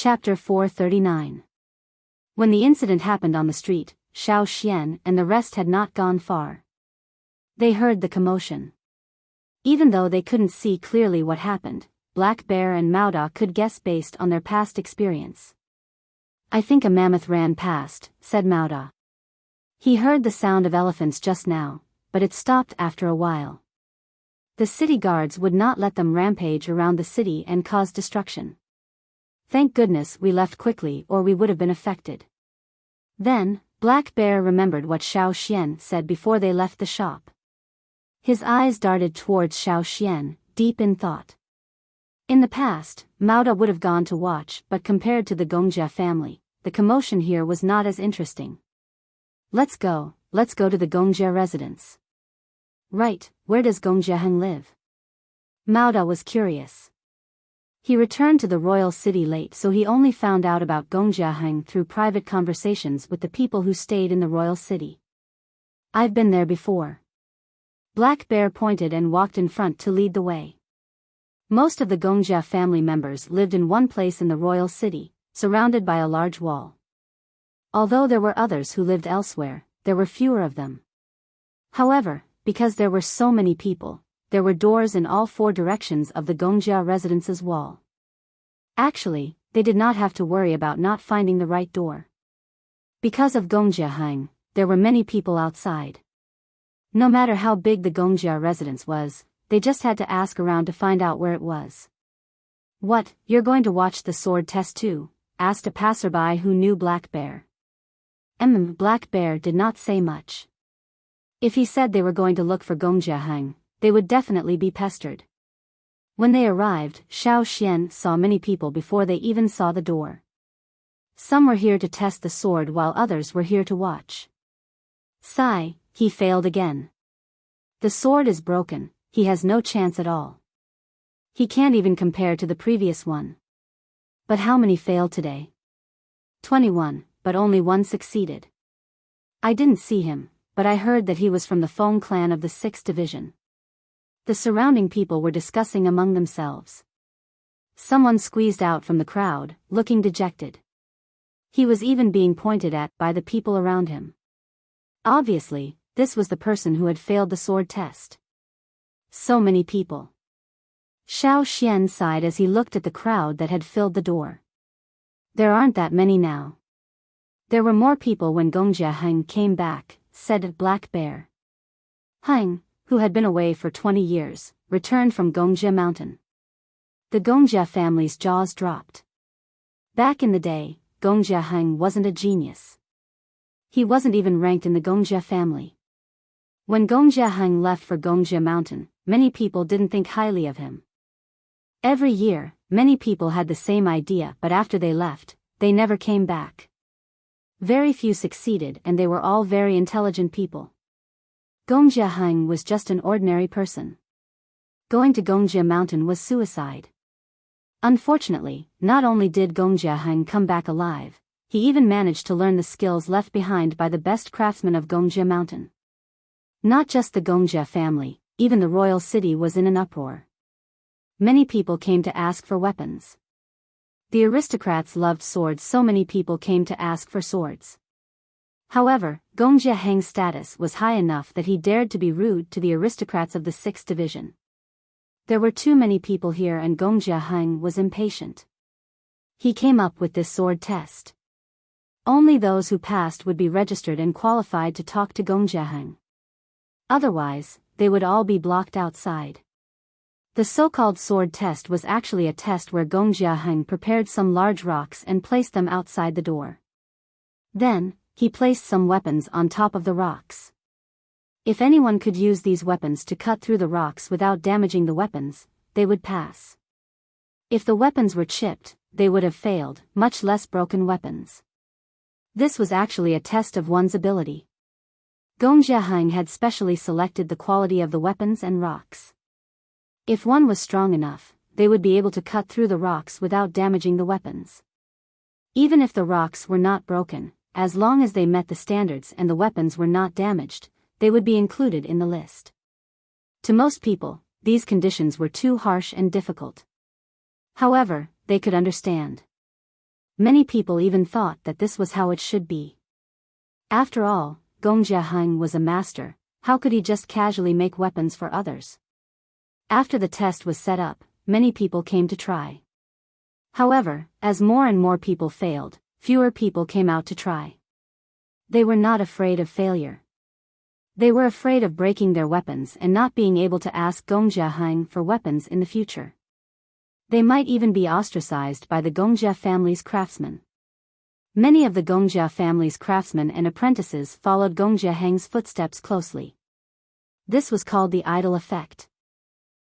Chapter 439. When the incident happened on the street, Xiao Xian and the rest had not gone far. They heard the commotion. Even though they couldn't see clearly what happened, Black Bear and Mao Da could guess based on their past experience. "I think a mammoth ran past," said Mao Da. He heard the sound of elephants just now, but it stopped after a while. The city guards would not let them rampage around the city and cause destruction. "Thank goodness we left quickly or we would have been affected." Then, Black Bear remembered what Xiao Xian said before they left the shop. His eyes darted towards Xiao Xian, deep in thought. In the past, Mao Da would have gone to watch, but compared to the Gongjia family, the commotion here was not as interesting. Let's go to the Gongjia residence." "Right, where does Gongjia Heng live?" Mao Da was curious. He returned to the royal city late, so he only found out about Gongjia Heng through private conversations with the people who stayed in the royal city. "I've been there before." Black Bear pointed and walked in front to lead the way. Most of the Gongjia family members lived in one place in the royal city, surrounded by a large wall. Although there were others who lived elsewhere, there were fewer of them. However, because there were so many people, there were doors in all four directions of the Gongjia residence's wall. Actually, they did not have to worry about not finding the right door. Because of Gongjia Heng, there were many people outside. No matter how big the Gongjia residence was, they just had to ask around to find out where it was. "What, you're going to watch the sword test too?" asked a passerby who knew Black Bear. Black Bear did not say much. If he said they were going to look for Gongjia Heng, they would definitely be pestered. When they arrived, Xiao Xian saw many people before they even saw the door. Some were here to test the sword while others were here to watch. Sigh, he failed again. The sword is broken, he has no chance at all. He can't even compare to the previous one. But how many failed today? 21, but only one succeeded. I didn't see him, but I heard that he was from the Feng clan of the 6th division. The surrounding people were discussing among themselves. Someone squeezed out from the crowd, looking dejected. He was even being pointed at by the people around him. Obviously, this was the person who had failed the sword test. So many people. Xiao Xian sighed as he looked at the crowd that had filled the door. There aren't that many now. There were more people when Gongjia Heng came back, said Black Bear. Heng, who had been away for 20 years, returned from Gongjia Mountain. The Gongjia family's jaws dropped. Back in the day, Gongjia Heng wasn't a genius. He wasn't even ranked in the Gongjia family. When Gongjia Heng left for Gongjia Mountain, many people didn't think highly of him. Every year, many people had the same idea, but after they left, they never came back. Very few succeeded, and they were all very intelligent people. Gongjia Heng was just an ordinary person. Going to Gongjia Mountain was suicide. Unfortunately, not only did Gongjia Heng come back alive, he even managed to learn the skills left behind by the best craftsmen of Gongjia Mountain. Not just the Gongjia family, even the royal city was in an uproar. Many people came to ask for weapons. The aristocrats loved swords, so many people came to ask for swords. However, Gongjia Heng's status was high enough that he dared to be rude to the aristocrats of the 6th division. There were too many people here and Gongjia Heng was impatient. He came up with this sword test. Only those who passed would be registered and qualified to talk to Gongjia Heng. Otherwise, they would all be blocked outside. The so-called sword test was actually a test where Gongjia Heng prepared some large rocks and placed them outside the door. Then, he placed some weapons on top of the rocks. If anyone could use these weapons to cut through the rocks without damaging the weapons, they would pass. If the weapons were chipped, they would have failed, much less broken weapons. This was actually a test of one's ability. Gongjia Heng had specially selected the quality of the weapons and rocks. If one was strong enough, they would be able to cut through the rocks without damaging the weapons. Even if the rocks were not broken, as long as they met the standards and the weapons were not damaged, they would be included in the list. To most people, these conditions were too harsh and difficult. However, they could understand. Many people even thought that this was how it should be. After all, Gong Jiaheng was a master. How could he just casually make weapons for others? After the test was set up, many people came to try. However, as more and more people failed, fewer people came out to try. They were not afraid of failure. They were afraid of breaking their weapons and not being able to ask Gong Jiaheng for weapons in the future. They might even be ostracized by the Gongjia family's craftsmen. Many of the Gongjia family's craftsmen and apprentices followed Gong Jiaheng's footsteps closely. This was called the idol effect.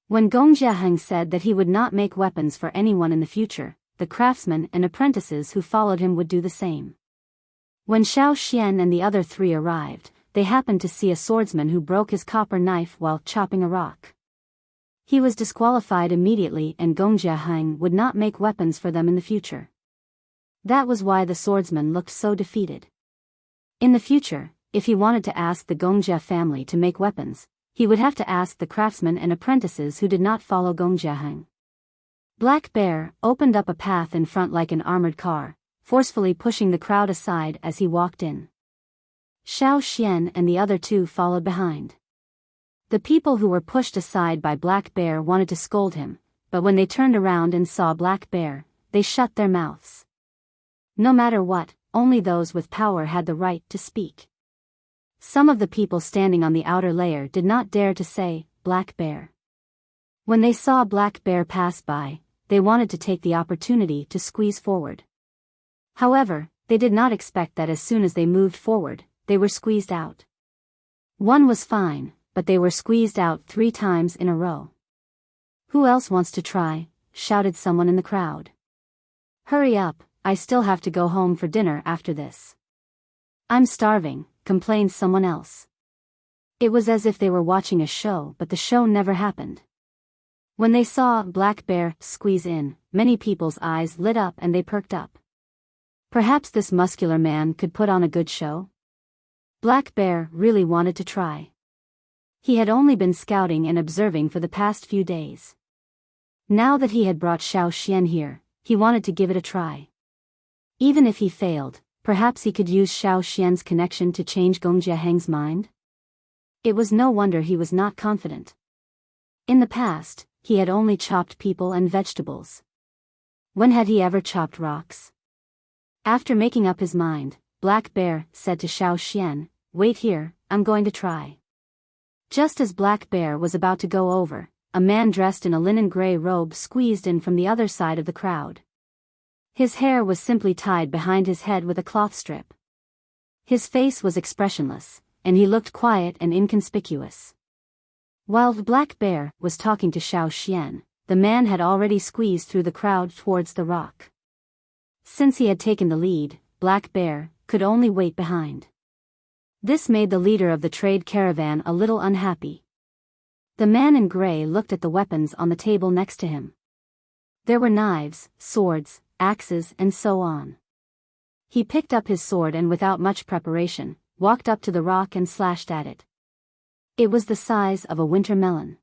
When Gong Jiaheng said that he would not make weapons for anyone in the future, the craftsmen and apprentices who followed him would do the same. When Xiao Xian and the other three arrived, they happened to see a swordsman who broke his copper knife while chopping a rock. He was disqualified immediately, and Gong Jiaheng would not make weapons for them in the future. That was why the swordsman looked so defeated. In the future, if he wanted to ask the Gongjia family to make weapons, he would have to ask the craftsmen and apprentices who did not follow Gong Jiaheng. Black Bear opened up a path in front like an armored car, forcefully pushing the crowd aside as he walked in. Xiao Xian and the other two followed behind. The people who were pushed aside by Black Bear wanted to scold him, but when they turned around and saw Black Bear, they shut their mouths. No matter what, only those with power had the right to speak. Some of the people standing on the outer layer did not dare to say, Black Bear. When they saw Black Bear pass by, they wanted to take the opportunity to squeeze forward. However, they did not expect that as soon as they moved forward, they were squeezed out. One was fine, but they were squeezed out 3 times in a row. Who else wants to try? Shouted someone in the crowd. Hurry up, I still have to go home for dinner after this. I'm starving, complained someone else. It was as if they were watching a show, but the show never happened. When they saw Black Bear squeeze in, many people's eyes lit up and they perked up. Perhaps this muscular man could put on a good show? Black Bear really wanted to try. He had only been scouting and observing for the past few days. Now that he had brought Xiao Xian here, he wanted to give it a try. Even if he failed, perhaps he could use Xiao Xian's connection to change Gong Jiaheng's mind? It was no wonder he was not confident. In the past, he had only chopped people and vegetables. When had he ever chopped rocks? After making up his mind, Black Bear said to Xiao Xian, "Wait here, I'm going to try." Just as Black Bear was about to go over, a man dressed in a linen gray robe squeezed in from the other side of the crowd. His hair was simply tied behind his head with a cloth strip. His face was expressionless, and he looked quiet and inconspicuous. While Black Bear was talking to Xiao Xian, the man had already squeezed through the crowd towards the rock. Since he had taken the lead, Black Bear could only wait behind. This made the leader of the trade caravan a little unhappy. The man in gray looked at the weapons on the table next to him. There were knives, swords, axes, and so on. He picked up his sword and without much preparation, walked up to the rock and slashed at it. It was the size of a winter melon.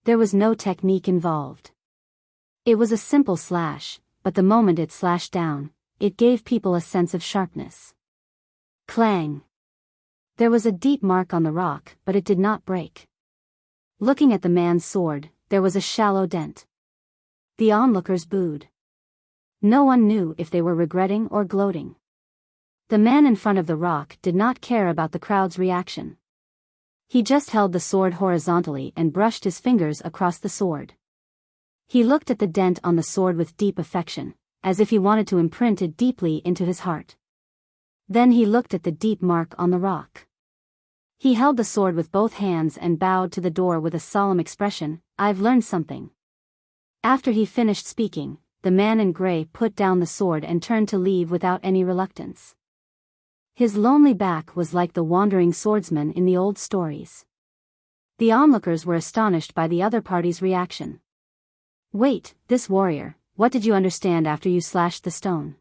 There was no technique involved. It was a simple slash, but the moment it slashed down, it gave people a sense of sharpness. Clang! There was a deep mark on the rock, but it did not break. Looking at the man's sword, there was a shallow dent. The onlookers booed. No one knew if they were regretting or gloating. The man in front of the rock did not care about the crowd's reaction. He just held the sword horizontally and brushed his fingers across the sword. He looked at the dent on the sword with deep affection, as if he wanted to imprint it deeply into his heart. Then he looked at the deep mark on the rock. He held the sword with both hands and bowed to the door with a solemn expression. "I've learned something." After he finished speaking, the man in gray put down the sword and turned to leave without any reluctance. His lonely back was like the wandering swordsman in the old stories. The onlookers were astonished by the other party's reaction. "Wait, this warrior, what did you understand after you slashed the stone?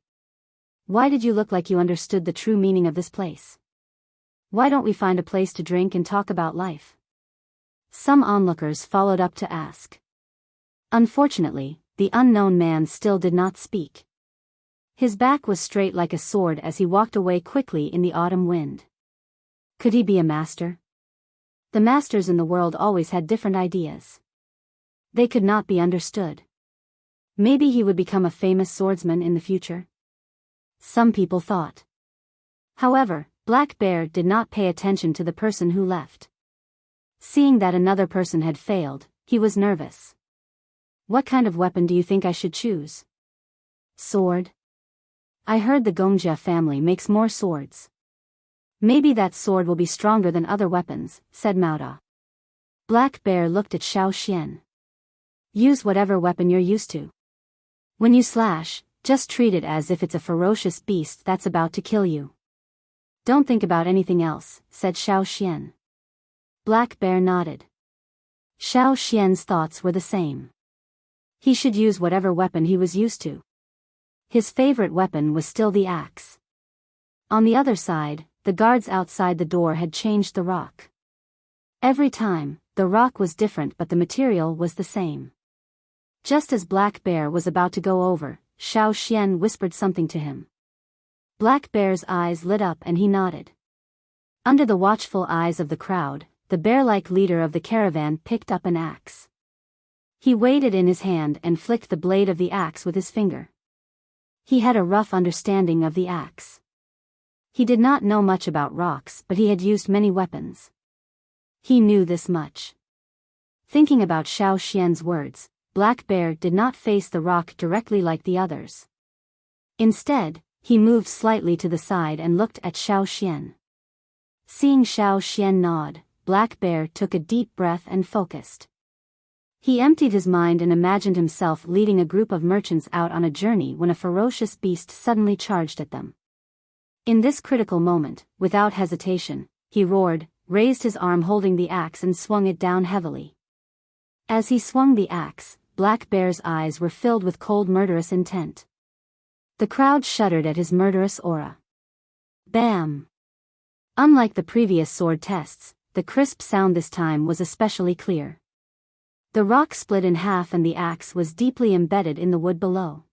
Why did you look like you understood the true meaning of this place? Why don't we find a place to drink and talk about life?" Some onlookers followed up to ask. Unfortunately, the unknown man still did not speak. His back was straight like a sword as he walked away quickly in the autumn wind. Could he be a master? The masters in the world always had different ideas. They could not be understood. Maybe he would become a famous swordsman in the future? Some people thought. However, Black Bear did not pay attention to the person who left. Seeing that another person had failed, he was nervous. What kind of weapon do you think I should choose? Sword? I heard the Gongjia family makes more swords. Maybe that sword will be stronger than other weapons, said Mao. Black Bear looked at Xiao Xian. Use whatever weapon you're used to. When you slash, just treat it as if it's a ferocious beast that's about to kill you. Don't think about anything else, said Xiao Xian. Black Bear nodded. Xiao Xian's thoughts were the same. He should use whatever weapon he was used to. His favorite weapon was still the axe. On the other side, the guards outside the door had changed the rock. Every time, the rock was different but the material was the same. Just as Black Bear was about to go over, Xiao Xian whispered something to him. Black Bear's eyes lit up and he nodded. Under the watchful eyes of the crowd, the bear-like leader of the caravan picked up an axe. He weighed it in his hand and flicked the blade of the axe with his finger. He had a rough understanding of the axe. He did not know much about rocks, but he had used many weapons. He knew this much. Thinking about Xiao Xian's words, Black Bear did not face the rock directly like the others. Instead, he moved slightly to the side and looked at Xiao Xian. Seeing Xiao Xian nod, Black Bear took a deep breath and focused. He emptied his mind and imagined himself leading a group of merchants out on a journey when a ferocious beast suddenly charged at them. In this critical moment, without hesitation, he roared, raised his arm holding the axe and swung it down heavily. As he swung the axe, Black Bear's eyes were filled with cold murderous intent. The crowd shuddered at his murderous aura. Bam! Unlike the previous sword tests, the crisp sound this time was especially clear. The rock split in half and the axe was deeply embedded in the wood below.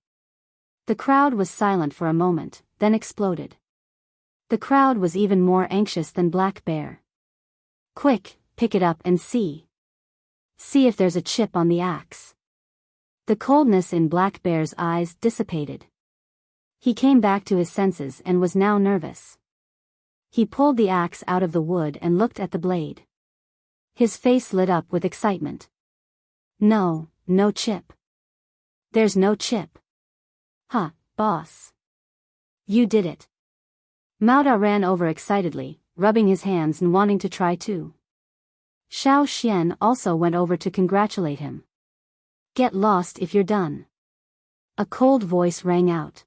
The crowd was silent for a moment, then exploded. The crowd was even more anxious than Black Bear. Quick, pick it up and see. See if there's a chip on the axe. The coldness in Black Bear's eyes dissipated. He came back to his senses and was now nervous. He pulled the axe out of the wood and looked at the blade. His face lit up with excitement. No, no chip. There's no chip. Huh, boss. You did it. Mao ran over excitedly, rubbing his hands and wanting to try too. Xiao Xian also went over to congratulate him. Get lost if you're done. A cold voice rang out.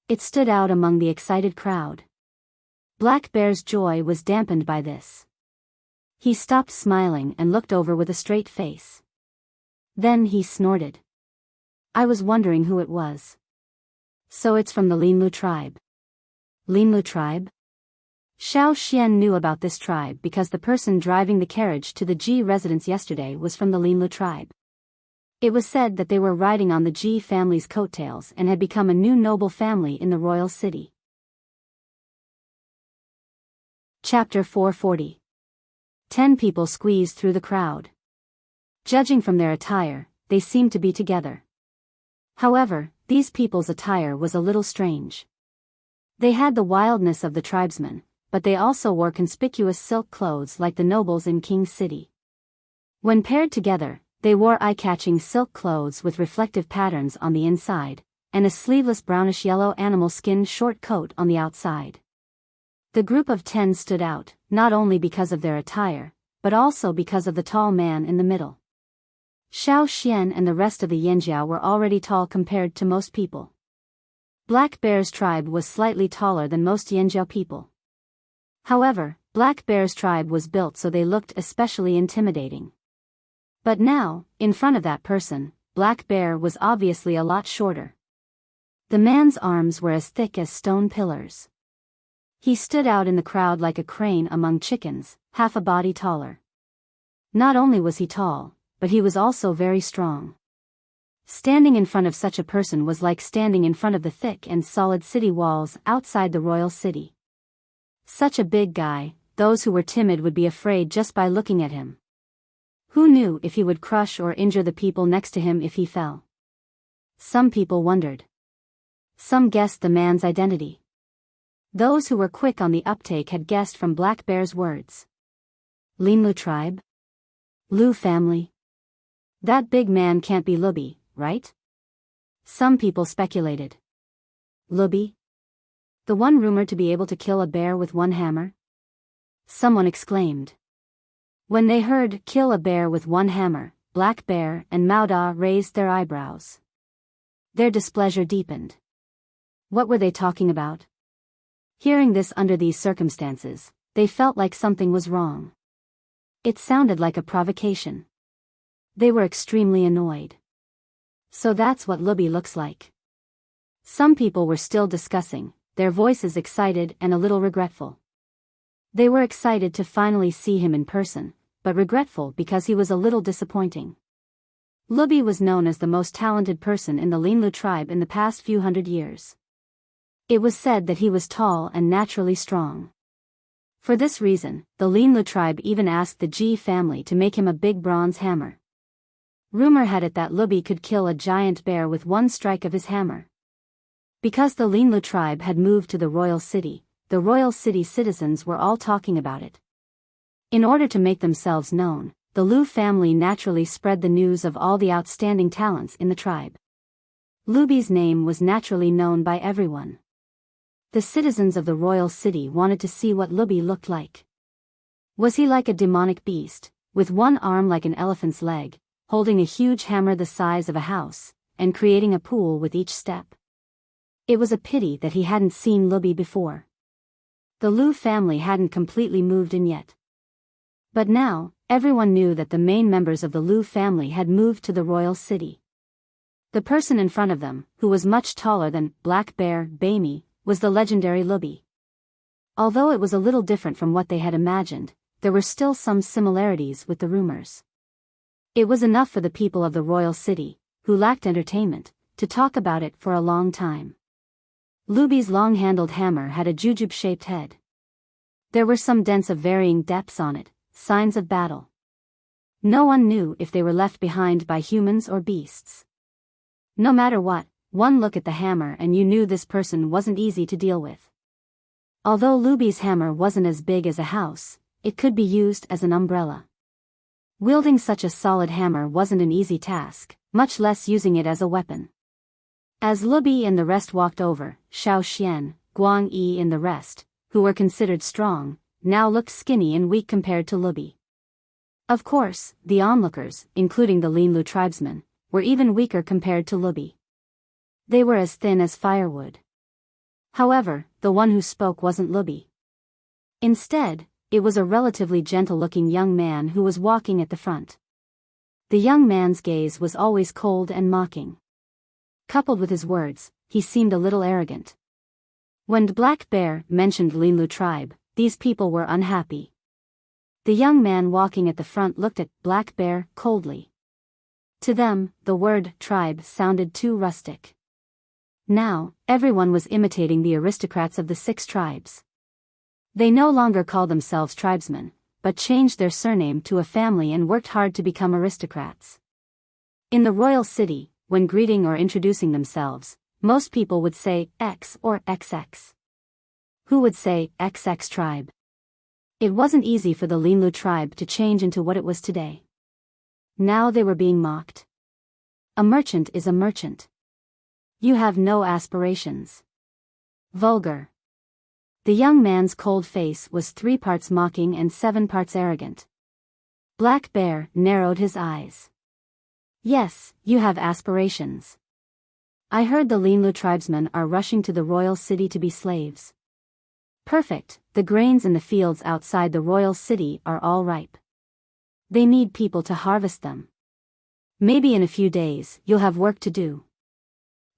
It stood out among the excited crowd. Black Bear's joy was dampened by this. He stopped smiling and looked over with a straight face. Then he snorted. I was wondering who it was. So it's from the Linlu tribe. Linlu tribe? Xiao Xian knew about this tribe because the person driving the carriage to the Ji residence yesterday was from the Linlu tribe. It was said that they were riding on the Ji family's coattails and had become a new noble family in the royal city. Chapter 440. 10 people squeezed through the crowd. Judging from their attire, they seemed to be together. However, these people's attire was a little strange. They had the wildness of the tribesmen, but they also wore conspicuous silk clothes like the nobles in King's City. When paired together, they wore eye-catching silk clothes with reflective patterns on the inside, and a sleeveless brownish-yellow animal-skin short coat on the outside. The group of 10 stood out, not only because of their attire, but also because of the tall man in the middle. Xiao Xian and the rest of the Yanjiao were already tall compared to most people. Black Bear's tribe was slightly taller than most Yanjiao people. However, Black Bear's tribe was built so they looked especially intimidating. But now, in front of that person, Black Bear was obviously a lot shorter. The man's arms were as thick as stone pillars. He stood out in the crowd like a crane among chickens, half a body taller. Not only was he tall, but he was also very strong. Standing in front of such a person was like standing in front of the thick and solid city walls outside the royal city. Such a big guy, those who were timid would be afraid just by looking at him. Who knew if he would crush or injure the people next to him if he fell? Some people wondered. Some guessed the man's identity. Those who were quick on the uptake had guessed from Black Bear's words. Linlu tribe? Lu family? That big man can't be Lubi, right? Some people speculated. Lubi? The one rumored to be able to kill a bear with one hammer? Someone exclaimed. When they heard kill a bear with one hammer, Black Bear and Mao Da raised their eyebrows. Their displeasure deepened. What were they talking about? Hearing this under these circumstances, they felt like something was wrong. It sounded like a provocation. They were extremely annoyed. So that's what Lubi looks like. Some people were still discussing, their voices excited and a little regretful. They were excited to finally see him in person, but regretful because he was a little disappointing. Lubi was known as the most talented person in the Linlu tribe in the past few hundred years. It was said that he was tall and naturally strong. For this reason, the Linlu tribe even asked the Ji family to make him a big bronze hammer. Rumor had it that Lubi could kill a giant bear with one strike of his hammer. Because the Linlu tribe had moved to the royal city, the royal city citizens were all talking about it. In order to make themselves known, the Lu family naturally spread the news of all the outstanding talents in the tribe. Lubi's name was naturally known by everyone. The citizens of the royal city wanted to see what Lubi looked like. Was he like a demonic beast, with one arm like an elephant's leg, holding a huge hammer the size of a house, and creating a pool with each step? It was a pity that he hadn't seen Lubi before. The Lu family hadn't completely moved in yet. But now, everyone knew that the main members of the Lu family had moved to the royal city. The person in front of them, who was much taller than Black Bear, Baimi, was the legendary Lubi. Although it was a little different from what they had imagined, there were still some similarities with the rumors. It was enough for the people of the royal city, who lacked entertainment, to talk about it for a long time. Lubi's long-handled hammer had a jujube-shaped head. There were some dents of varying depths on it, signs of battle. No one knew if they were left behind by humans or beasts. No matter what, one look at the hammer and you knew this person wasn't easy to deal with. Although Lubi's hammer wasn't as big as a house, it could be used as an umbrella. Wielding such a solid hammer wasn't an easy task, much less using it as a weapon. As Lubi and the rest walked over, Xiao Xian, Guang Yi and the rest, who were considered strong, now looked skinny and weak compared to Lubi. Of course, the onlookers, including the Linlu tribesmen, were even weaker compared to Lubi. They were as thin as firewood. However, the one who spoke wasn't Lubi. Instead, it was a relatively gentle-looking young man who was walking at the front. The young man's gaze was always cold and mocking. Coupled with his words, he seemed a little arrogant. When Black Bear mentioned Linlu tribe, these people were unhappy. The young man walking at the front looked at Black Bear coldly. To them, the word tribe sounded too rustic. Now, everyone was imitating the aristocrats of the 6 tribes. They no longer called themselves tribesmen, but changed their surname to a family and worked hard to become aristocrats. In the royal city, when greeting or introducing themselves, most people would say X or XX. Who would say XX tribe? It wasn't easy for the Linlu tribe to change into what it was today. Now they were being mocked. A merchant is a merchant. You have no aspirations. Vulgar. The young man's cold face was 3 parts mocking and 7 parts arrogant. Black Bear narrowed his eyes. Yes, you have aspirations. I heard the Linlu tribesmen are rushing to the royal city to be slaves. Perfect, the grains in the fields outside the royal city are all ripe. They need people to harvest them. Maybe in a few days you'll have work to do.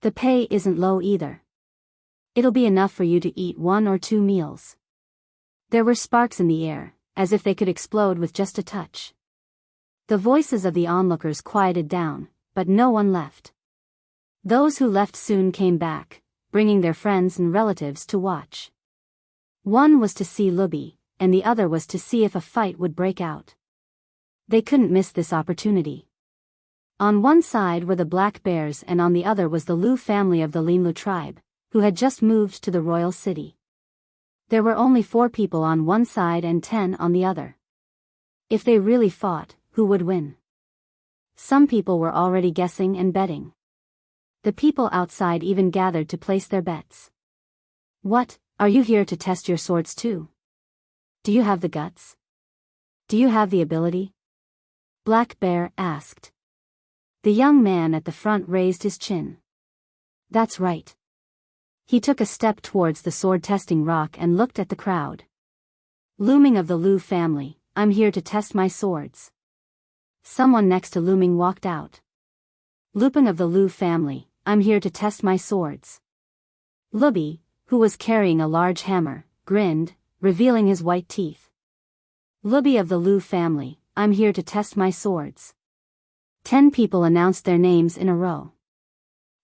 The pay isn't low either. It'll be enough for you to eat 1 or 2 meals. There were sparks in the air, as if they could explode with just a touch. The voices of the onlookers quieted down, but no one left. Those who left soon came back, bringing their friends and relatives to watch. One was to see Lubi, and the other was to see if a fight would break out. They couldn't miss this opportunity. On one side were the Black Bears and on the other was the Lu family of the Linlu tribe, who had just moved to the royal city. There were only 4 people on one side and 10 on the other. If they really fought, who would win? Some people were already guessing and betting. The people outside even gathered to place their bets. What, are you here to test your swords too? Do you have the guts? Do you have the ability? Black Bear asked. The young man at the front raised his chin. That's right. He took a step towards the sword-testing rock and looked at the crowd. Looming of the Lu family, I'm here to test my swords. Someone next to Looming walked out. Lupin of the Lu family, I'm here to test my swords. Lubi, who was carrying a large hammer, grinned, revealing his white teeth. Lubi of the Lu family, I'm here to test my swords. 10 people announced their names in a row.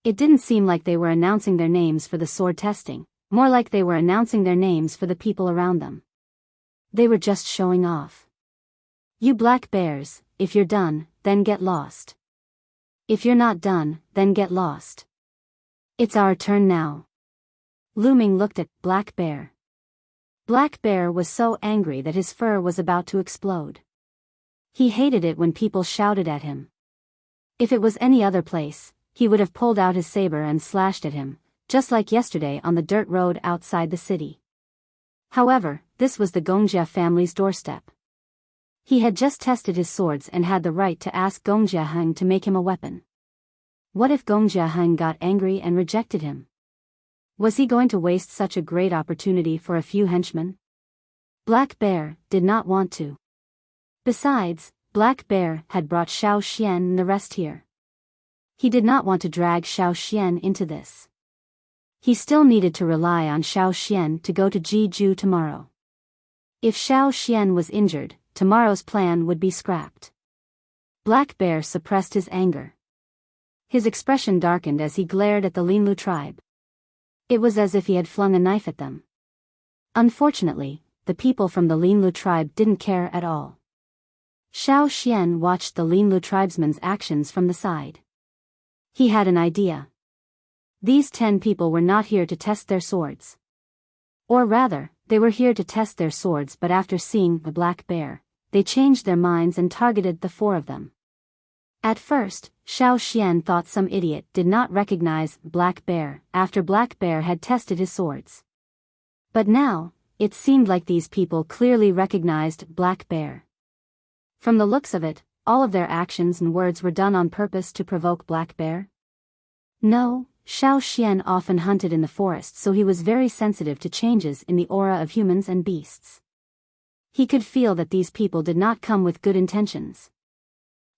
It didn't seem like they were announcing their names for the sword testing, more like they were announcing their names for the people around them. They were just showing off. You Black Bears, if you're done, then get lost. If you're not done, then get lost. It's our turn now. Looming looked at Black Bear. Black Bear was so angry that his fur was about to explode. He hated it when people shouted at him. If it was any other place, he would have pulled out his saber and slashed at him, just like yesterday on the dirt road outside the city. However, this was the Gongjia family's doorstep. He had just tested his swords and had the right to ask Gongjia Heng to make him a weapon. What if Gongjia Heng got angry and rejected him? Was he going to waste such a great opportunity for a few henchmen? Black Bear did not want to. Besides, Black Bear had brought Xiao Xian and the rest here. He did not want to drag Xiao Xian into this. He still needed to rely on Xiao Xian to go to Jeju tomorrow. If Xiao Xian was injured, tomorrow's plan would be scrapped. Black Bear suppressed his anger. His expression darkened as he glared at the Linlu tribe. It was as if he had flung a knife at them. Unfortunately, the people from the Linlu tribe didn't care at all. Xiao Xian watched the Linlu tribesman's actions from the side. He had an idea. These 10 people were not here to test their swords. Or rather, they were here to test their swords, but after seeing the Black Bear, they changed their minds and targeted the 4 of them. At first, Xiao Xian thought some idiot did not recognize Black Bear after Black Bear had tested his swords. But now, it seemed like these people clearly recognized Black Bear. From the looks of it, all of their actions and words were done on purpose to provoke Black Bear. No, Xiao Xian often hunted in the forest, so he was very sensitive to changes in the aura of humans and beasts. He could feel that these people did not come with good intentions.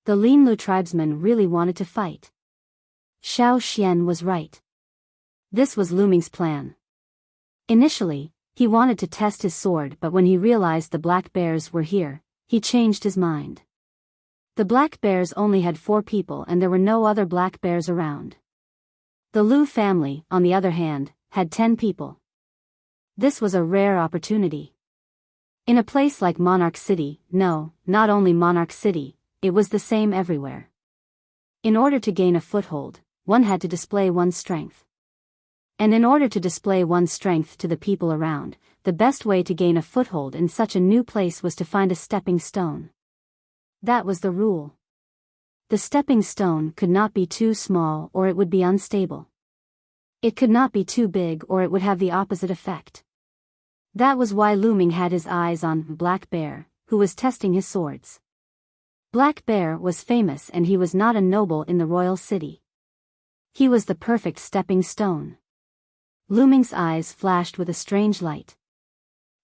The Linlu tribesmen really wanted to fight. Xiao Xian was right. This was Looming's plan. Initially, he wanted to test his sword, but when he realized the Black Bears were here, he changed his mind. The Black Bears only had 4 people and there were no other Black Bears around. The Lu family, on the other hand, had 10 people. This was a rare opportunity. In a place like Monarch City, no, not only Monarch City, it was the same everywhere. In order to gain a foothold, one had to display one's strength. And in order to display one's strength to the people around, the best way to gain a foothold in such a new place was to find a stepping stone. That was the rule. The stepping stone could not be too small or it would be unstable. It could not be too big or it would have the opposite effect. That was why Looming had his eyes on Black Bear, who was testing his swords. Black Bear was famous and he was not a noble in the royal city. He was the perfect stepping stone. Looming's eyes flashed with a strange light.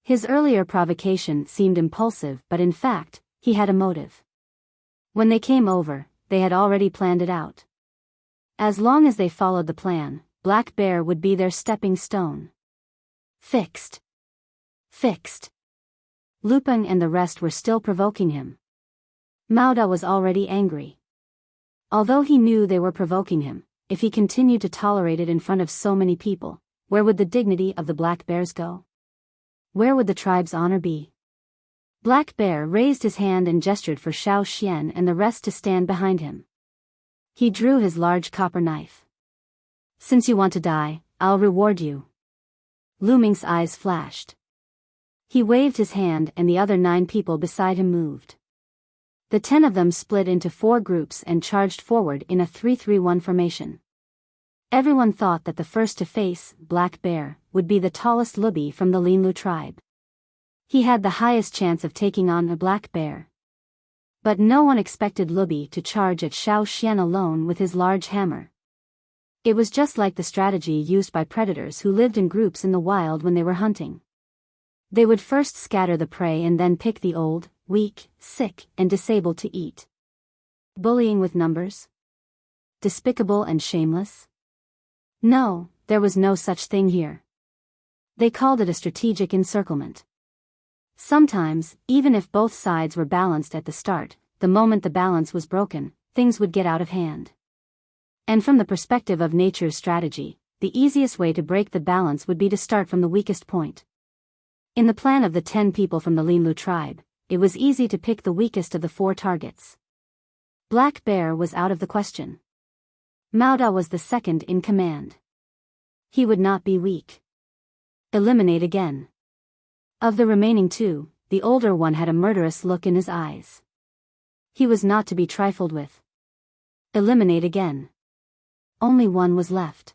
His earlier provocation seemed impulsive, but in fact, he had a motive. When they came over, they had already planned it out. As long as they followed the plan, Black Bear would be their stepping stone. Fixed. Fixed. Lupin and the rest were still provoking him. Mao Da was already angry. Although he knew they were provoking him, if he continued to tolerate it in front of so many people, where would the dignity of the black bears go? Where would the tribe's honor be? Black Bear raised his hand and gestured for Xiao Xian and the rest to stand behind him. He drew his large copper knife. Since you want to die, I'll reward you. Lu Ming's eyes flashed. He waved his hand and the other 9 people beside him moved. The 10 of them split into 4 groups and charged forward in a 3-3-1 formation. Everyone thought that the first to face Black Bear would be the tallest Lubi from the Linlu tribe. He had the highest chance of taking on a Black Bear. But no one expected Lubi to charge at Xiao Xian alone with his large hammer. It was just like the strategy used by predators who lived in groups in the wild when they were hunting. They would first scatter the prey and then pick the old, weak, sick, and disabled to eat. Bullying with numbers? Despicable and shameless? No, there was no such thing here. They called it a strategic encirclement. Sometimes, even if both sides were balanced at the start, the moment the balance was broken, things would get out of hand. And from the perspective of nature's strategy, the easiest way to break the balance would be to start from the weakest point. In the plan of the 10 people from the Linlu tribe, it was easy to pick the weakest of the 4 targets. Black Bear was out of the question. Mao Da was the second in command. He would not be weak. Eliminate again. Of the remaining 2, the older one had a murderous look in his eyes. He was not to be trifled with. Eliminate again. Only 1 was left.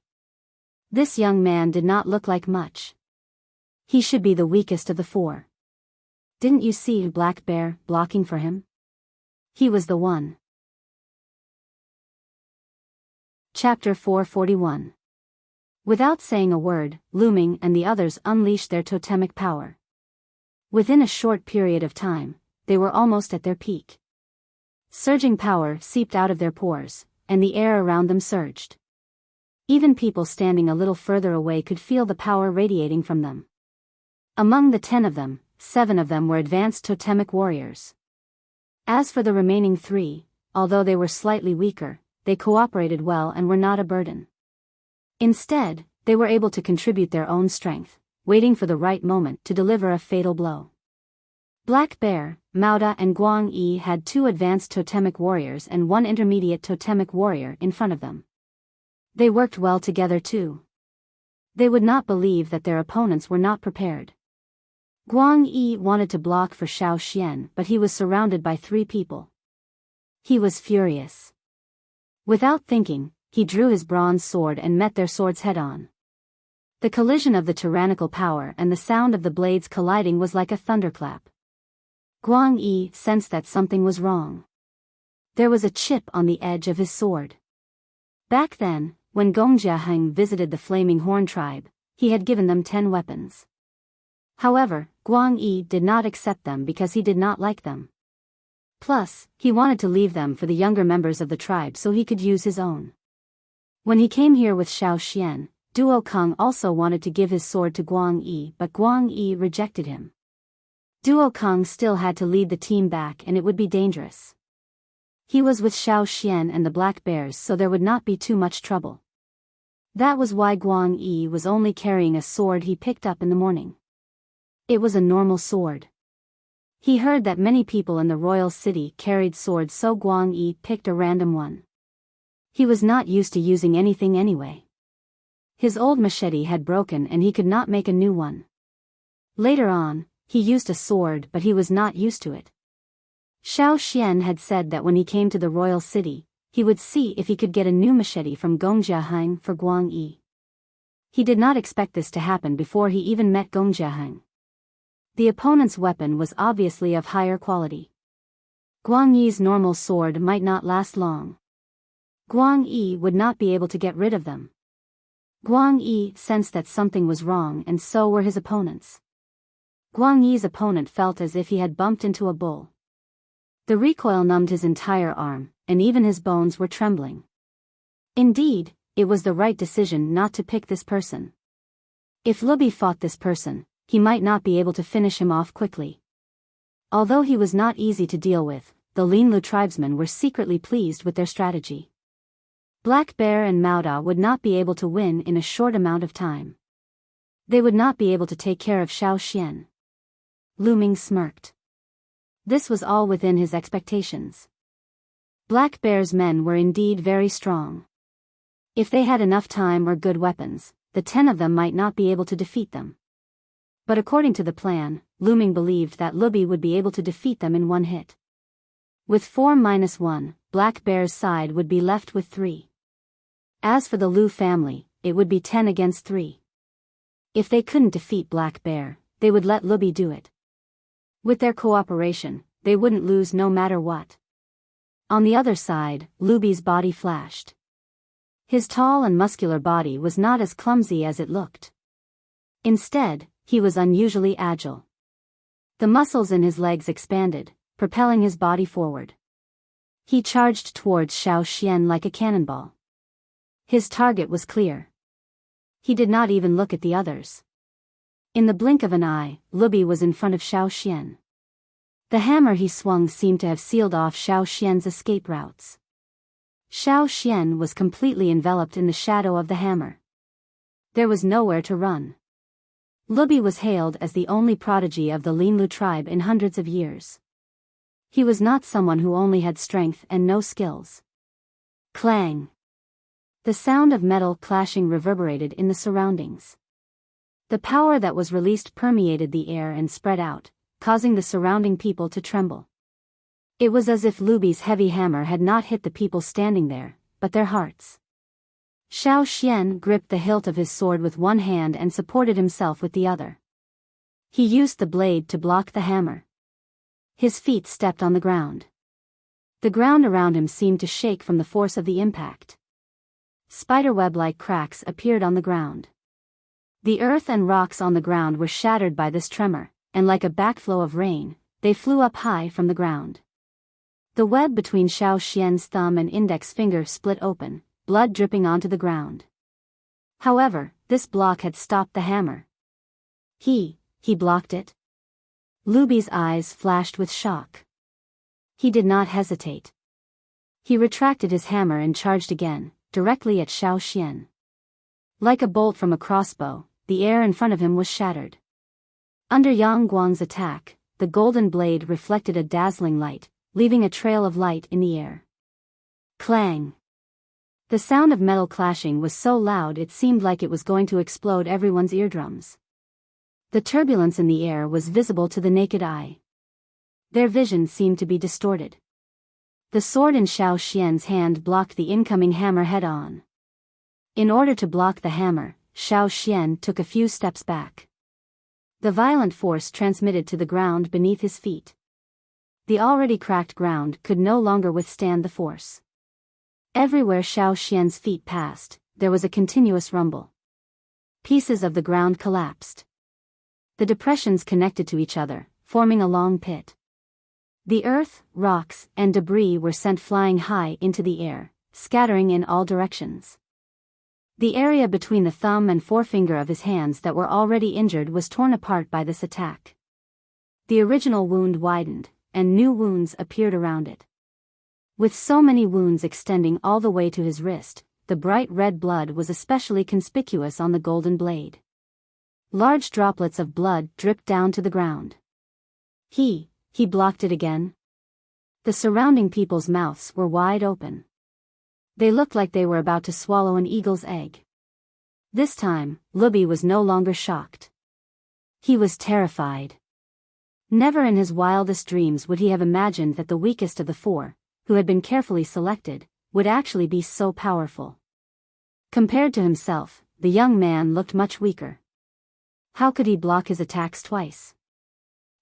This young man did not look like much. He should be the weakest of the 4. Didn't you see Black Bear blocking for him? He was the one. Chapter 441. Without saying a word, Lu Ming and the others unleashed their totemic power. Within a short period of time, they were almost at their peak. Surging power seeped out of their pores, and the air around them surged. Even people standing a little further away could feel the power radiating from them. Among the 10 of them, 7 of them were advanced totemic warriors. As for the remaining 3, although they were slightly weaker, they cooperated well and were not a burden. Instead, they were able to contribute their own strength, waiting for the right moment to deliver a fatal blow. Black Bear, Mao Da and Guang Yi had 2 advanced totemic warriors and 1 intermediate totemic warrior in front of them. They worked well together too. They would not believe that their opponents were not prepared. Guang Yi wanted to block for Xiao Xian, but he was surrounded by 3 people. He was furious. Without thinking, he drew his bronze sword and met their swords head-on. The collision of the tyrannical power and the sound of the blades colliding was like a thunderclap. Guang Yi sensed that something was wrong. There was a chip on the edge of his sword. Back then, when Gong Jiaheng visited the Flaming Horn tribe, he had given them 10 weapons. However, Guang Yi did not accept them because he did not like them. Plus, he wanted to leave them for the younger members of the tribe so he could use his own. When he came here with Xiao Xian, Duo Kong also wanted to give his sword to Guang Yi, but Guang Yi rejected him. Duo Kong still had to lead the team back and it would be dangerous. He was with Xiao Xian and the Black Bears so there would not be too much trouble. That was why Guang Yi was only carrying a sword he picked up in the morning. It was a normal sword. He heard that many people in the royal city carried swords, so Guang Yi picked a random one. He was not used to using anything anyway. His old machete had broken and he could not make a new one. Later on, he used a sword but he was not used to it. Xiao Xian had said that when he came to the royal city, he would see if he could get a new machete from Gong Jiaheng for Guang Yi. He did not expect this to happen before he even met Gong Jiaheng. The opponent's weapon was obviously of higher quality. Guang Yi's normal sword might not last long. Guang Yi would not be able to get rid of them. Guang Yi sensed that something was wrong and so were his opponents. Guang Yi's opponent felt as if he had bumped into a bull. The recoil numbed his entire arm, and even his bones were trembling. Indeed, it was the right decision not to pick this person. If Lubi fought this person, he might not be able to finish him off quickly. Although he was not easy to deal with, the Linlu tribesmen were secretly pleased with their strategy. Black Bear and Mauda would not be able to win in a short amount of time. They would not be able to take care of Xiao Xian. Lu Ming smirked. This was all within his expectations. Black Bear's men were indeed very strong. If they had enough time or good weapons, the 10 of them might not be able to defeat them. But according to the plan, Lu Ming believed that Lubi would be able to defeat them in one hit. With 4-1, Black Bear's side would be left with 3. As for the Lu family, it would be 10 against 3. If they couldn't defeat Black Bear, they would let Lubi do it. With their cooperation, they wouldn't lose no matter what. On the other side, Lubi's body flashed. His tall and muscular body was not as clumsy as it looked. Instead, he was unusually agile. The muscles in his legs expanded, propelling his body forward. He charged towards Xiao Xian like a cannonball. His target was clear. He did not even look at the others. In the blink of an eye, Lubi was in front of Xiao Xian. The hammer he swung seemed to have sealed off Xiao Xian's escape routes. Xiao Xian was completely enveloped in the shadow of the hammer. There was nowhere to run. Lubi was hailed as the only prodigy of the Linlu tribe in hundreds of years. He was not someone who only had strength and no skills. Clang! The sound of metal clashing reverberated in the surroundings. The power that was released permeated the air and spread out, causing the surrounding people to tremble. It was as if Lubi's heavy hammer had not hit the people standing there, but their hearts. Xiao Xian gripped the hilt of his sword with one hand and supported himself with the other. He used the blade to block the hammer. His feet stepped on the ground. The ground around him seemed to shake from the force of the impact. Spiderweb-like cracks appeared on the ground. The earth and rocks on the ground were shattered by this tremor, and like a backflow of rain, they flew up high from the ground. The web between Xiao Xian's thumb and index finger split open, blood dripping onto the ground. However, this block had stopped the hammer. He blocked it? Lubi's eyes flashed with shock. He did not hesitate. He retracted his hammer and charged again, directly at Xiao Xian. Like a bolt from a crossbow, the air in front of him was shattered. Under Yang Guang's attack, the golden blade reflected a dazzling light, leaving a trail of light in the air. Clang! The sound of metal clashing was so loud it seemed like it was going to explode everyone's eardrums. The turbulence in the air was visible to the naked eye. Their vision seemed to be distorted. The sword in Xiao Xian's hand blocked the incoming hammer head-on. In order to block the hammer, Xiao Xian took a few steps back. The violent force transmitted to the ground beneath his feet. The already cracked ground could no longer withstand the force. Everywhere Xiao Xian's feet passed, there was a continuous rumble. Pieces of the ground collapsed. The depressions connected to each other, forming a long pit. The earth, rocks, and debris were sent flying high into the air, scattering in all directions. The area between the thumb and forefinger of his hands that were already injured was torn apart by this attack. The original wound widened, and new wounds appeared around it. With so many wounds extending all the way to his wrist, the bright red blood was especially conspicuous on the golden blade. Large droplets of blood dripped down to the ground. He blocked it again. The surrounding people's mouths were wide open. They looked like they were about to swallow an eagle's egg. This time, Lubi was no longer shocked. He was terrified. Never in his wildest dreams would he have imagined that the weakest of the 4, who had been carefully selected, would actually be so powerful. Compared to himself, the young man looked much weaker. How could he block his attacks twice?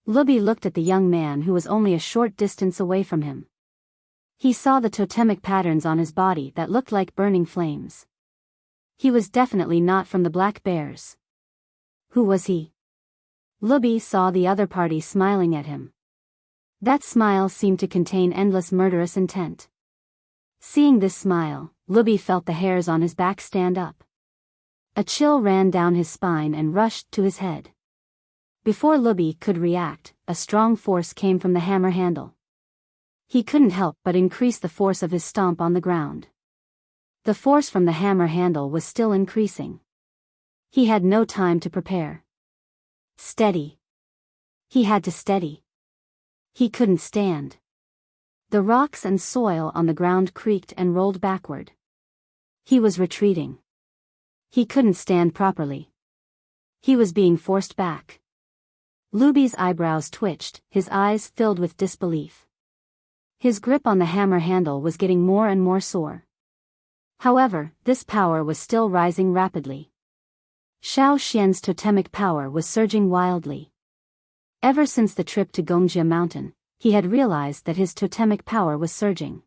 Lubi looked at the young man who was only a short distance away from him. He saw the totemic patterns on his body that looked like burning flames. He was definitely not from the Black Bears. Who was he? Lubi saw the other party smiling at him. That smile seemed to contain endless murderous intent. Seeing this smile, Lubi felt the hairs on his back stand up. A chill ran down his spine and rushed to his head. Before Lubi could react, a strong force came from the hammer handle. He couldn't help but increase the force of his stomp on the ground. The force from the hammer handle was still increasing. He had no time to prepare. Steady. He had to steady. He couldn't stand. The rocks and soil on the ground creaked and rolled backward. He was retreating. He couldn't stand properly. He was being forced back. Luby's eyebrows twitched, his eyes filled with disbelief. His grip on the hammer handle was getting more and more sore. However, this power was still rising rapidly. Xiao Xian's totemic power was surging wildly. Ever since the trip to Gongjia Mountain, he had realized that his totemic power was surging.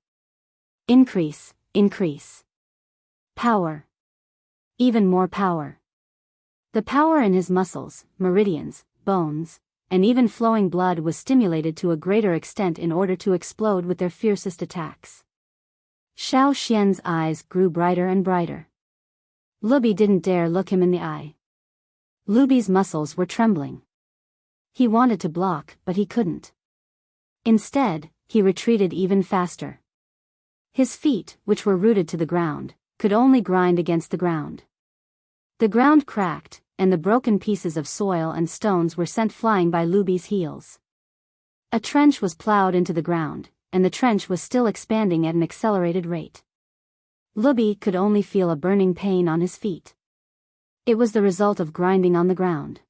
Increase, increase. Power. Even more power. The power in his muscles, meridians, bones, and even flowing blood was stimulated to a greater extent in order to explode with their fiercest attacks. Xiao Xian's eyes grew brighter and brighter. Luby didn't dare look him in the eye. Luby's muscles were trembling. He wanted to block, but he couldn't. Instead, he retreated even faster. His feet, which were rooted to the ground, could only grind against the ground. The ground cracked, and the broken pieces of soil and stones were sent flying by Luby's heels. A trench was plowed into the ground, and the trench was still expanding at an accelerated rate. Luby could only feel a burning pain on his feet. It was the result of grinding on the ground.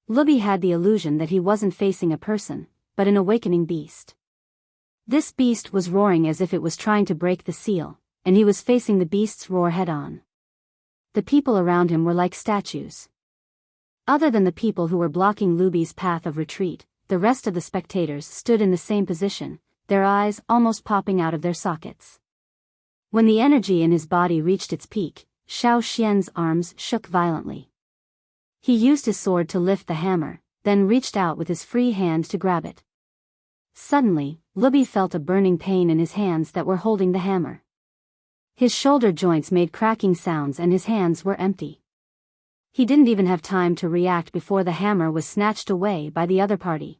Luby had the illusion that he wasn't facing a person, but an awakening beast. This beast was roaring as if it was trying to break the seal, and he was facing the beast's roar head-on. The people around him were like statues. Other than the people who were blocking Luby's path of retreat, the rest of the spectators stood in the same position, their eyes almost popping out of their sockets. When the energy in his body reached its peak, Xiao Xian's arms shook violently. He used his sword to lift the hammer, then reached out with his free hand to grab it. Suddenly, Luby felt a burning pain in his hands that were holding the hammer. His shoulder joints made cracking sounds and his hands were empty. He didn't even have time to react before the hammer was snatched away by the other party.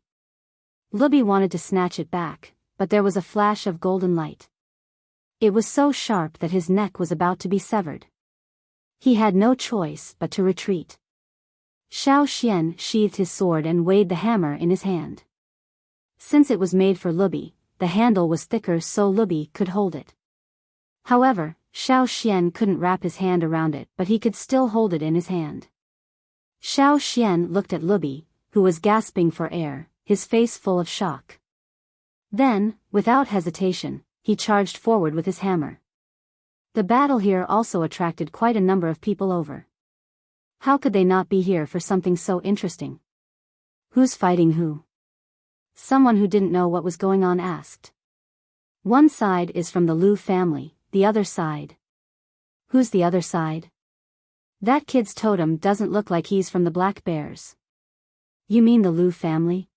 Luby wanted to snatch it back, but there was a flash of golden light. It was so sharp that his neck was about to be severed. He had no choice but to retreat. Xiao Xian sheathed his sword and weighed the hammer in his hand. Since it was made for Luby, the handle was thicker so Luby could hold it. However, Xiao Xian couldn't wrap his hand around it, but he could still hold it in his hand. Xiao Xian looked at Luby, who was gasping for air, his face full of shock. Then, without hesitation, he charged forward with his hammer. The battle here also attracted quite a number of people over. How could they not be here for something so interesting? Who's fighting who? Someone who didn't know what was going on asked. One side is from the Lu family, the other side. Who's the other side? That kid's totem doesn't look like he's from the Black Bears. You mean the Lu family?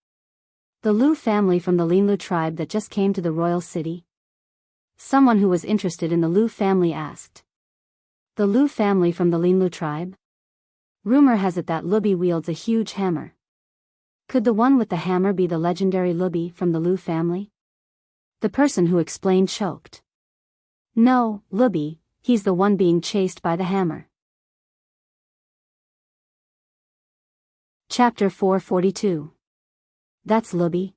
The Lu family from the Linlu tribe that just came to the royal city? Someone who was interested in the Lu family asked. The Lu family from the Linlu tribe? Rumor has it that Luby wields a huge hammer. Could the one with the hammer be the legendary Luby from the Lu family? The person who explained choked. No, Luby, he's the one being chased by the hammer. Chapter 442. That's Luby?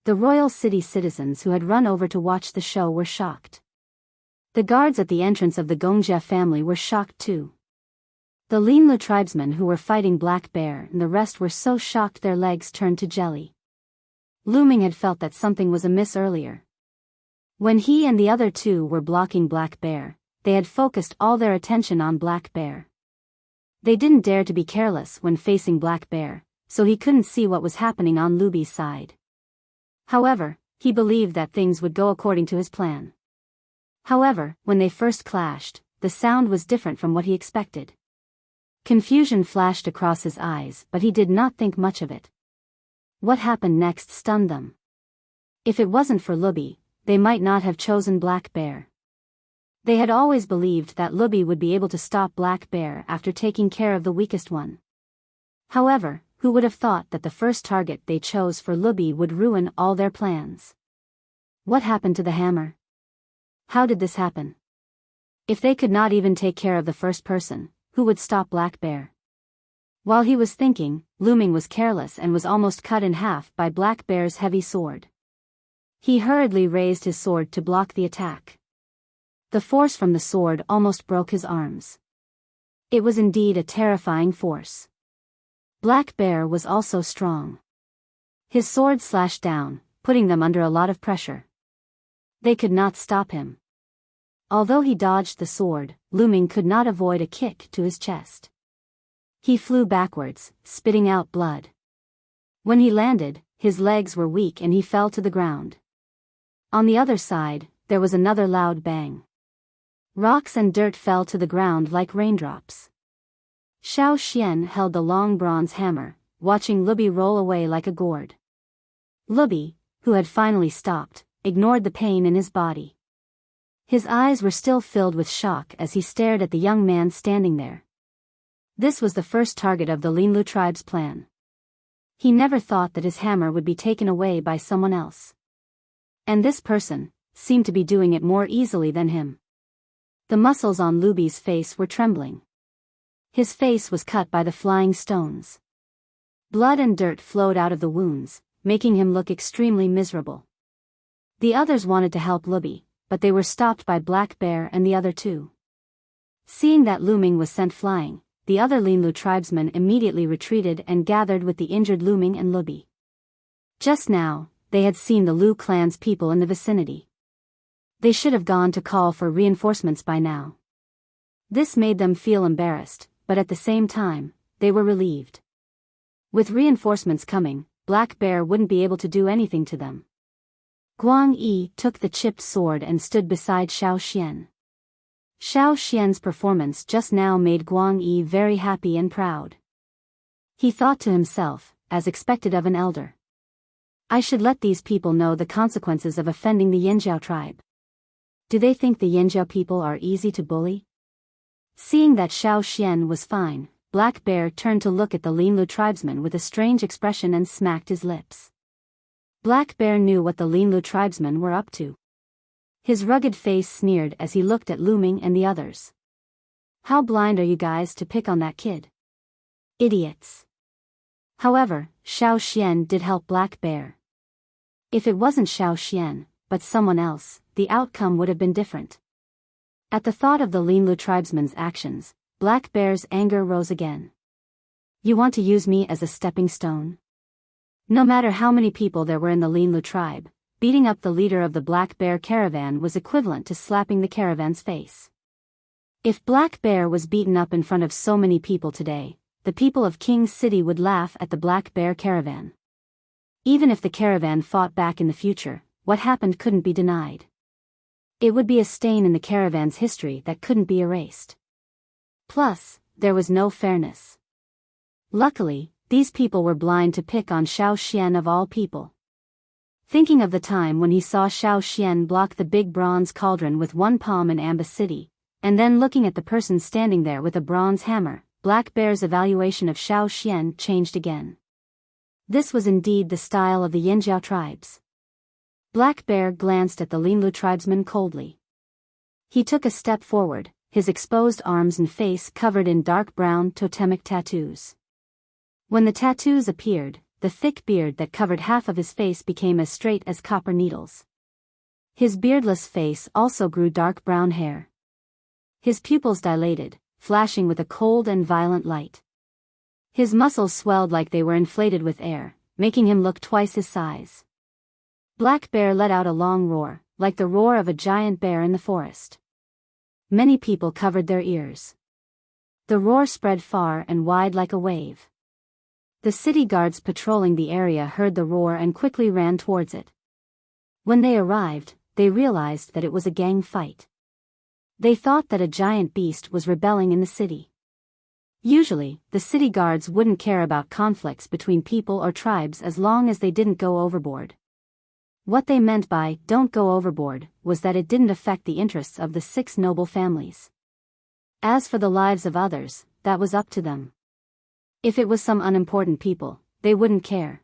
The royal city citizens who had run over to watch the show were shocked. The guards at the entrance of the Gongjia family were shocked too. The Linlu tribesmen who were fighting Black Bear and the rest were so shocked their legs turned to jelly. Lu Ming had felt that something was amiss earlier. When he and the other two were blocking Black Bear, they had focused all their attention on Black Bear. They didn't dare to be careless when facing Black Bear, so he couldn't see what was happening on Luby's side. However, he believed that things would go according to his plan. However, when they first clashed, the sound was different from what he expected. Confusion flashed across his eyes, but he did not think much of it. What happened next stunned them. If it wasn't for Luby, they might not have chosen Black Bear. They had always believed that Luby would be able to stop Black Bear after taking care of the weakest one. However, who would have thought that the first target they chose for Luby would ruin all their plans? What happened to the hammer? How did this happen? If they could not even take care of the first person, who would stop Black Bear? While he was thinking, Lu Ming was careless and was almost cut in half by Black Bear's heavy sword. He hurriedly raised his sword to block the attack. The force from the sword almost broke his arms. It was indeed a terrifying force. Black Bear was also strong. His sword slashed down, putting them under a lot of pressure. They could not stop him. Although he dodged the sword, Lu Ming could not avoid a kick to his chest. He flew backwards, spitting out blood. When he landed, his legs were weak and he fell to the ground. On the other side, there was another loud bang. Rocks and dirt fell to the ground like raindrops. Xiao Xian held the long bronze hammer, watching Lubi roll away like a gourd. Lubi, who had finally stopped, ignored the pain in his body. His eyes were still filled with shock as he stared at the young man standing there. This was the first target of the Linlu tribe's plan. He never thought that his hammer would be taken away by someone else. And this person seemed to be doing it more easily than him. The muscles on Lubi's face were trembling. His face was cut by the flying stones. Blood and dirt flowed out of the wounds, making him look extremely miserable. The others wanted to help Lubi, but they were stopped by Black Bear and the other two. Seeing that Lu Ming was sent flying, the other Linlu tribesmen immediately retreated and gathered with the injured Lu Ming and Lubi. Just now, they had seen the Lu clan's people in the vicinity. They should have gone to call for reinforcements by now. This made them feel embarrassed, but at the same time, they were relieved. With reinforcements coming, Black Bear wouldn't be able to do anything to them. Guang Yi took the chipped sword and stood beside Xiao Xian. Xiao Xian's performance just now made Guang Yi very happy and proud. He thought to himself, as expected of an elder. I should let these people know the consequences of offending the Yanjiao tribe. Do they think the Yanjiao people are easy to bully? Seeing that Xiao Xian was fine, Black Bear turned to look at the Linlu tribesman with a strange expression and smacked his lips. Black Bear knew what the Linlu tribesmen were up to. His rugged face sneered as he looked at Lu Ming and the others. How blind are you guys to pick on that kid? Idiots. However, Xiao Xian did help Black Bear. If it wasn't Xiao Xian, but someone else, the outcome would have been different. At the thought of the Linlu tribesmen's actions, Black Bear's anger rose again. You want to use me as a stepping stone? No matter how many people there were in the Linlu tribe, beating up the leader of the Black Bear caravan was equivalent to slapping the caravan's face. If Black Bear was beaten up in front of so many people today, the people of King's City would laugh at the Black Bear caravan. Even if the caravan fought back in the future, what happened couldn't be denied. It would be a stain in the caravan's history that couldn't be erased. Plus, there was no fairness. Luckily, these people were blind to pick on Xiao Xian of all people. Thinking of the time when he saw Xiao Xian block the big bronze cauldron with one palm in Amba City, and then looking at the person standing there with a bronze hammer, Black Bear's evaluation of Xiao Xian changed again. This was indeed the style of the Yanjiao tribes. Black Bear glanced at the Linlu tribesman coldly. He took a step forward, his exposed arms and face covered in dark brown totemic tattoos. When the tattoos appeared, the thick beard that covered half of his face became as straight as copper needles. His beardless face also grew dark brown hair. His pupils dilated, flashing with a cold and violent light. His muscles swelled like they were inflated with air, making him look twice his size. Black Bear let out a long roar, like the roar of a giant bear in the forest. Many people covered their ears. The roar spread far and wide like a wave. The city guards patrolling the area heard the roar and quickly ran towards it. When they arrived, they realized that it was a gang fight. They thought that a giant beast was rebelling in the city. Usually, the city guards wouldn't care about conflicts between people or tribes as long as they didn't go overboard. What they meant by "don't go overboard" was that it didn't affect the interests of the 6 noble families. As for the lives of others, that was up to them. If it was some unimportant people, they wouldn't care.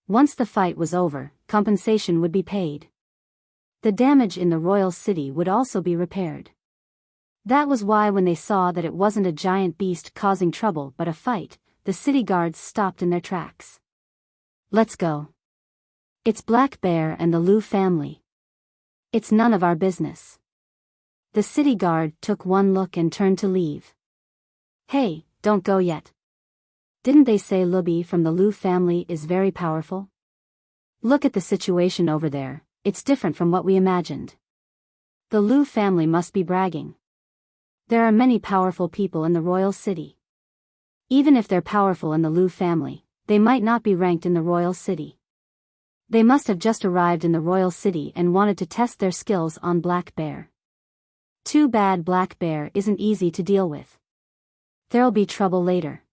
Once the fight was over, compensation would be paid. The damage in the royal city would also be repaired. That was why when they saw that it wasn't a giant beast causing trouble but a fight, the city guards stopped in their tracks. Let's go. It's Black Bear and the Lu family. It's none of our business. The city guard took one look and turned to leave. Hey, don't go yet. Didn't they say Lubi from the Lu family is very powerful? Look at the situation over there, it's different from what we imagined. The Lu family must be bragging. There are many powerful people in the royal city. Even if they're powerful in the Lu family, they might not be ranked in the royal city. They must have just arrived in the royal city and wanted to test their skills on Black Bear. Too bad Black Bear isn't easy to deal with. There'll be trouble later.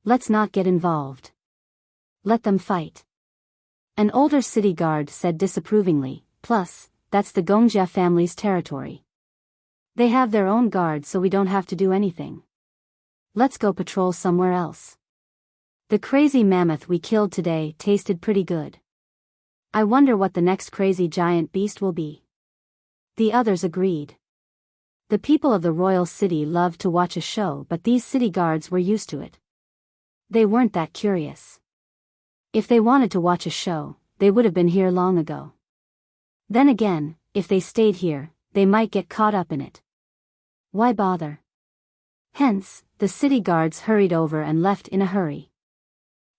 Let's not get involved. Let them fight. An older city guard said disapprovingly, plus, that's the Gongjia family's territory. They have their own guard so we don't have to do anything. Let's go patrol somewhere else. The crazy mammoth we killed today tasted pretty good. I wonder what the next crazy giant beast will be. The others agreed. The people of the royal city loved to watch a show, but these city guards were used to it. They weren't that curious. If they wanted to watch a show, they would have been here long ago. Then again, if they stayed here, they might get caught up in it. Why bother? Hence, the city guards hurried over and left in a hurry.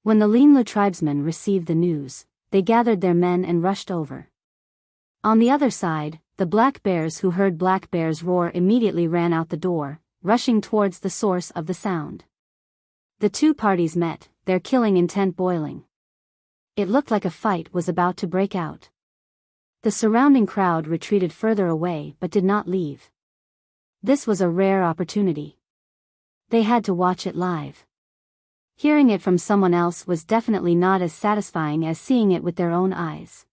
When the Linlu tribesmen received the news, they gathered their men and rushed over. On the other side, the Black Bears who heard Black Bear's roar immediately ran out the door, rushing towards the source of the sound. The two parties met, their killing intent boiling. It looked like a fight was about to break out. The surrounding crowd retreated further away but did not leave. This was a rare opportunity. They had to watch it live. Hearing it from someone else was definitely not as satisfying as seeing it with their own eyes.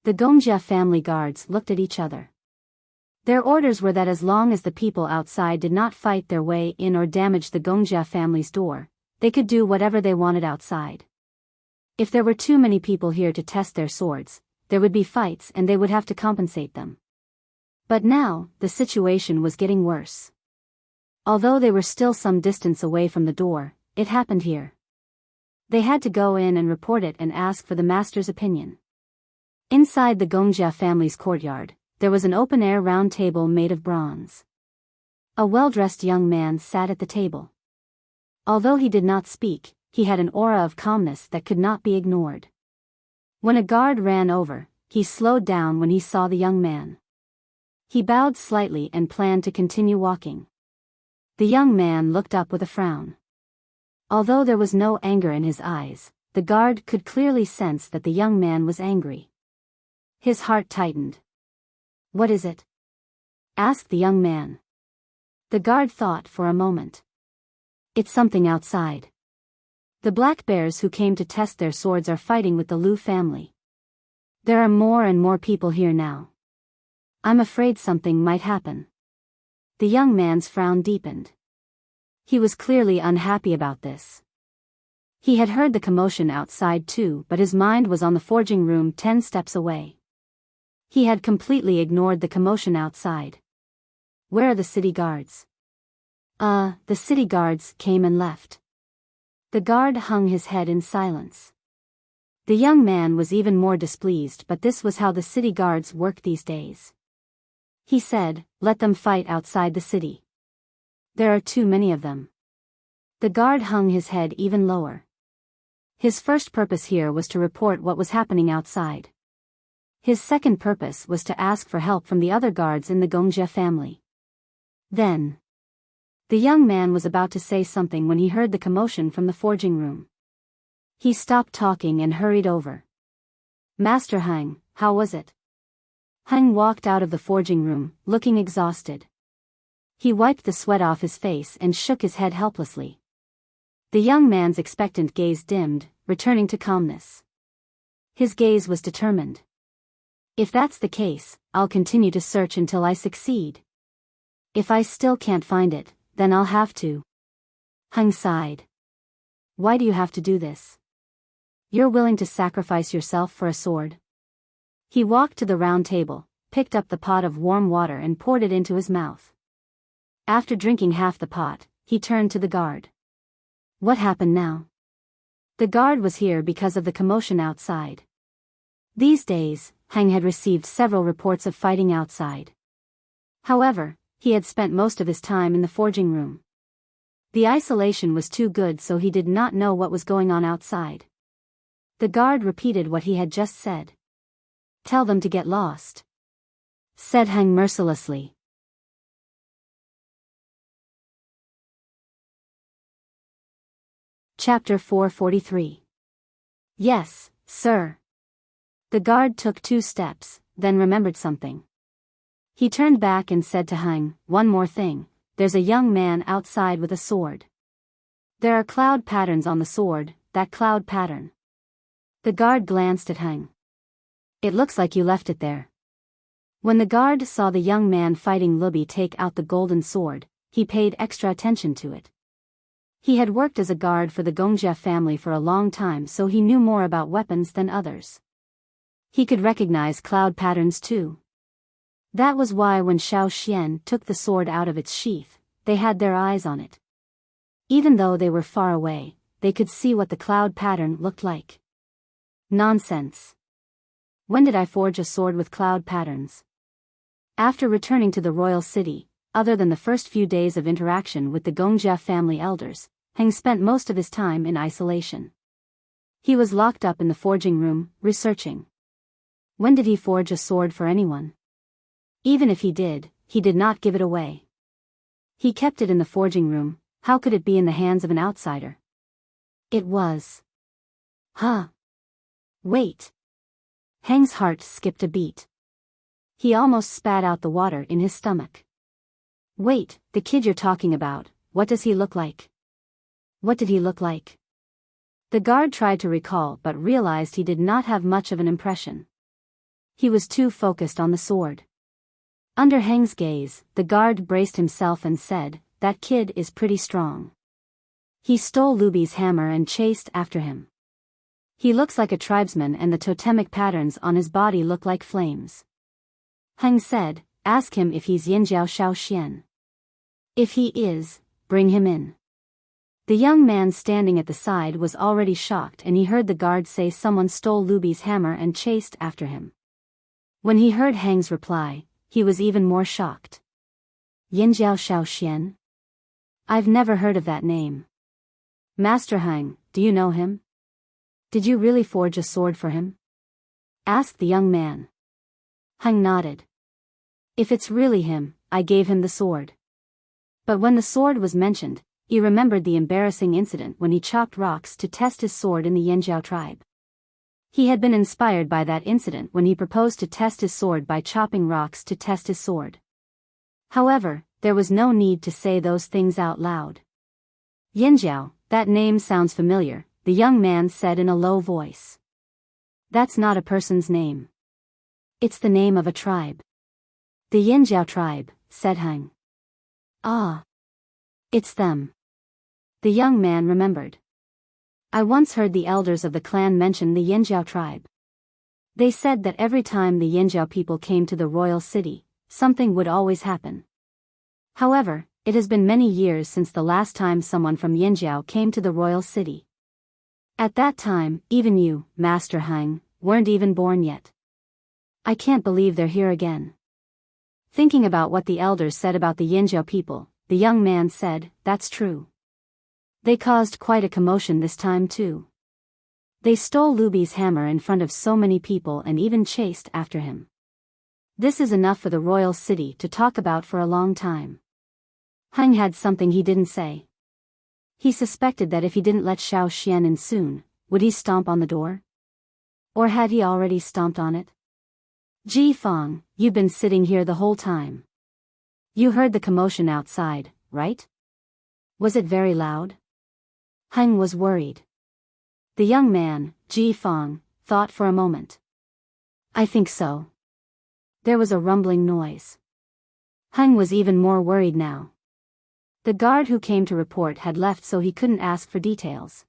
The Gongjia family guards looked at each other. Their orders were that as long as the people outside did not fight their way in or damage the Gongjia family's door, they could do whatever they wanted outside. If there were too many people here to test their swords, there would be fights and they would have to compensate them. But now, the situation was getting worse. Although they were still some distance away from the door, it happened here. They had to go in and report it and ask for the master's opinion. Inside the Gongjia family's courtyard, there was an open-air round table made of bronze. A well-dressed young man sat at the table. Although he did not speak, he had an aura of calmness that could not be ignored. When a guard ran over, he slowed down when he saw the young man. He bowed slightly and planned to continue walking. The young man looked up with a frown. Although there was no anger in his eyes, the guard could clearly sense that the young man was angry. His heart tightened. "What is it?" asked the young man. The guard thought for a moment. "It's something outside. The Black Bears who came to test their swords are fighting with the Lu family. There are more and more people here now. I'm afraid something might happen." The young man's frown deepened. He was clearly unhappy about this. He had heard the commotion outside too, but his mind was on the forging room 10 steps away. He had completely ignored the commotion outside. "Where are the city guards?" The city guards came and left." The guard hung his head in silence. The young man was even more displeased, but this was how the city guards work these days. He said, "Let them fight outside the city. There are too many of them." The guard hung his head even lower. His first purpose here was to report what was happening outside. His second purpose was to ask for help from the other guards in the Gongjia family. Then, the young man was about to say something when he heard the commotion from the forging room. He stopped talking and hurried over. "Master Heng, how was it?" Heng walked out of the forging room, looking exhausted. He wiped the sweat off his face and shook his head helplessly. The young man's expectant gaze dimmed, returning to calmness. His gaze was determined. "If that's the case, I'll continue to search until I succeed. If I still can't find it, then I'll have to." Heng sighed. "Why do you have to do this? You're willing to sacrifice yourself for a sword?" He walked to the round table, picked up the pot of warm water and poured it into his mouth. After drinking half the pot, he turned to the guard. What happened now? The guard was here because of the commotion outside. These days, Hang had received several reports of fighting outside. However, he had spent most of his time in the forging room. The isolation was too good, so he did not know what was going on outside. The guard repeated what he had just said. Tell them to get lost, said Hang mercilessly. Chapter 443. Yes, sir. The guard took 2 steps, then remembered something. He turned back and said to Hang, one more thing, there's a young man outside with a sword. There are cloud patterns on the sword, that cloud pattern. The guard glanced at Hang. It looks like you left it there. When the guard saw the young man fighting Lubi take out the golden sword, he paid extra attention to it. He had worked as a guard for the Wuxia family for a long time, so he knew more about weapons than others. He could recognize cloud patterns too. That was why when Xiao Xian took the sword out of its sheath, they had their eyes on it. Even though they were far away, they could see what the cloud pattern looked like. Nonsense. When did I forge a sword with cloud patterns? After returning to the royal city, other than the first few days of interaction with the Wuxia family elders, Heng spent most of his time in isolation. He was locked up in the forging room, researching. When did he forge a sword for anyone? Even if he did not give it away. He kept it in the forging room. How could it be in the hands of an outsider? It was. Wait. Heng's heart skipped a beat. He almost spat out the water in his stomach. Wait, the kid you're talking about, what does he look like? What did he look like? The guard tried to recall but realized he did not have much of an impression. He was too focused on the sword. Under Heng's gaze, the guard braced himself and said, that kid is pretty strong. He stole Lubi's hammer and chased after him. He looks like a tribesman and the totemic patterns on his body look like flames. Heng said, ask him if he's Yinjiao Xiao Xian. If he is, bring him in. The young man standing at the side was already shocked and he heard the guard say someone stole Lubi's hammer and chased after him. When he heard Heng's reply, he was even more shocked. Yinjiao Xiao Xian? I've never heard of that name. Master Heng, do you know him? Did you really forge a sword for him? Asked the young man. Heng nodded. If it's really him, I gave him the sword. But when the sword was mentioned, he remembered the embarrassing incident when he chopped rocks to test his sword in the Yinjiao tribe. He had been inspired by that incident when he proposed to test his sword by chopping rocks to test his sword. However, there was no need to say those things out loud. Yinjiao, that name sounds familiar, the young man said in a low voice. That's not a person's name. It's the name of a tribe. The Yinjiao tribe, said Heng. Ah. It's them. The young man remembered. I once heard the elders of the clan mention the Yinjiao tribe. They said that every time the Yinjiao people came to the royal city, something would always happen. However, it has been many years since the last time someone from Yinjiao came to the royal city. At that time, even you, Master Heng, weren't even born yet. I can't believe they're here again. Thinking about what the elders said about the Yinjiao people, the young man said, that's true. They caused quite a commotion this time too. They stole Lubi's hammer in front of so many people and even chased after him. This is enough for the royal city to talk about for a long time. Heng had something he didn't say. He suspected that if he didn't let Xiao Xian in soon, would he stomp on the door? Or had he already stomped on it? Ji Fang, you've been sitting here the whole time. You heard the commotion outside, right? Was it very loud? Heng was worried. The young man, Ji Fang, thought for a moment. I think so. There was a rumbling noise. Heng was even more worried now. The guard who came to report had left so he couldn't ask for details.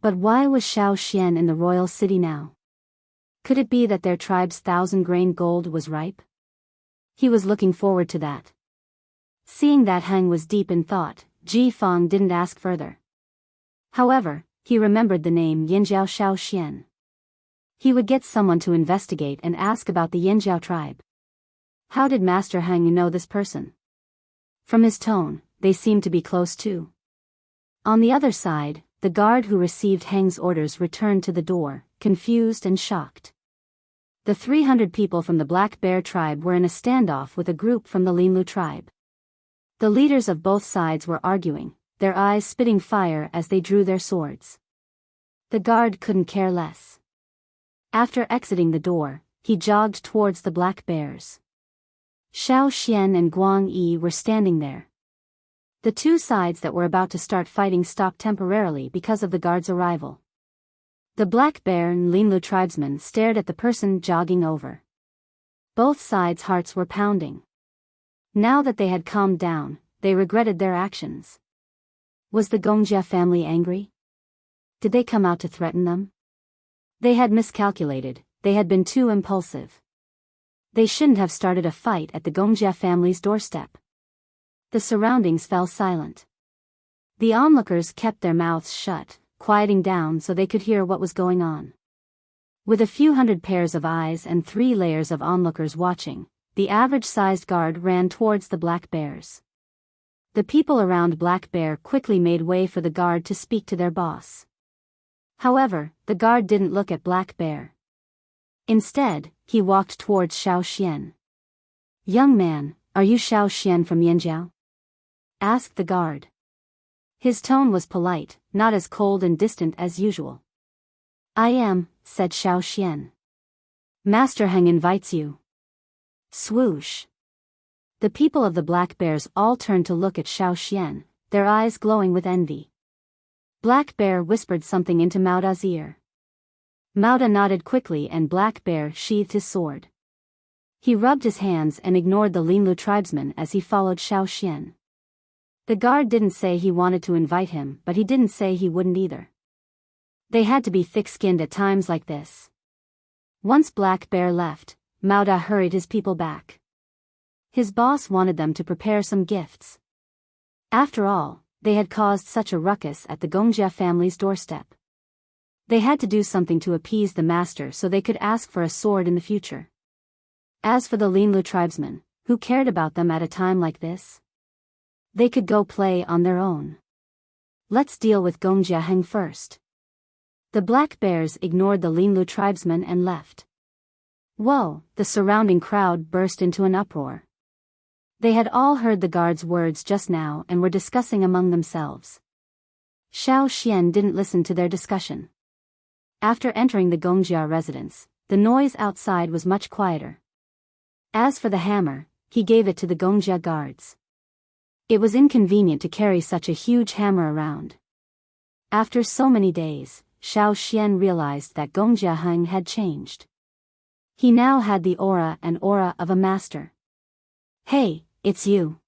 But why was Xiao Xian in the royal city now? Could it be that their tribe's 1,000-grain gold was ripe? He was looking forward to that. Seeing that Hang was deep in thought, Ji Fang didn't ask further. However, he remembered the name Yinjiao Xian. He would get someone to investigate and ask about the Yinjiao tribe. How did Master Hang know this person? From his tone, they seemed to be close too. On the other side, the guard who received Hang's orders returned to the door, confused and shocked. The 300 people from the Black Bear tribe were in a standoff with a group from the Linlu tribe. The leaders of both sides were arguing, their eyes spitting fire as they drew their swords. The guard couldn't care less. After exiting the door, he jogged towards the Black Bears. Xiao Xian and Guang Yi were standing there. The two sides that were about to start fighting stopped temporarily because of the guard's arrival. The Black Bear and Linlu tribesmen stared at the person jogging over. Both sides' hearts were pounding. Now that they had calmed down, they regretted their actions. Was the Gongjia family angry? Did they come out to threaten them? They had miscalculated, they had been too impulsive. They shouldn't have started a fight at the Gongjia family's doorstep. The surroundings fell silent. The onlookers kept their mouths shut, quieting down so they could hear what was going on. With a few hundred pairs of eyes and 3 layers of onlookers watching, the average-sized guard ran towards the Black Bears. The people around Black Bear quickly made way for the guard to speak to their boss. However, the guard didn't look at Black Bear. Instead, he walked towards Xiao Xian. "Young man, are you Xiao Xian from Yinjiao?" asked the guard. His tone was polite, not as cold and distant as usual. "I am," said Xiao Xian. "Master Heng invites you." Swoosh. The people of the Black Bears all turned to look at Xiao Xian, their eyes glowing with envy. Black Bear whispered something into Mauda's ear. Mauda nodded quickly and Black Bear sheathed his sword. He rubbed his hands and ignored the Linlu tribesman as he followed Xiao Xian. The guard didn't say he wanted to invite him, but he didn't say he wouldn't either. They had to be thick-skinned at times like this. Once Black Bear left, Mauda hurried his people back. His boss wanted them to prepare some gifts. After all, they had caused such a ruckus at the Gongjia family's doorstep. They had to do something to appease the master so they could ask for a sword in the future. As for the Linlu tribesmen, who cared about them at a time like this? They could go play on their own. Let's deal with Gongjia Heng first. The Black Bears ignored the Linlu tribesmen and left. Whoa, the surrounding crowd burst into an uproar. They had all heard the guard's words just now and were discussing among themselves. Xiao Xian didn't listen to their discussion. After entering the Gongjia residence, the noise outside was much quieter. As for the hammer, he gave it to the Gongjia guards. It was inconvenient to carry such a huge hammer around. After so many days, Xiao Xian realized that Gongjia Heng had changed. He now had the aura of a master. "Hey, it's you."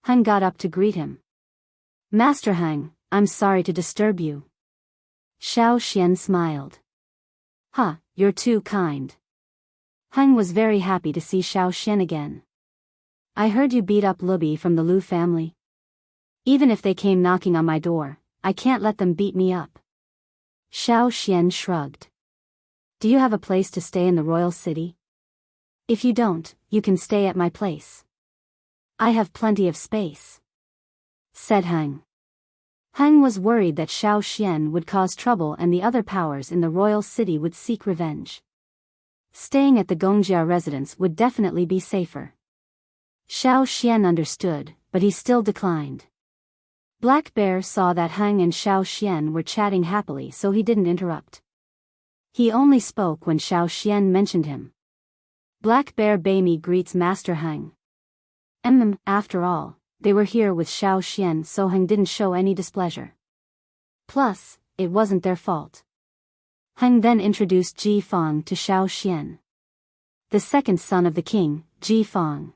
Heng got up to greet him. "Master Heng, I'm sorry to disturb you." Xiao Xian smiled. "Huh, you're too kind." Heng was very happy to see Xiao Xian again. "I heard you beat up Lubi from the Lu family. Even if they came knocking on my door, I can't let them beat me up." Xiao Xian shrugged. "Do you have a place to stay in the royal city? If you don't, you can stay at my place. I have plenty of space," said Heng. Heng was worried that Xiao Xian would cause trouble and the other powers in the royal city would seek revenge. Staying at the Gongjia residence would definitely be safer. Xiao Xian understood, but he still declined. Black Bear saw that Heng and Xiao Xian were chatting happily, so he didn't interrupt. He only spoke when Xiao Xian mentioned him. "Black Bear Baimi greets Master Heng." After all, they were here with Xiao Xian, so Heng didn't show any displeasure. Plus, it wasn't their fault. Heng then introduced Ji Fang to Xiao Xian. The second son of the king, Ji Fang.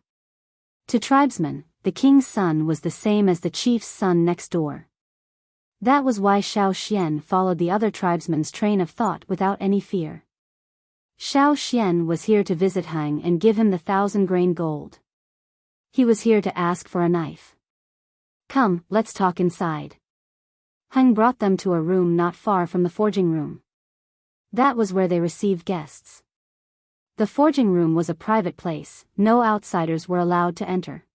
To tribesmen, the king's son was the same as the chief's son next door. That was why Xiao Xian followed the other tribesmen's train of thought without any fear. Xiao Xian was here to visit Heng and give him the 1,000 grain gold. He was here to ask for a knife. Come, let's talk inside. Heng brought them to a room not far from the forging room. That was where they received guests. The forging room was a private place, no outsiders were allowed to enter.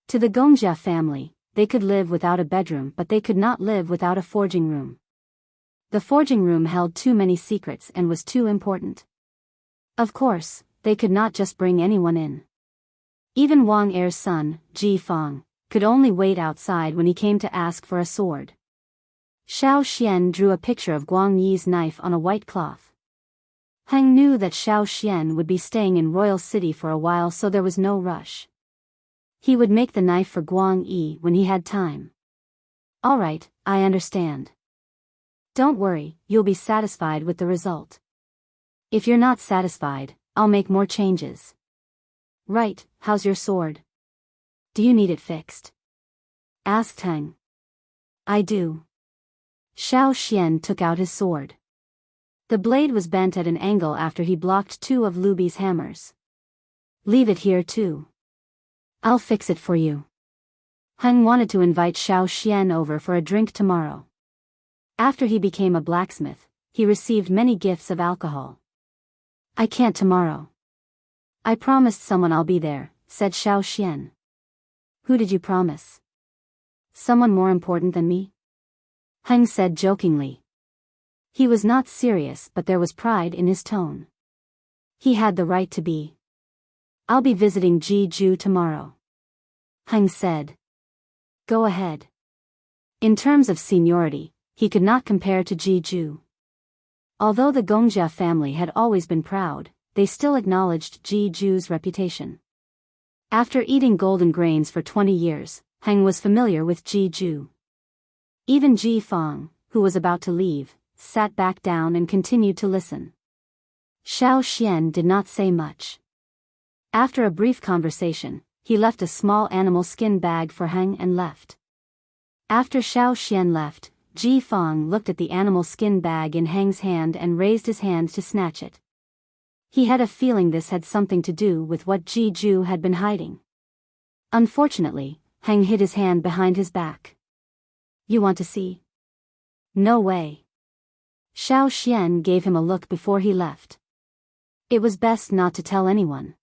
To the Gongxia family, they could live without a bedroom, but they could not live without a forging room. The forging room held too many secrets and was too important. Of course, they could not just bring anyone in. Even Wang Er's son, Ji Fang, could only wait outside when he came to ask for a sword. Xiao Xian drew a picture of Guang Yi's knife on a white cloth. Heng knew that Xiao Xian would be staying in Royal City for a while, so there was no rush. He would make the knife for Guang Yi when he had time. All right, I understand. Don't worry, you'll be satisfied with the result. If you're not satisfied, I'll make more changes. Right, how's your sword? Do you need it fixed? Asked Heng. I do. Xiao Xian took out his sword. The blade was bent at an angle after he blocked two of Lubi's hammers. Leave it here too. I'll fix it for you. Heng wanted to invite Xiao Xian over for a drink tomorrow. After he became a blacksmith, he received many gifts of alcohol. I can't tomorrow. I promised someone I'll be there, said Xiao Xian. Who did you promise? Someone more important than me? Heng said jokingly. He was not serious, but there was pride in his tone. He had the right to be. I'll be visiting Ji Ju tomorrow. Heng said. Go ahead. In terms of seniority, he could not compare to Ji Ju. Although the Gongxia family had always been proud, they still acknowledged Ji Ju's reputation. After eating golden grains for 20 years, Heng was familiar with Ji Ju. Even Ji Fang, who was about to leave, sat back down and continued to listen. Xiao Xian did not say much. After a brief conversation, he left a small animal skin bag for Heng and left. After Xiao Xian left, Ji Fang looked at the animal skin bag in Heng's hand and raised his hand to snatch it. He had a feeling this had something to do with what Ji Ju had been hiding. Unfortunately, Heng hid his hand behind his back. You want to see? No way. Xiao Xian gave him a look before he left. It was best not to tell anyone.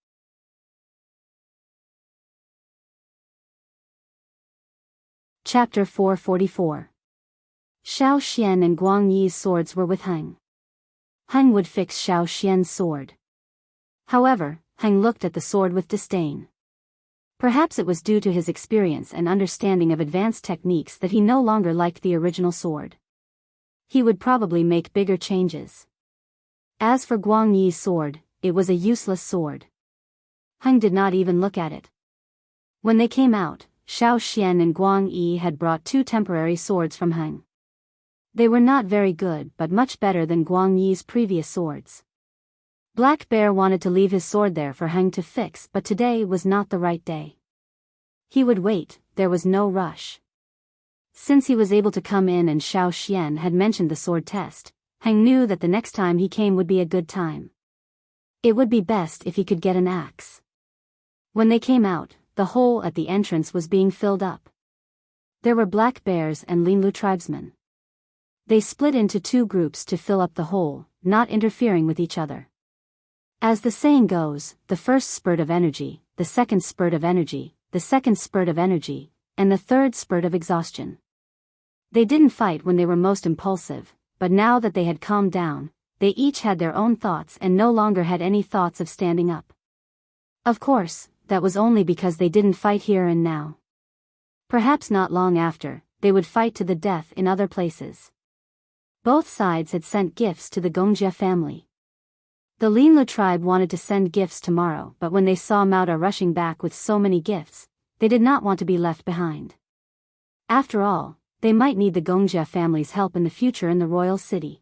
Chapter 444. Xiao Xian and Guang Yi's swords were with Heng. Heng would fix Xiao Xian's sword. However, Heng looked at the sword with disdain. Perhaps it was due to his experience and understanding of advanced techniques that he no longer liked the original sword. He would probably make bigger changes. As for Guang Yi's sword, it was a useless sword. Heng did not even look at it. When they came out, Xiao Xian and Guang Yi had brought two temporary swords from Heng. They were not very good but much better than Guang Yi's previous swords. Black Bear wanted to leave his sword there for Heng to fix, but today was not the right day. He would wait, there was no rush. Since he was able to come in and Xiao Xian had mentioned the sword test, Heng knew that the next time he came would be a good time. It would be best if he could get an axe. When they came out, the hole at the entrance was being filled up. There were Black Bears and Linlu tribesmen. They split into two groups to fill up the hole, not interfering with each other. As the saying goes, the first spurt of energy, the second spurt of energy, the second spurt of energy, and the third spurt of exhaustion. They didn't fight when they were most impulsive, but now that they had calmed down, they each had their own thoughts and no longer had any thoughts of standing up. Of course, that was only because they didn't fight here and now. Perhaps not long after, they would fight to the death in other places. Both sides had sent gifts to the Gongxia family. The Linlu tribe wanted to send gifts tomorrow, but when they saw Mauda rushing back with so many gifts, they did not want to be left behind. After all, they might need the Gongxia family's help in the future in the royal city.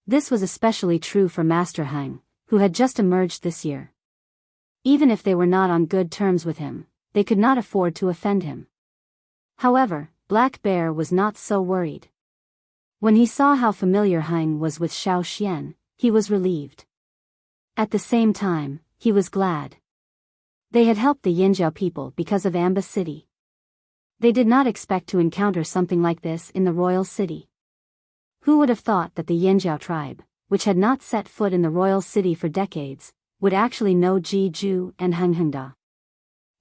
This was especially true for Master Heng, who had just emerged this year. Even if they were not on good terms with him, they could not afford to offend him. However, Black Bear was not so worried. When he saw how familiar Heng was with Xiao Xian, he was relieved. At the same time, he was glad. They had helped the Yinjiao people because of Amba City. They did not expect to encounter something like this in the royal city. Who would have thought that the Yinjiao tribe, which had not set foot in the royal city for decades, would actually know Jiju and Henghengda?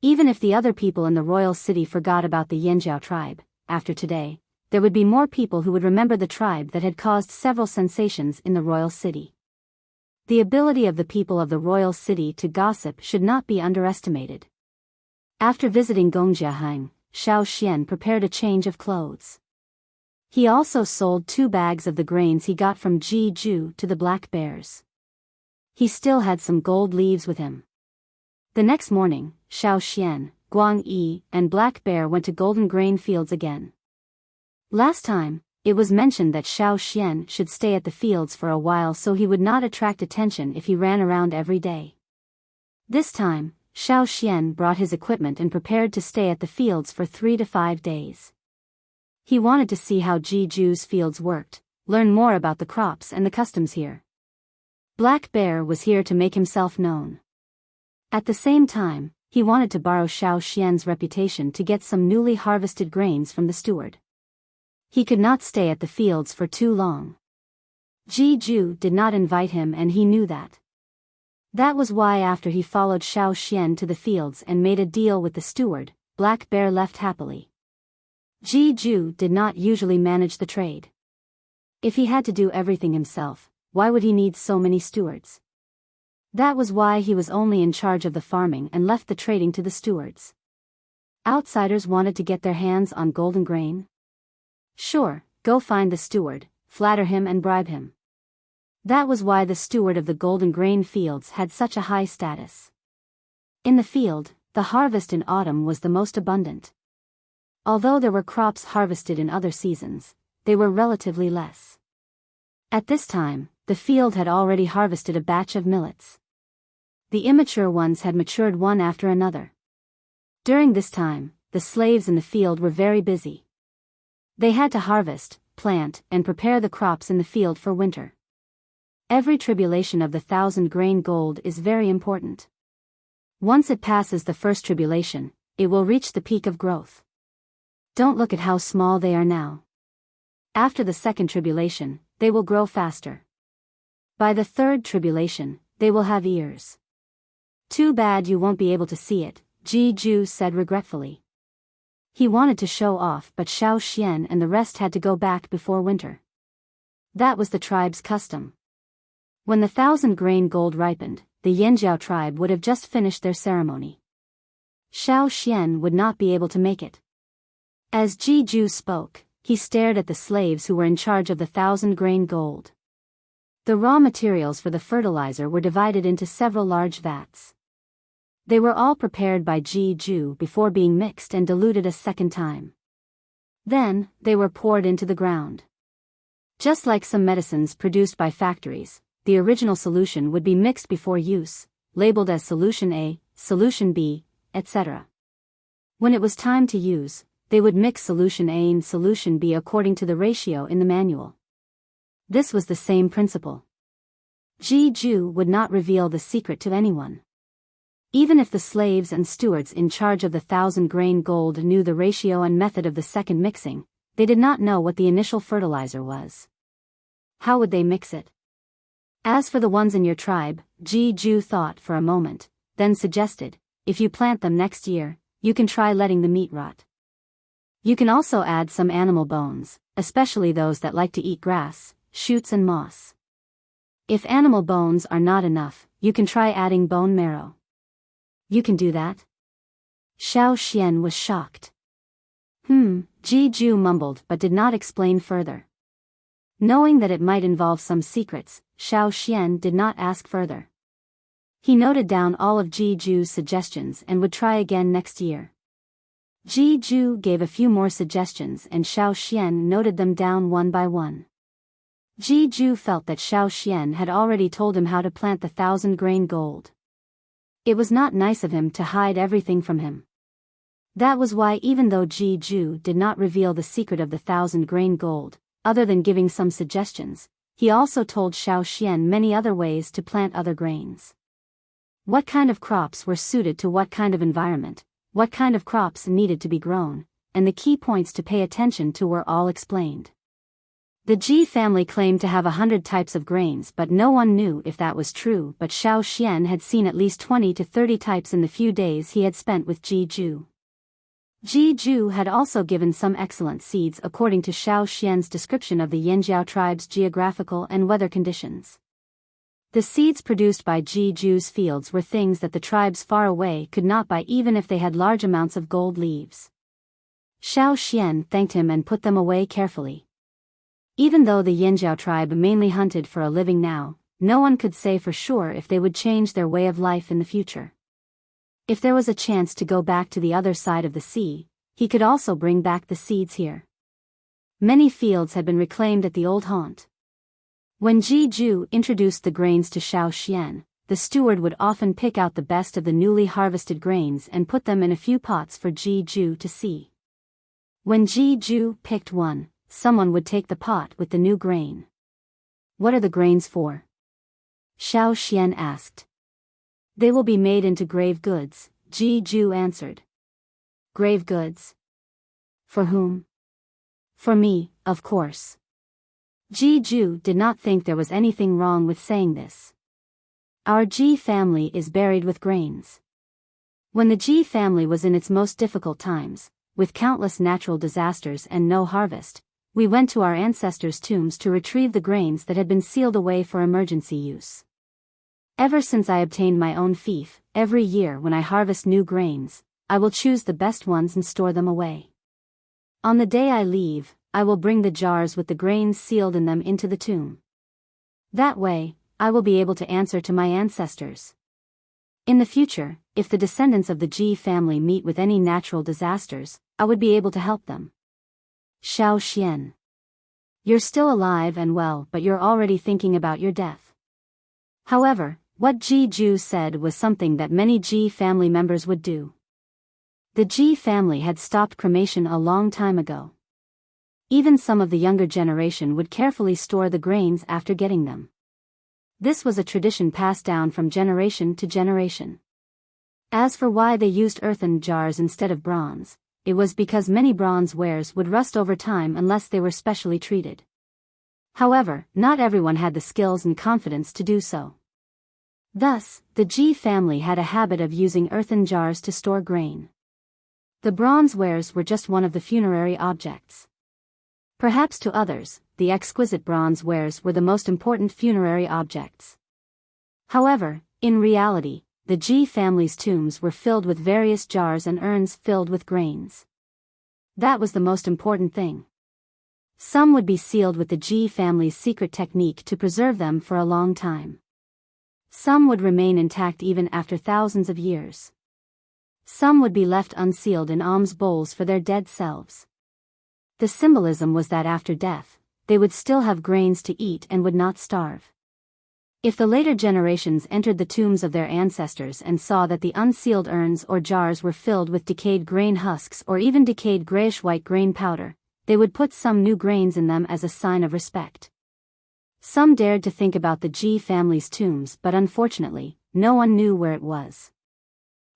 Even if the other people in the royal city forgot about the Yinjiao tribe, after today, there would be more people who would remember the tribe that had caused several sensations in the royal city. The ability of the people of the royal city to gossip should not be underestimated. After visiting Gongjiahang, Xiao Xian prepared a change of clothes. He also sold 2 bags of the grains he got from Jiju to the black bears. He still had some gold leaves with him. The next morning, Xiao Xian, Guang Yi, and Black Bear went to golden grain fields again. Last time, it was mentioned that Xiao Xian should stay at the fields for a while so he would not attract attention if he ran around every day. This time, Xiao Xian brought his equipment and prepared to stay at the fields for 3 to 5 days. He wanted to see how Jiju's fields worked, learn more about the crops and the customs here. Black Bear was here to make himself known. At the same time, he wanted to borrow Xiao Xian's reputation to get some newly harvested grains from the steward. He could not stay at the fields for too long. Jiju did not invite him and he knew that. That was why after he followed Xiao Xian to the fields and made a deal with the steward, Black Bear left happily. Jiju did not usually manage the trade. If he had to do everything himself, why would he need so many stewards? That was why he was only in charge of the farming and left the trading to the stewards. Outsiders wanted to get their hands on golden grain? Sure, go find the steward, flatter him and bribe him. That was why the steward of the golden grain fields had such a high status. In the field, the harvest in autumn was the most abundant. Although there were crops harvested in other seasons, they were relatively less. At this time, the field had already harvested a batch of millets. The immature ones had matured one after another. During this time, the slaves in the field were very busy. They had to harvest, plant, and prepare the crops in the field for winter. Every tribulation of the 1,000-grain gold is very important. Once it passes the first tribulation, it will reach the peak of growth. Don't look at how small they are now. After the second tribulation, they will grow faster. By the third tribulation, they will have ears. Too bad you won't be able to see it, Jiju said regretfully. He wanted to show off but Xiao Xian and the rest had to go back before winter. That was the tribe's custom. When the 1,000-grain gold ripened, the Yinjiao tribe would have just finished their ceremony. Xiao Xian would not be able to make it. As Jiju spoke, he stared at the slaves who were in charge of the 1,000-grain gold. The raw materials for the fertilizer were divided into several large vats. They were all prepared by Jiju before being mixed and diluted a second time. Then, they were poured into the ground. Just like some medicines produced by factories, the original solution would be mixed before use, labeled as solution A, solution B, etc. When it was time to use, they would mix solution A and solution B according to the ratio in the manual. This was the same principle. Jiju would not reveal the secret to anyone. Even if the slaves and stewards in charge of the 1,000-grain gold knew the ratio and method of the second mixing, they did not know what the initial fertilizer was. How would they mix it? As for the ones in your tribe, Jiju thought for a moment, then suggested, if you plant them next year, you can try letting the meat rot. You can also add some animal bones, especially those that like to eat grass, shoots and moss. If animal bones are not enough, you can try adding bone marrow. You can do that? Xiao Xian was shocked. Jiju mumbled but did not explain further. Knowing that it might involve some secrets, Xiao Xian did not ask further. He noted down all of Jiju's suggestions and would try again next year. Jiju gave a few more suggestions and Xiao Xian noted them down one by one. Jiju felt that Xiao Xian had already told him how to plant the 1,000-grain gold. It was not nice of him to hide everything from him. That was why even though Jiju did not reveal the secret of the 1,000-grain gold, other than giving some suggestions, he also told Xiao Xian many other ways to plant other grains. What kind of crops were suited to what kind of environment, what kind of crops needed to be grown, and the key points to pay attention to were all explained. The Ji family claimed to have 100 types of grains, but no one knew if that was true. But Xiao Xian had seen at least 20 to 30 types in the few days he had spent with Ji Ju. Ji Ju had also given some excellent seeds according to Xiao Xian's description of the Yanjiao tribe's geographical and weather conditions. The seeds produced by Ji Ju's fields were things that the tribes far away could not buy even if they had large amounts of gold leaves. Xiao Xian thanked him and put them away carefully. Even though the Yanjiao tribe mainly hunted for a living now, no one could say for sure if they would change their way of life in the future. If there was a chance to go back to the other side of the sea, he could also bring back the seeds here. Many fields had been reclaimed at the old haunt. When Ji Ju introduced the grains to Xiao Xian, the steward would often pick out the best of the newly harvested grains and put them in a few pots for Ji Ju to see. When Ji Ju picked one, someone would take the pot with the new grain. "What are the grains for?" Xiao Xian asked. "They will be made into grave goods," Ji Ju answered. "Grave goods? For whom?" "For me, of course." Ji Ju did not think there was anything wrong with saying this. Our Ji family is buried with grains. When the Ji family was in its most difficult times, with countless natural disasters and no harvest, we went to our ancestors' tombs to retrieve the grains that had been sealed away for emergency use. Ever since I obtained my own fief, every year when I harvest new grains, I will choose the best ones and store them away. On the day I leave, I will bring the jars with the grains sealed in them into the tomb. That way, I will be able to answer to my ancestors. In the future, if the descendants of the Ji family meet with any natural disasters, I would be able to help them. Xiao Xian. You're still alive and well, but you're already thinking about your death. However, what Ji Ju said was something that many Ji family members would do. The Ji family had stopped cremation a long time ago. Even some of the younger generation would carefully store the grains after getting them. This was a tradition passed down from generation to generation. As for why they used earthen jars instead of bronze, it was because many bronze wares would rust over time unless they were specially treated. However, not everyone had the skills and confidence to do so. Thus, the Ji family had a habit of using earthen jars to store grain. The bronze wares were just one of the funerary objects. Perhaps to others, the exquisite bronze wares were the most important funerary objects. However, in reality, the Ji family's tombs were filled with various jars and urns filled with grains. That was the most important thing. Some would be sealed with the Ji family's secret technique to preserve them for a long time. Some would remain intact even after thousands of years. Some would be left unsealed in alms bowls for their dead selves. The symbolism was that after death, they would still have grains to eat and would not starve. If the later generations entered the tombs of their ancestors and saw that the unsealed urns or jars were filled with decayed grain husks or even decayed grayish-white grain powder, they would put some new grains in them as a sign of respect. Some dared to think about the Ji family's tombs, but unfortunately, no one knew where it was.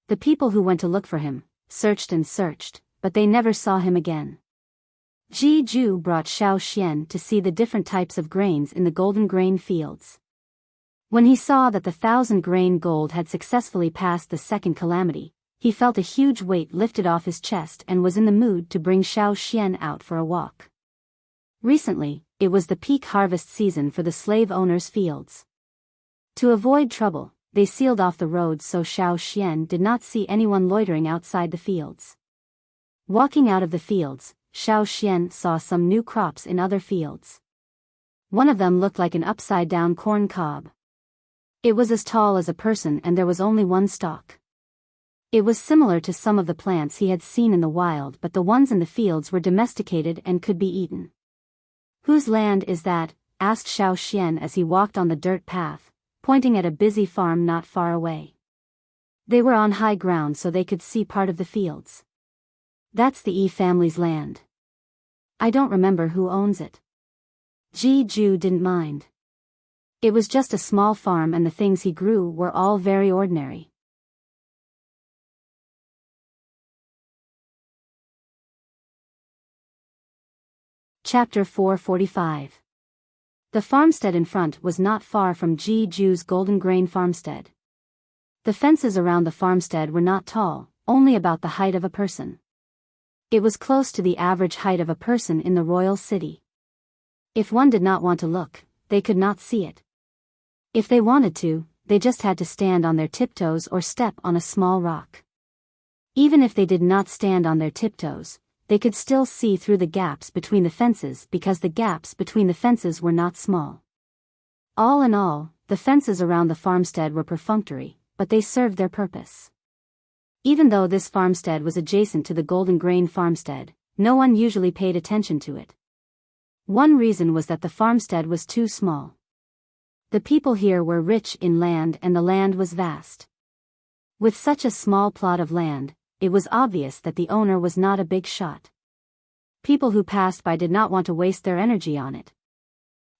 The people who went to look for him searched and searched, but they never saw him again. Ji Ju brought Xiao Xian to see the different types of grains in the golden grain fields. When he saw that the 1,000-grain gold had successfully passed the second calamity, he felt a huge weight lifted off his chest and was in the mood to bring Xiao Xian out for a walk. Recently, it was the peak harvest season for the slave owners' fields. To avoid trouble, they sealed off the roads so Xiao Xian did not see anyone loitering outside the fields. Walking out of the fields, Xiao Xian saw some new crops in other fields. One of them looked like an upside-down corn cob. It was as tall as a person and there was only one stalk. It was similar to some of the plants he had seen in the wild, but the ones in the fields were domesticated and could be eaten. "Whose land is that?" asked Xiao Xian as he walked on the dirt path, pointing at a busy farm not far away. They were on high ground so they could see part of the fields. "That's the Yi family's land. I don't remember who owns it." Ji Ju didn't mind. It was just a small farm and the things he grew were all very ordinary. Chapter 445. The farmstead in front was not far from Ji-Ju's golden grain farmstead. The fences around the farmstead were not tall, only about the height of a person. It was close to the average height of a person in the royal city. If one did not want to look, they could not see it. If they wanted to, they just had to stand on their tiptoes or step on a small rock. Even if they did not stand on their tiptoes, they could still see through the gaps between the fences because the gaps between the fences were not small. All in all, the fences around the farmstead were perfunctory, but they served their purpose. Even though this farmstead was adjacent to the golden grain farmstead, no one usually paid attention to it. One reason was that the farmstead was too small. The people here were rich in land and the land was vast. With such a small plot of land, it was obvious that the owner was not a big shot. People who passed by did not want to waste their energy on it.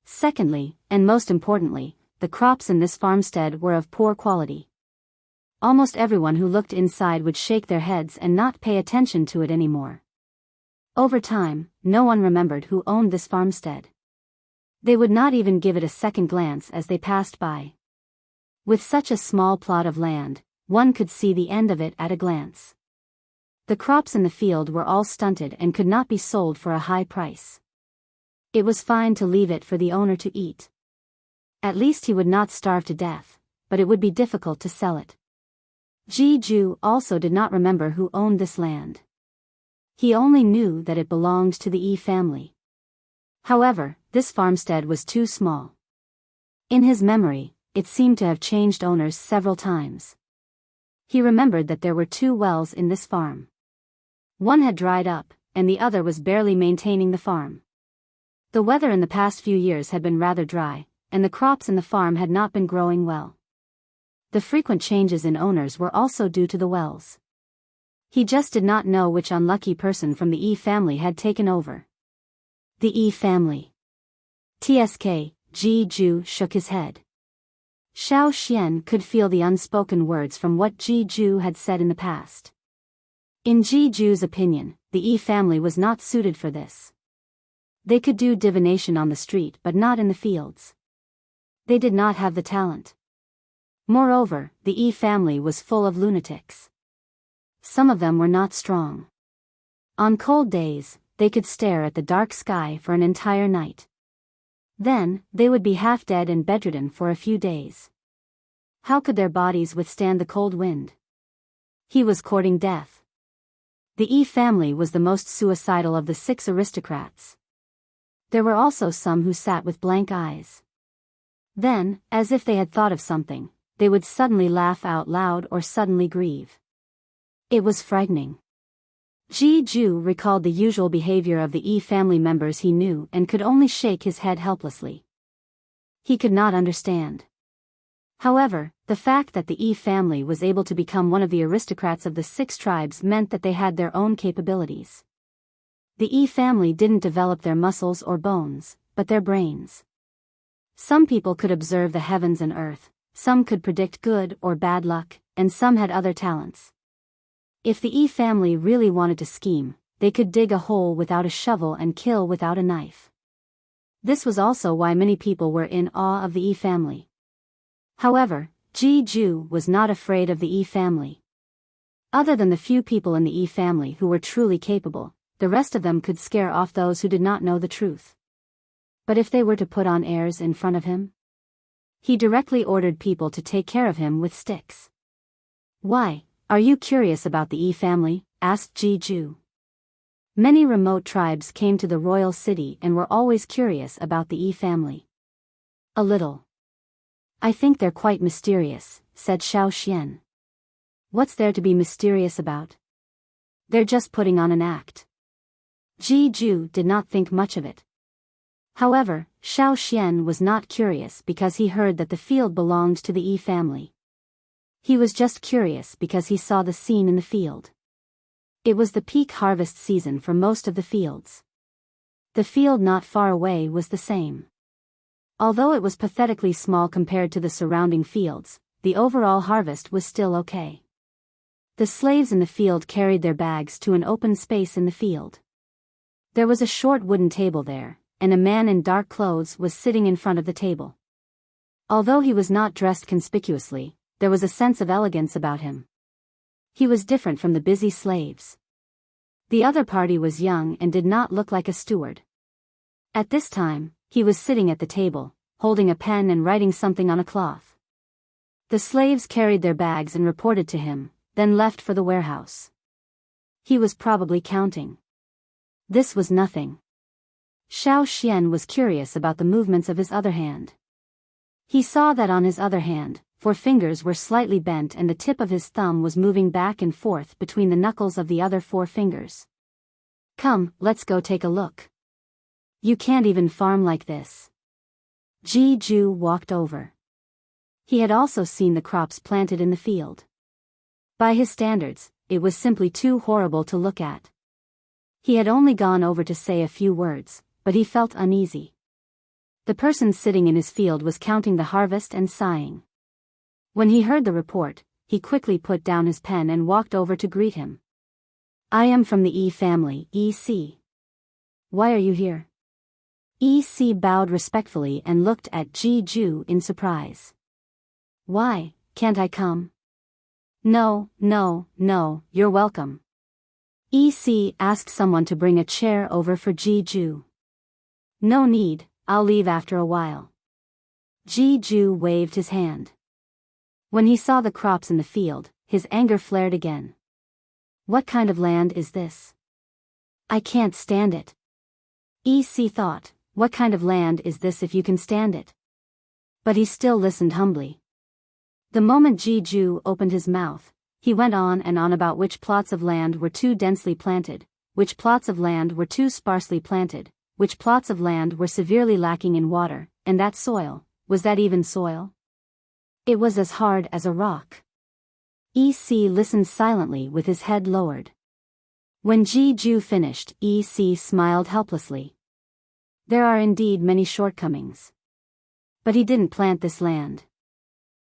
Secondly, and most importantly, the crops in this farmstead were of poor quality. Almost everyone who looked inside would shake their heads and not pay attention to it anymore. Over time, no one remembered who owned this farmstead. They would not even give it a second glance as they passed by. With such a small plot of land, one could see the end of it at a glance. The crops in the field were all stunted and could not be sold for a high price. It was fine to leave it for the owner to eat. At least he would not starve to death, but it would be difficult to sell it. Ji-Ju also did not remember who owned this land. He only knew that it belonged to the Yi family. However, this farmstead was too small. In his memory, it seemed to have changed owners several times. He remembered that there were 2 wells in this farm. One had dried up, and the other was barely maintaining the farm. The weather in the past few years had been rather dry, and the crops in the farm had not been growing well. The frequent changes in owners were also due to the wells. He just did not know which unlucky person from the Yi family had taken over. The Yi family. TSK, Ji-Ju shook his head. Xiao Xian could feel the unspoken words from what Ji-Ju had said in the past. In Ji-Ju's opinion, the Yi family was not suited for this. They could do divination on the street but not in the fields. They did not have the talent. Moreover, the Yi family was full of lunatics. Some of them were not strong. On cold days, they could stare at the dark sky for an entire night. Then, they would be half dead and bedridden for a few days. How could their bodies withstand the cold wind? He was courting death. The Yi family was the most suicidal of the 6 aristocrats. There were also some who sat with blank eyes. Then, as if they had thought of something, they would suddenly laugh out loud or suddenly grieve. It was frightening. Ji-Ju recalled the usual behavior of the Yi family members he knew and could only shake his head helplessly. He could not understand. However, the fact that the Yi family was able to become one of the aristocrats of the 6 tribes meant that they had their own capabilities. The Yi family didn't develop their muscles or bones, but their brains. Some people could observe the heavens and earth, some could predict good or bad luck, and some had other talents. If the Yi family really wanted to scheme, they could dig a hole without a shovel and kill without a knife. This was also why many people were in awe of the Yi family. However, Ji-Ju was not afraid of the Yi family. Other than the few people in the Yi family who were truly capable, the rest of them could scare off those who did not know the truth. But if they were to put on airs in front of him? He directly ordered people to take care of him with sticks. "Why, are you curious about the Yi family?" asked Ji-Ju. Many remote tribes came to the royal city and were always curious about the Yi family. "A little. I think they're quite mysterious," said Xiao Xian. "What's there to be mysterious about? They're just putting on an act." Ji-Ju did not think much of it. However, Xiao Xian was not curious because he heard that the field belonged to the Yi family. He was just curious because he saw the scene in the field. It was the peak harvest season for most of the fields. The field not far away was the same. Although it was pathetically small compared to the surrounding fields, the overall harvest was still okay. The slaves in the field carried their bags to an open space in the field. There was a short wooden table there, and a man in dark clothes was sitting in front of the table. Although he was not dressed conspicuously, there was a sense of elegance about him. He was different from the busy slaves. The other party was young and did not look like a steward. At this time, he was sitting at the table, holding a pen and writing something on a cloth. The slaves carried their bags and reported to him, then left for the warehouse. He was probably counting. This was nothing. Xiao Xian was curious about the movements of his other hand. He saw that on his other hand, 4 fingers were slightly bent and the tip of his thumb was moving back and forth between the knuckles of the other 4 fingers. Come, let's go take a look. You can't even farm like this. Ji Ju walked over. He had also seen the crops planted in the field. By his standards, it was simply too horrible to look at. He had only gone over to say a few words, but he felt uneasy. The person sitting in his field was counting the harvest and sighing. When he heard the report, he quickly put down his pen and walked over to greet him. I am from the Yi family, EC. Why are you here? EC bowed respectfully and looked at Ji Ju in surprise. Why, can't I come? No, you're welcome. EC asked someone to bring a chair over for Ji Ju. No need, I'll leave after a while. Ji Ju waved his hand. When he saw the crops in the field, his anger flared again. What kind of land is this? I can't stand it. EC thought, what kind of land is this if you can stand it? But he still listened humbly. The moment Ji Ju opened his mouth, he went on and on about which plots of land were too densely planted, which plots of land were too sparsely planted, which plots of land were severely lacking in water, and that soil, was that even soil? It was as hard as a rock. EC listened silently with his head lowered. When Ji Ju finished, EC smiled helplessly. There are indeed many shortcomings. But he didn't plant this land.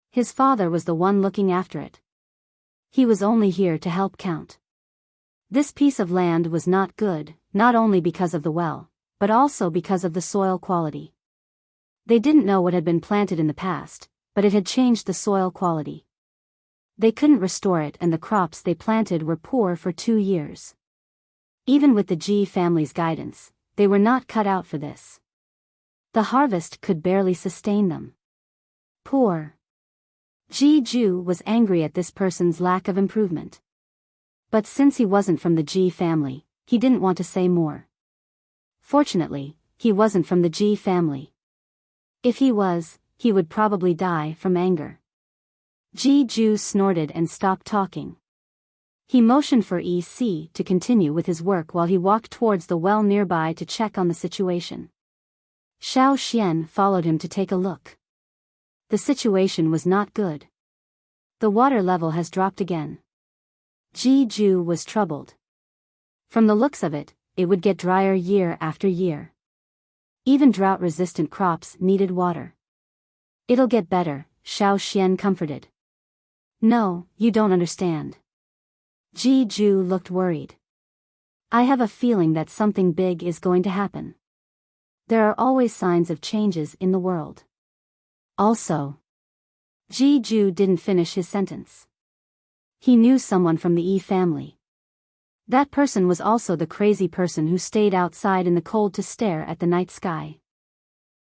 His father was the one looking after it. He was only here to help count. This piece of land was not good, not only because of the well, but also because of the soil quality. They didn't know what had been planted in the past, but it had changed the soil quality. They couldn't restore it and the crops they planted were poor for 2 years. Even with the Ji family's guidance, they were not cut out for this. The harvest could barely sustain them. Poor. Ji Ju was angry at this person's lack of improvement. But since he wasn't from the Ji family, he didn't want to say more. Fortunately, he wasn't from the Ji family. If he was, he would probably die from anger. Ji Ju snorted and stopped talking. He motioned for EC to continue with his work while he walked towards the well nearby to check on the situation. Xiao Xian followed him to take a look. The situation was not good. The water level has dropped again. Ji Ju was troubled. From the looks of it, it would get drier year after year. Even drought-resistant crops needed water. It'll get better, Xiao Xian comforted. No, you don't understand. Ji Ju looked worried. I have a feeling that something big is going to happen. There are always signs of changes in the world. Also, Ji Ju didn't finish his sentence. He knew someone from the Yi family. That person was also the crazy person who stayed outside in the cold to stare at the night sky.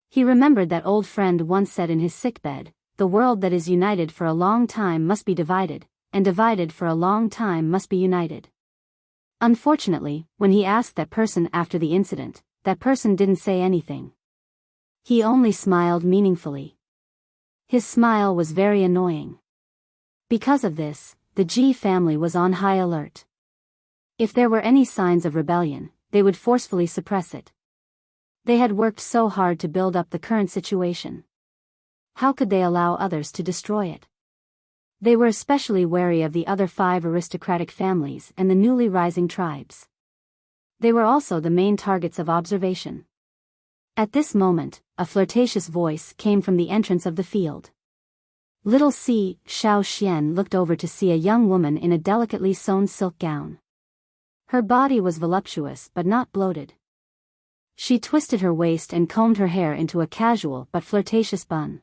He remembered that old friend once said in his sickbed, the world that is united for a long time must be divided, and divided for a long time must be united. Unfortunately, when he asked that person after the incident, that person didn't say anything. He only smiled meaningfully. His smile was very annoying. Because of this, the Ji family was on high alert. If there were any signs of rebellion, they would forcefully suppress it. They had worked so hard to build up the current situation. How could they allow others to destroy it? They were especially wary of the other 5 aristocratic families and the newly rising tribes. They were also the main targets of observation. At this moment, a flirtatious voice came from the entrance of the field. Little Xiao Xian looked over to see a young woman in a delicately sewn silk gown. Her body was voluptuous but not bloated. She twisted her waist and combed her hair into a casual but flirtatious bun.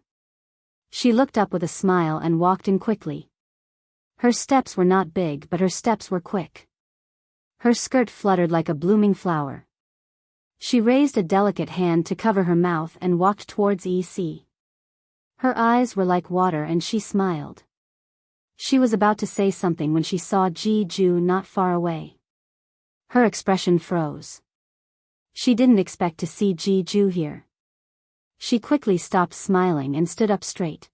She looked up with a smile and walked in quickly. Her steps were not big, but her steps were quick. Her skirt fluttered like a blooming flower. She raised a delicate hand to cover her mouth and walked towards EC. Her eyes were like water and she smiled. She was about to say something when she saw Ji Ju not far away. Her expression froze. She didn't expect to see Ji Ju here. She quickly stopped smiling and stood up straight.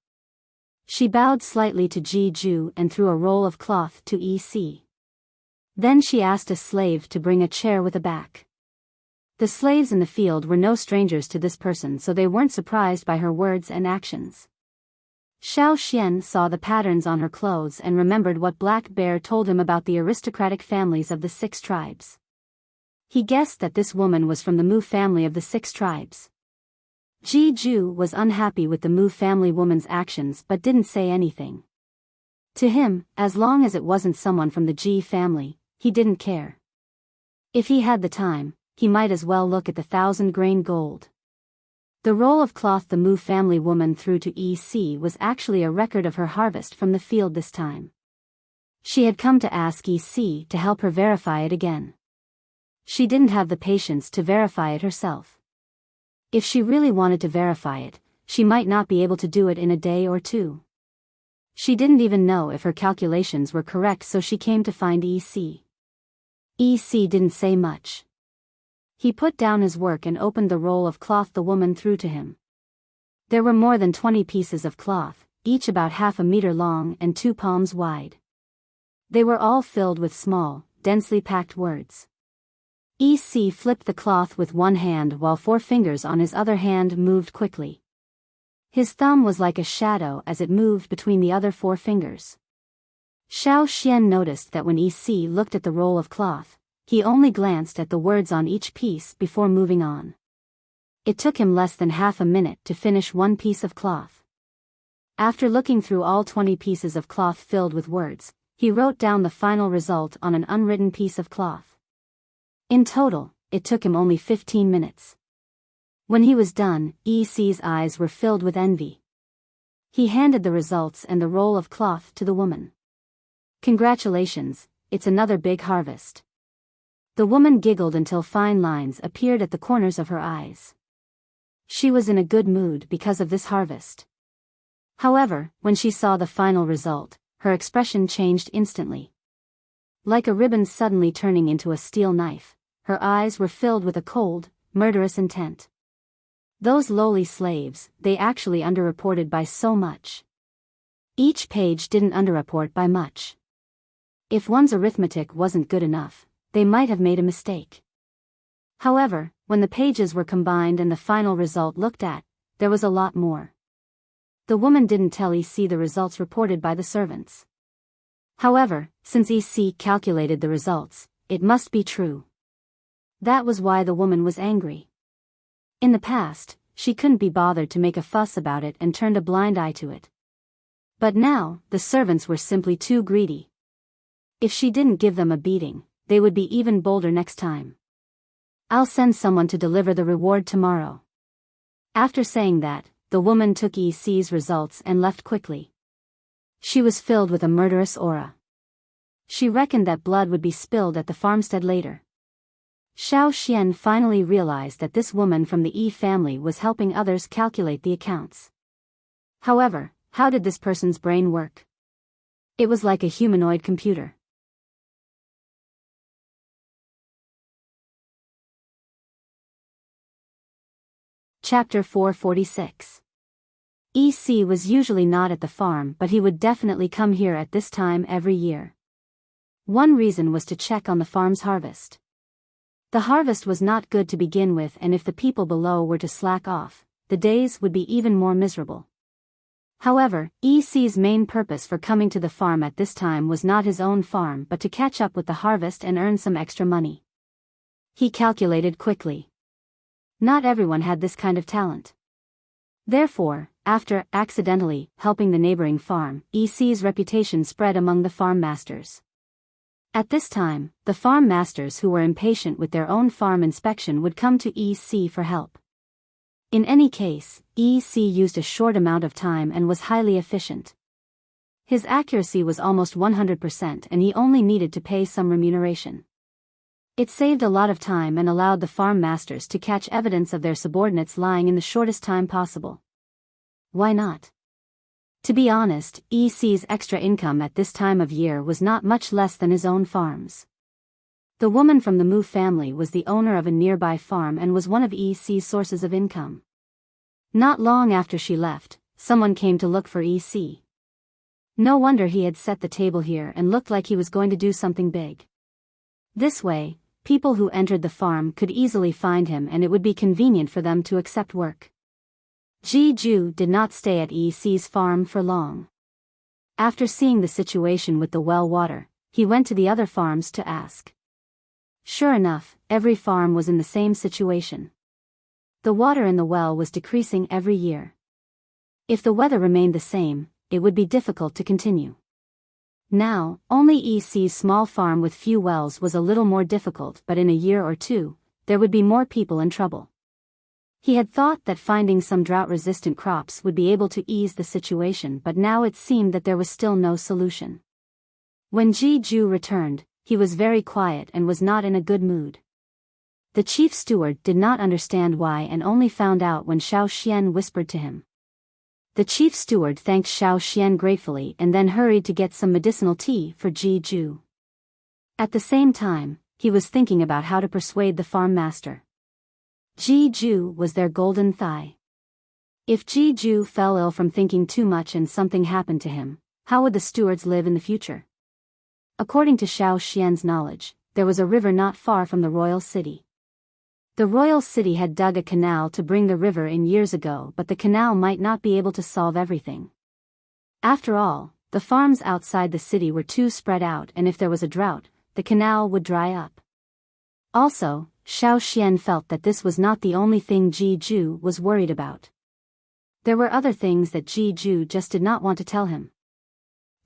She bowed slightly to Ji Ju and threw a roll of cloth to EC. Then she asked a slave to bring a chair with a back. The slaves in the field were no strangers to this person, so they weren't surprised by her words and actions. Xiao Xian saw the patterns on her clothes and remembered what Black Bear told him about the aristocratic families of the 6 tribes. He guessed that this woman was from the Mu family of the 6 tribes. Ji Ju was unhappy with the Mu family woman's actions but didn't say anything. To him, as long as it wasn't someone from the Ji family, he didn't care. If he had the time, he might as well look at the 1,000-grain gold. The roll of cloth the Mu family woman threw to EC was actually a record of her harvest from the field this time. She had come to ask EC to help her verify it again. She didn't have the patience to verify it herself. If she really wanted to verify it, she might not be able to do it in a day or 2. She didn't even know if her calculations were correct, so she came to find EC. EC didn't say much. He put down his work and opened the roll of cloth the woman threw to him. There were more than 20 pieces of cloth, each about half a meter long and 2 palms wide. They were all filled with small, densely packed words. EC flipped the cloth with one hand while 4 fingers on his other hand moved quickly. His thumb was like a shadow as it moved between the other 4 fingers. Xiao Xian noticed that when EC looked at the roll of cloth, he only glanced at the words on each piece before moving on. It took him less than half a minute to finish 1 piece of cloth. After looking through all 20 pieces of cloth filled with words, he wrote down the final result on an unwritten piece of cloth. In total, it took him only 15 minutes. When he was done, EC's eyes were filled with envy. He handed the results and the roll of cloth to the woman. "Congratulations, it's another big harvest." The woman giggled until fine lines appeared at the corners of her eyes. She was in a good mood because of this harvest. However, when she saw the final result, her expression changed instantly. Like a ribbon suddenly turning into a steel knife, her eyes were filled with a cold, murderous intent. Those lowly slaves, they actually underreported by so much. Each page didn't underreport by much. If one's arithmetic wasn't good enough, they might have made a mistake. However, when the pages were combined and the final result looked at, there was a lot more. The woman didn't tell EC the results reported by the servants. However, since EC calculated the results, it must be true. That was why the woman was angry. In the past, she couldn't be bothered to make a fuss about it and turned a blind eye to it. But now, the servants were simply too greedy. If she didn't give them a beating, they would be even bolder next time. "I'll send someone to deliver the reward tomorrow." After saying that, the woman took EC's results and left quickly. She was filled with a murderous aura. She reckoned that blood would be spilled at the farmstead later. Xiao Xian finally realized that this woman from the E family was helping others calculate the accounts. However, how did this person's brain work? It was like a humanoid computer. Chapter 446. EC was usually not at the farm, but he would definitely come here at this time every year. One reason was to check on the farm's harvest. The harvest was not good to begin with, and if the people below were to slack off, the days would be even more miserable. However, EC's main purpose for coming to the farm at this time was not his own farm but to catch up with the harvest and earn some extra money. He calculated quickly. Not everyone had this kind of talent. Therefore, after accidentally helping the neighboring farm, EC's reputation spread among the farm masters. At this time, the farm masters who were impatient with their own farm inspection would come to EC for help. In any case, EC used a short amount of time and was highly efficient. His accuracy was almost 100% and he only needed to pay some remuneration. It saved a lot of time and allowed the farm masters to catch evidence of their subordinates lying in the shortest time possible. Why not? To be honest, EC's extra income at this time of year was not much less than his own farm's. The woman from the Mu family was the owner of a nearby farm and was one of EC's sources of income. Not long after she left, someone came to look for EC. No wonder he had set the table here and looked like he was going to do something big. This way, people who entered the farm could easily find him and it would be convenient for them to accept work. Ji-ju did not stay at EC's farm for long. After seeing the situation with the well water, he went to the other farms to ask. Sure enough, every farm was in the same situation. The water in the well was decreasing every year. If the weather remained the same, it would be difficult to continue. Now, only EC's small farm with few wells was a little more difficult, but in a year or two, there would be more people in trouble. He had thought that finding some drought-resistant crops would be able to ease the situation, but now it seemed that there was still no solution. When Ji-ju returned, he was very quiet and was not in a good mood. The chief steward did not understand why and only found out when Xiao Xian whispered to him. The chief steward thanked Xiao Xian gratefully and then hurried to get some medicinal tea for Ji-ju. At the same time, he was thinking about how to persuade the farm master. Ji-ju was their golden thigh. If Ji-ju fell ill from thinking too much and something happened to him, how would the stewards live in the future? According to Xiao Xian's knowledge, there was a river not far from the royal city. The royal city had dug a canal to bring the river in years ago, but the canal might not be able to solve everything. After all, the farms outside the city were too spread out, and if there was a drought, the canal would dry up. Also, Xiao Xian felt that this was not the only thing Ji-ju was worried about. There were other things that Ji-ju just did not want to tell him.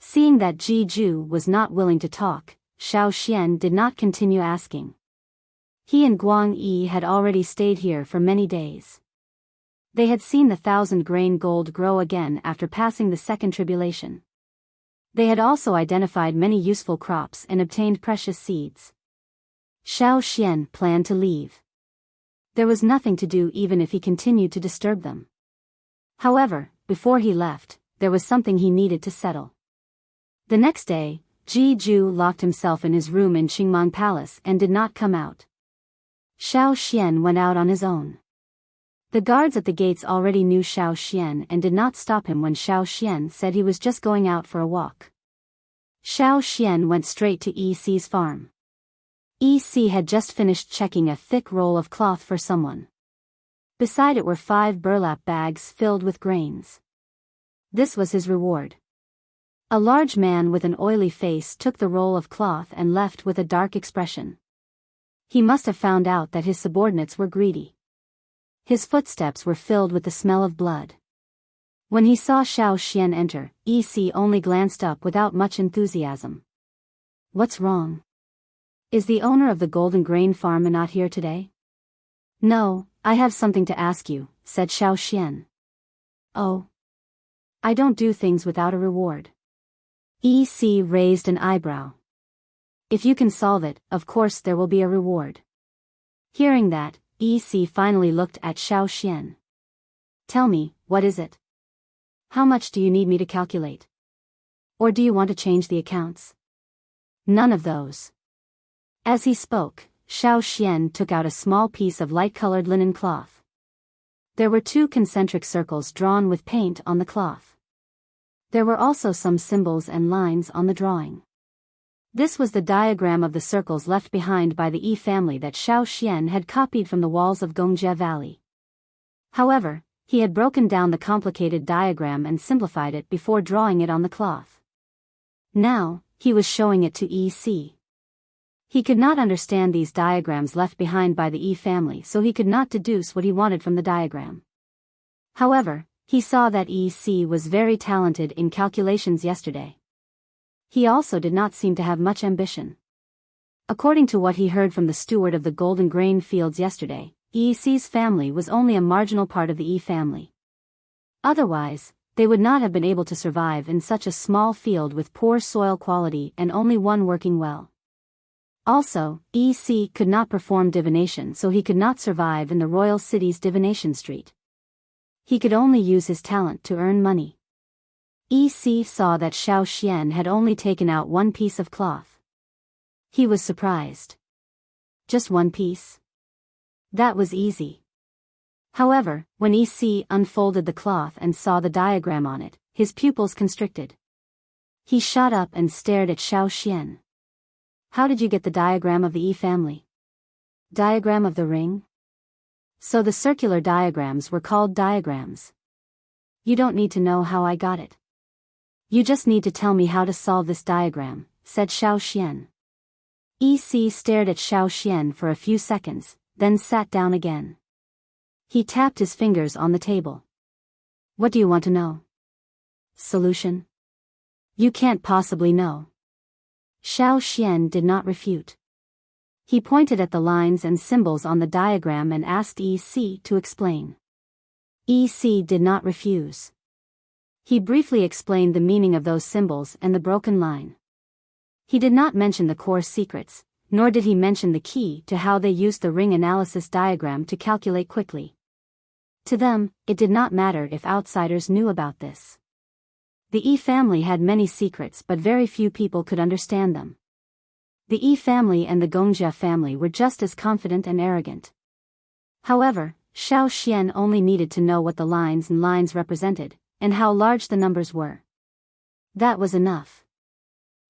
Seeing that Ji-ju was not willing to talk, Xiao Xian did not continue asking. He and Guang Yi had already stayed here for many days. They had seen the 1,000-grain gold grow again after passing the second tribulation. They had also identified many useful crops and obtained precious seeds. Xiao Xian planned to leave. There was nothing to do even if he continued to disturb them. However, before he left, there was something he needed to settle. The next day, Ji-ju locked himself in his room in Qingmang Palace and did not come out. Xiao Xian went out on his own. The guards at the gates already knew Xiao Xian and did not stop him when Xiao Xian said he was just going out for a walk. Xiao Xian went straight to EC's farm. EC had just finished checking a thick roll of cloth for someone. Beside it were 5 burlap bags filled with grains. This was his reward. A large man with an oily face took the roll of cloth and left with a dark expression. He must have found out that his subordinates were greedy. His footsteps were filled with the smell of blood. When he saw Xiao Xian enter, EC only glanced up without much enthusiasm. What's wrong? Is the owner of the Golden Grain Farm not here today? No, I have something to ask you, said Xiao Xian. Oh. I don't do things without a reward. EC raised an eyebrow. If you can solve it, of course there will be a reward. Hearing that, EC finally looked at Xiao Xian. Tell me, what is it? How much do you need me to calculate? Or do you want to change the accounts? None of those. As he spoke, Xiao Xian took out a small piece of light-colored linen cloth. There were 2 concentric circles drawn with paint on the cloth. There were also some symbols and lines on the drawing. This was the diagram of the circles left behind by the Yi family that Xiao Xian had copied from the walls of Gongjie Valley. However, he had broken down the complicated diagram and simplified it before drawing it on the cloth. Now, he was showing it to EC. He could not understand these diagrams left behind by the Yi family, so he could not deduce what he wanted from the diagram. However, he saw that EC was very talented in calculations yesterday. He also did not seem to have much ambition. According to what he heard from the steward of the golden grain fields yesterday, EC's family was only a marginal part of the Yi family. Otherwise, they would not have been able to survive in such a small field with poor soil quality and only one working well. Also, EC could not perform divination, so he could not survive in the royal city's divination street. He could only use his talent to earn money. EC saw that Xiao Xian had only taken out one piece of cloth. He was surprised. Just one piece? That was easy. However, when EC unfolded the cloth and saw the diagram on it, his pupils constricted. He shot up and stared at Xiao Xian. How did you get the diagram of the Yi family? Diagram of the ring? So the circular diagrams were called diagrams. You don't need to know how I got it. You just need to tell me how to solve this diagram, said Xiao Xian. EC stared at Xiao Xian for a few seconds, then sat down again. He tapped his fingers on the table. What do you want to know? Solution? You can't possibly know. Xiao Xian did not refute. He pointed at the lines and symbols on the diagram and asked EC to explain. EC did not refuse. He briefly explained the meaning of those symbols and the broken line. He did not mention the core secrets, nor did he mention the key to how they used the ring analysis diagram to calculate quickly. To them, it did not matter if outsiders knew about this. The Yi family had many secrets, but very few people could understand them. The Yi family and the Gongjia family were just as confident and arrogant. However, Xiao Xian only needed to know what the lines and lines represented, and how large the numbers were. That was enough.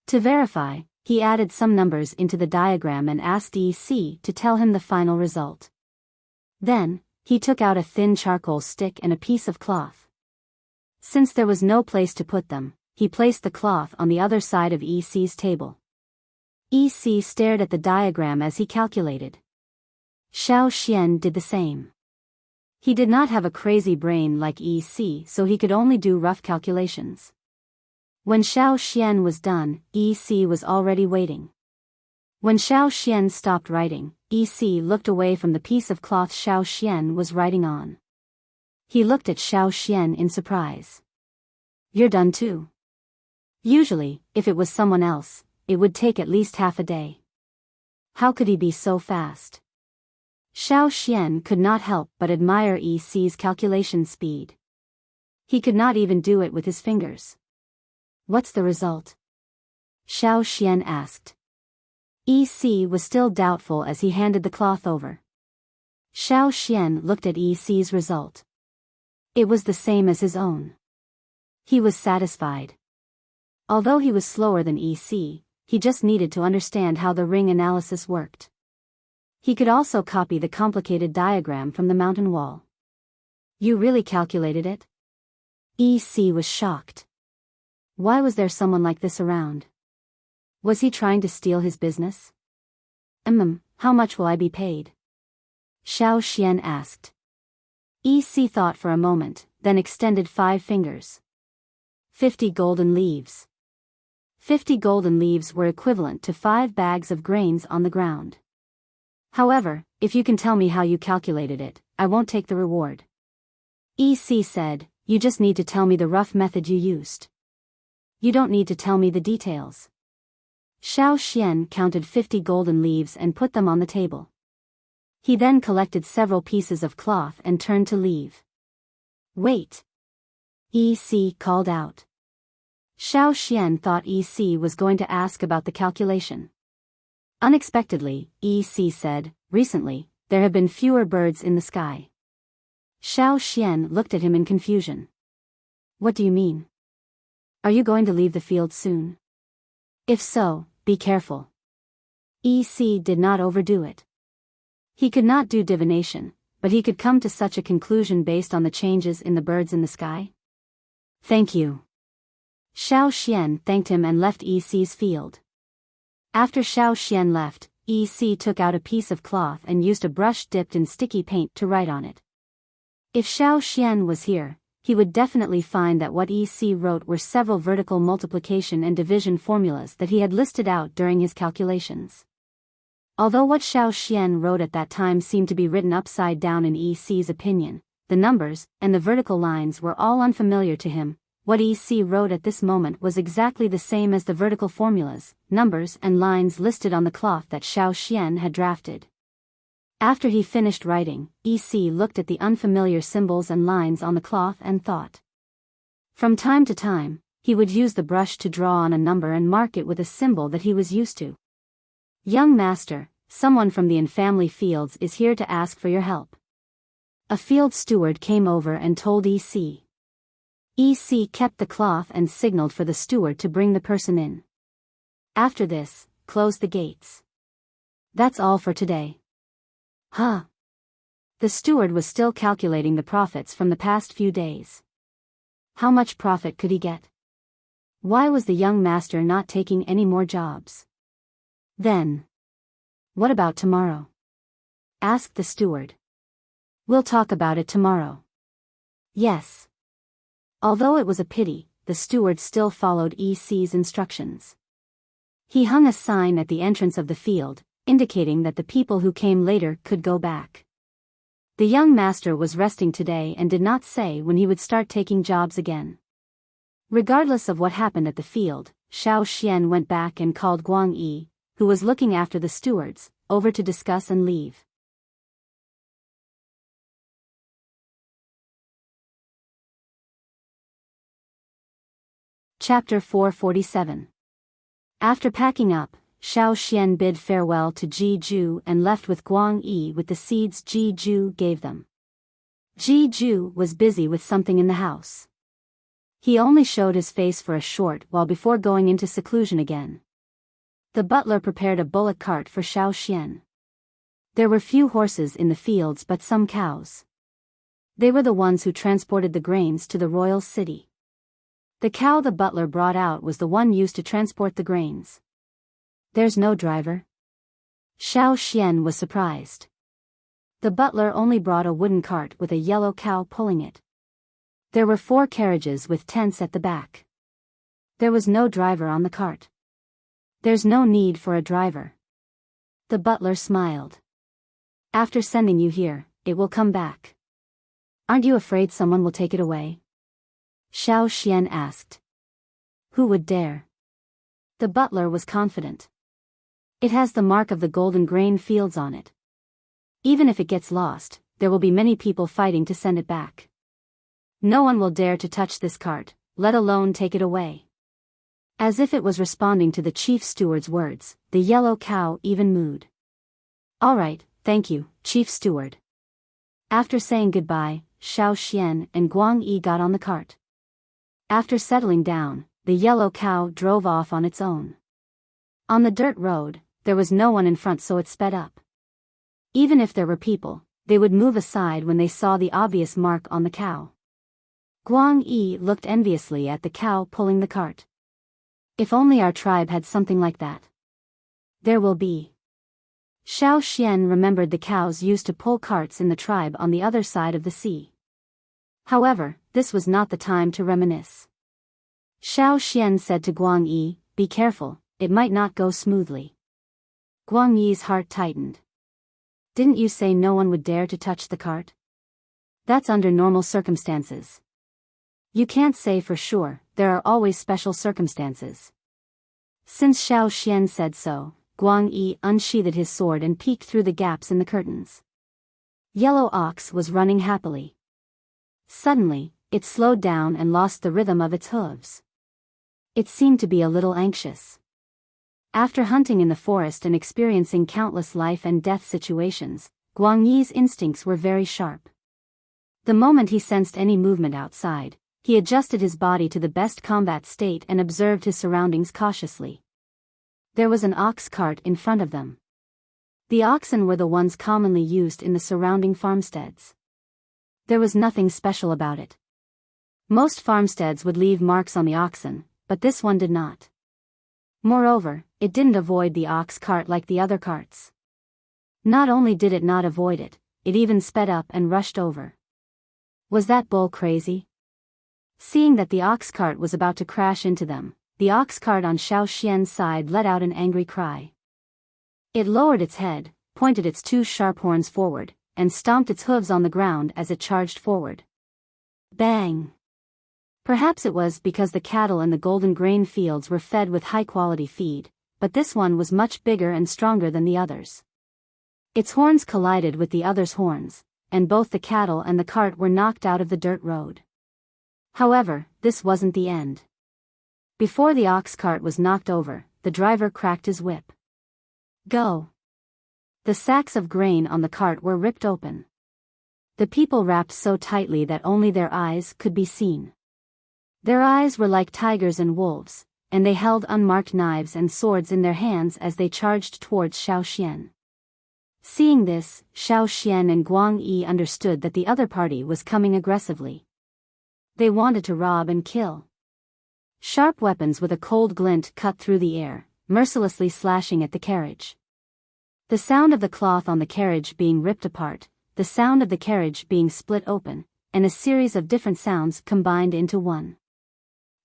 To verify, he added some numbers into the diagram and asked EC to tell him the final result. Then, he took out a thin charcoal stick and a piece of cloth. Since there was no place to put them, he placed the cloth on the other side of EC's table. EC stared at the diagram as he calculated. Xiao Xian did the same. He did not have a crazy brain like EC, so he could only do rough calculations. When Xiao Xian was done, EC was already waiting. When Xiao Xian stopped writing, EC looked away from the piece of cloth Xiao Xian was writing on. He looked at Xiao Xian in surprise. You're done too? Usually, if it was someone else, it would take at least half a day. How could he be so fast? Xiao Xian could not help but admire EC's calculation speed. He could not even do it with his fingers. What's the result? Xiao Xian asked. EC was still doubtful as he handed the cloth over. Xiao Xian looked at EC's result. It was the same as his own. He was satisfied. Although he was slower than EC, he just needed to understand how the ring analysis worked. He could also copy the complicated diagram from the mountain wall. You really calculated it? EC was shocked. Why was there someone like this around? Was he trying to steal his business? How much will I be paid? Xiao Xian asked. EC thought for a moment, then extended 5 fingers. 50 golden leaves. 50 golden leaves were equivalent to 5 bags of grains on the ground. However, if you can tell me how you calculated it, I won't take the reward. EC said, you just need to tell me the rough method you used. You don't need to tell me the details. Xiao Xian counted 50 golden leaves and put them on the table. He then collected several pieces of cloth and turned to leave. Wait! EC called out. Xiao Xian thought EC was going to ask about the calculation. Unexpectedly, EC said, recently, there have been fewer birds in the sky. Xiao Xian looked at him in confusion. What do you mean? Are you going to leave the field soon? If so, be careful. EC did not overdo it. He could not do divination, but he could come to such a conclusion based on the changes in the birds in the sky. Thank you. Xiao Xian thanked him and left EC's field. After Xiao Xian left, EC took out a piece of cloth and used a brush dipped in sticky paint to write on it. If Xiao Xian was here, he would definitely find that what EC wrote were several vertical multiplication and division formulas that he had listed out during his calculations. Although what Xiao Xian wrote at that time seemed to be written upside down in EC's opinion, the numbers and the vertical lines were all unfamiliar to him. What EC wrote at this moment was exactly the same as the vertical formulas, numbers and lines listed on the cloth that Xiao Xian had drafted. After he finished writing, EC looked at the unfamiliar symbols and lines on the cloth and thought. From time to time, he would use the brush to draw on a number and mark it with a symbol that he was used to. "Young master, someone from the in-family fields is here to ask for your help." A field steward came over and told EC. EC kept the cloth and signaled for the steward to bring the person in. After this, closed the gates. "That's all for today." Huh. The steward was still calculating the profits from the past few days. How much profit could he get? Why was the young master not taking any more jobs? Then, what about tomorrow? Asked the steward. "We'll talk about it tomorrow." Yes. Although it was a pity, the steward still followed EC's instructions. He hung a sign at the entrance of the field, indicating that the people who came later could go back. The young master was resting today and did not say when he would start taking jobs again. Regardless of what happened at the field, Xiao Xian went back and called Guang Yi, who was looking after the stewards, over to discuss and leave. Chapter 447. After packing up, Xiao Xian bid farewell to Ji Ju and left with Guang Yi with the seeds Ji Ju gave them. Ji Ju was busy with something in the house. He only showed his face for a short while before going into seclusion again. The butler prepared a bullock cart for Xiao Xian. There were few horses in the fields but some cows. They were the ones who transported the grains to the royal city. The cow the butler brought out was the one used to transport the grains. "There's no driver?" Xiao Xian was surprised. The butler only brought a wooden cart with a yellow cow pulling it. There were 4 carriages with tents at the back. There was no driver on the cart. "There's no need for a driver." The butler smiled. "After sending you here, it will come back. Aren't you afraid someone will take it away?" Xiao Xian asked. "Who would dare?" The butler was confident. "It has the mark of the golden grain fields on it. Even if it gets lost, there will be many people fighting to send it back. No one will dare to touch this cart, let alone take it away." As if it was responding to the chief steward's words, the yellow cow even mooed. "All right, thank you, chief steward." After saying goodbye, Xiao Xian and Guang Yi got on the cart. After settling down, the yellow cow drove off on its own. On the dirt road, there was no one in front, so it sped up. Even if there were people, they would move aside when they saw the obvious mark on the cow. Guang Yi looked enviously at the cow pulling the cart. "If only our tribe had something like that. There will be." Xiao Xian remembered the cows used to pull carts in the tribe on the other side of the sea. However, this was not the time to reminisce. Xiao Xian said to Guang Yi, "Be careful, it might not go smoothly." Guang Yi's heart tightened. "Didn't you say no one would dare to touch the cart?" "That's under normal circumstances. You can't say for sure, there are always special circumstances." Since Xiao Xian said so, Guang Yi unsheathed his sword and peeked through the gaps in the curtains. Yellow Ox was running happily. Suddenly, it slowed down and lost the rhythm of its hooves. It seemed to be a little anxious. After hunting in the forest and experiencing countless life and death situations, Guang Yi's instincts were very sharp. The moment he sensed any movement outside, he adjusted his body to the best combat state and observed his surroundings cautiously. There was an ox cart in front of them. The oxen were the ones commonly used in the surrounding farmsteads. There was nothing special about it. Most farmsteads would leave marks on the oxen, but this one did not. Moreover, it didn't avoid the ox cart like the other carts. Not only did it not avoid it, it even sped up and rushed over. Was that bull crazy? Seeing that the ox cart was about to crash into them, the ox cart on Xiao Xian's side let out an angry cry. It lowered its head, pointed its two sharp horns forward, and stomped its hooves on the ground as it charged forward. Bang! Perhaps it was because the cattle in the golden grain fields were fed with high-quality feed, but this one was much bigger and stronger than the others. Its horns collided with the others' horns, and both the cattle and the cart were knocked out of the dirt road. However, this wasn't the end. Before the ox cart was knocked over, the driver cracked his whip. Go! The sacks of grain on the cart were ripped open. The people wrapped so tightly that only their eyes could be seen. Their eyes were like tigers and wolves, and they held unmarked knives and swords in their hands as they charged towards Xiao Xian. Seeing this, Xiao Xian and Guang Yi understood that the other party was coming aggressively. They wanted to rob and kill. Sharp weapons with a cold glint cut through the air, mercilessly slashing at the carriage. The sound of the cloth on the carriage being ripped apart, the sound of the carriage being split open, and a series of different sounds combined into one.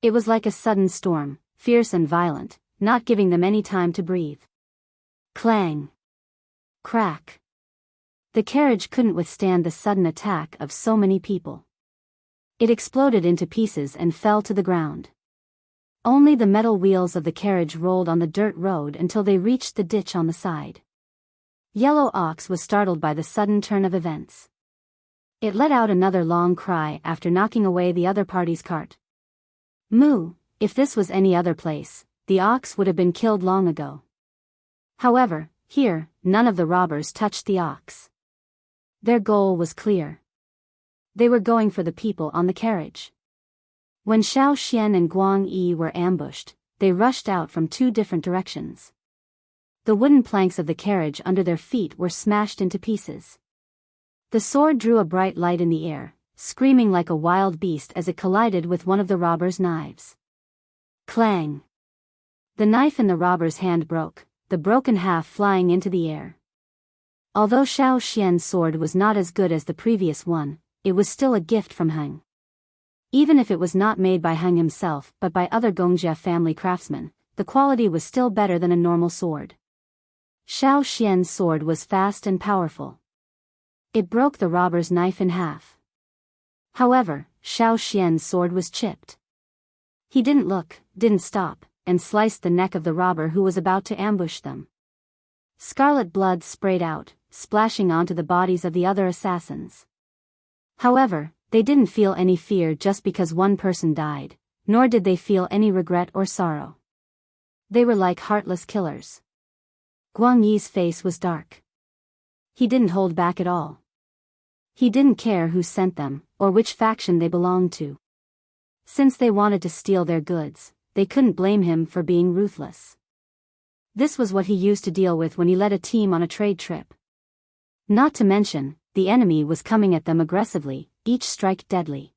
It was like a sudden storm, fierce and violent, not giving them any time to breathe. Clang! Crack! The carriage couldn't withstand the sudden attack of so many people. It exploded into pieces and fell to the ground. Only the metal wheels of the carriage rolled on the dirt road until they reached the ditch on the side. Yellow Ox was startled by the sudden turn of events. It let out another long cry after knocking away the other party's cart. Moo! If this was any other place, the ox would have been killed long ago. However, here, none of the robbers touched the ox. Their goal was clear. They were going for the people on the carriage. When Xiao Xian and Guang Yi were ambushed, they rushed out from two different directions. The wooden planks of the carriage under their feet were smashed into pieces. The sword drew a bright light in the air, screaming like a wild beast as it collided with one of the robbers' knives. Clang! The knife in the robber's hand broke, the broken half flying into the air. Although Xiao Xian's sword was not as good as the previous one, it was still a gift from Heng. Even if it was not made by Heng himself but by other Gongjia family craftsmen, the quality was still better than a normal sword. Xiao Xian's sword was fast and powerful. It broke the robber's knife in half. However, Xiao Xian's sword was chipped. He didn't look, didn't stop, and sliced the neck of the robber who was about to ambush them. Scarlet blood sprayed out, splashing onto the bodies of the other assassins. However, they didn't feel any fear just because one person died, nor did they feel any regret or sorrow. They were like heartless killers. Guang Yi's face was dark. He didn't hold back at all. He didn't care who sent them, or which faction they belonged to. Since they wanted to steal their goods, they couldn't blame him for being ruthless. This was what he used to deal with when he led a team on a trade trip. Not to mention, the enemy was coming at them aggressively, each strike deadly.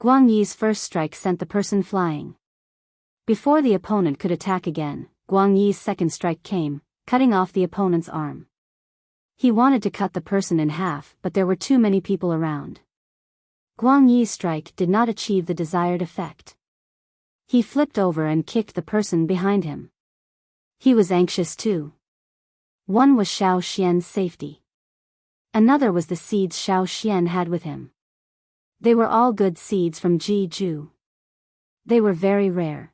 Guang Yi's first strike sent the person flying. Before the opponent could attack again, Guang Yi's second strike came, cutting off the opponent's arm. He wanted to cut the person in half, but there were too many people around. Guang Yi's strike did not achieve the desired effect. He flipped over and kicked the person behind him. He was anxious too. One was Xiao Xian's safety. Another was the seeds Xiao Xian had with him. They were all good seeds from Ji-Ju. They were very rare.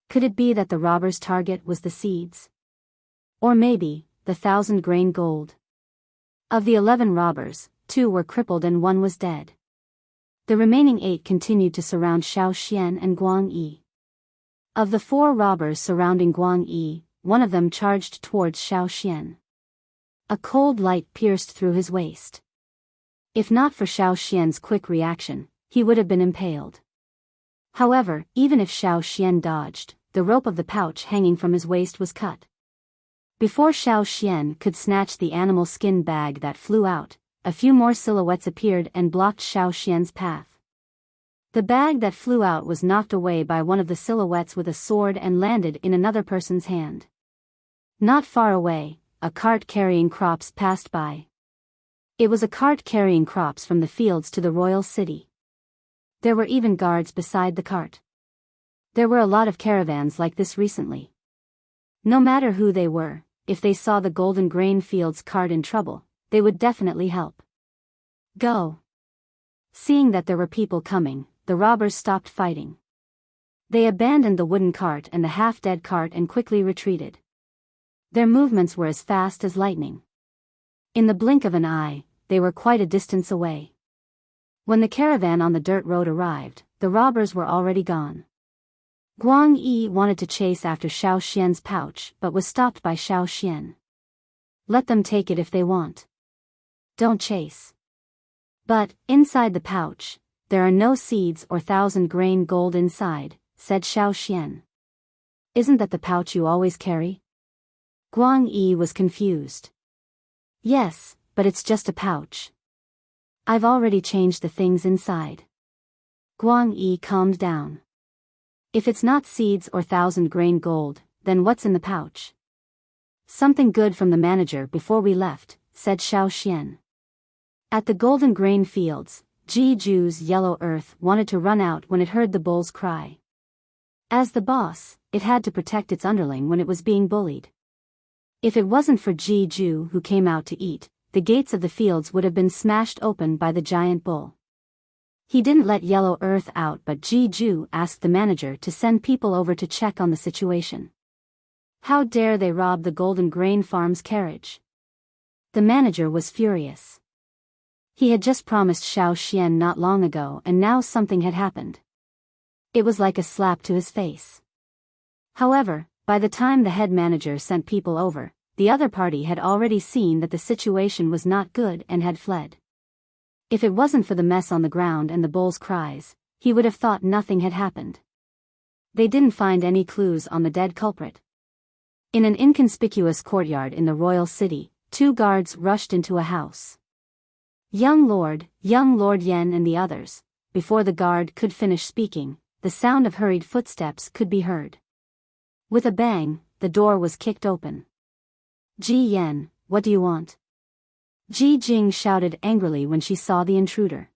Could it be that the robber's target was the seeds? Or maybe, the 1,000-grain gold? Of the 11 robbers, 2 were crippled and 1 was dead. The remaining 8 continued to surround Xiao Xian and Guang Yi. Of the 4 robbers surrounding Guang Yi, one of them charged towards Xiao Xian. A cold light pierced through his waist. If not for Xiao Xian's quick reaction, he would have been impaled. However, even if Xiao Xian dodged, the rope of the pouch hanging from his waist was cut. Before Xiao Xian could snatch the animal skin bag that flew out, a few more silhouettes appeared and blocked Xiao Xian's path. The bag that flew out was knocked away by one of the silhouettes with a sword and landed in another person's hand. Not far away, a cart carrying crops passed by. It was a cart carrying crops from the fields to the royal city. There were even guards beside the cart. There were a lot of caravans like this recently. No matter who they were, if they saw the golden grain fields cart in trouble, they would definitely help. Go. Seeing that there were people coming, the robbers stopped fighting. They abandoned the wooden cart and the half-dead cart and quickly retreated. Their movements were as fast as lightning. In the blink of an eye, they were quite a distance away. When the caravan on the dirt road arrived, the robbers were already gone. Guang Yi wanted to chase after Xiao Xian's pouch but was stopped by Xiao Xian. Let them take it if they want. Don't chase. But, inside the pouch, there are no seeds or 1,000 grain gold inside, said Xiao Xian. Isn't that the pouch you always carry? Guang Yi was confused. Yes, but it's just a pouch. I've already changed the things inside. Guang Yi calmed down. If it's not seeds or 1,000 grain gold, then what's in the pouch? Something good from the manager before we left, said Xiao Xian. At the golden grain fields, Jiju's yellow earth wanted to run out when it heard the bull's cry. As the boss, it had to protect its underling when it was being bullied. If it wasn't for Jiju who came out to eat, the gates of the fields would have been smashed open by the giant bull. He didn't let yellow earth out, but Jiju asked the manager to send people over to check on the situation. How dare they rob the golden grain farm's carriage? The manager was furious. He had just promised Xiao Xian not long ago and now something had happened. It was like a slap to his face. However, by the time the head manager sent people over, the other party had already seen that the situation was not good and had fled. If it wasn't for the mess on the ground and the bull's cries, he would have thought nothing had happened. They didn't find any clues on the dead culprit. In an inconspicuous courtyard in the royal city, 2 guards rushed into a house. Young Lord Yen and the others. Before the guard could finish speaking, the sound of hurried footsteps could be heard. With a bang, the door was kicked open. Ji Yen, what do you want? Ji Jing shouted angrily when she saw the intruder.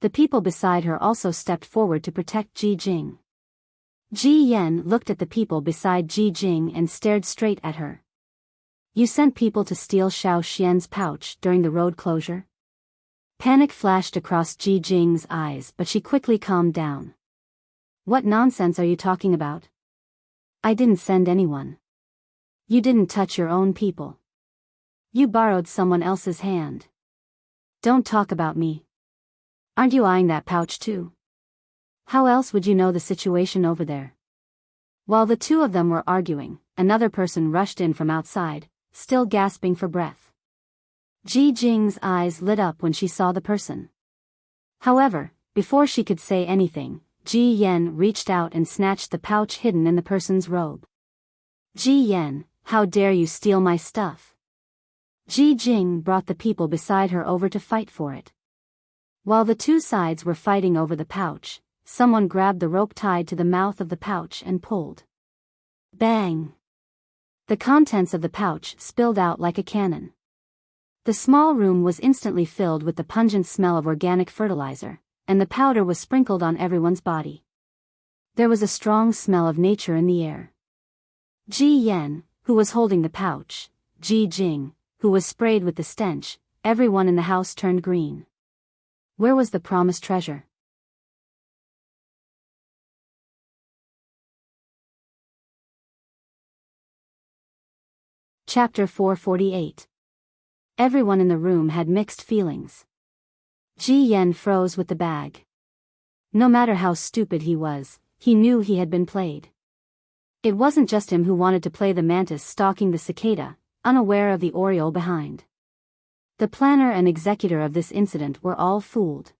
The people beside her also stepped forward to protect Ji Jing. Ji Yen looked at the people beside Ji Jing and stared straight at her. You sent people to steal Xiao Xian's pouch during the road closure? Panic flashed across Ji Jing's eyes, but she quickly calmed down. What nonsense are you talking about? I didn't send anyone. You didn't touch your own people. You borrowed someone else's hand. Don't talk about me. Aren't you eyeing that pouch too? How else would you know the situation over there? While the 2 of them were arguing, another person rushed in from outside, still gasping for breath. Ji Jing's eyes lit up when she saw the person. However, before she could say anything, Ji Yen reached out and snatched the pouch hidden in the person's robe. Ji Yen, how dare you steal my stuff? Ji Jing brought the people beside her over to fight for it. While the 2 sides were fighting over the pouch, someone grabbed the rope tied to the mouth of the pouch and pulled. Bang! The contents of the pouch spilled out like a cannon. The small room was instantly filled with the pungent smell of organic fertilizer, and the powder was sprinkled on everyone's body. There was a strong smell of nature in the air. Ji Yen, who was holding the pouch, Ji Jing, who was sprayed with the stench, everyone in the house turned green. Where was the promised treasure? Chapter 448. Everyone in the room had mixed feelings. Ji Yen froze with the bag. No matter how stupid he was, he knew he had been played. It wasn't just him who wanted to play the mantis stalking the cicada, unaware of the oriole behind. The planner and executor of this incident were all fooled.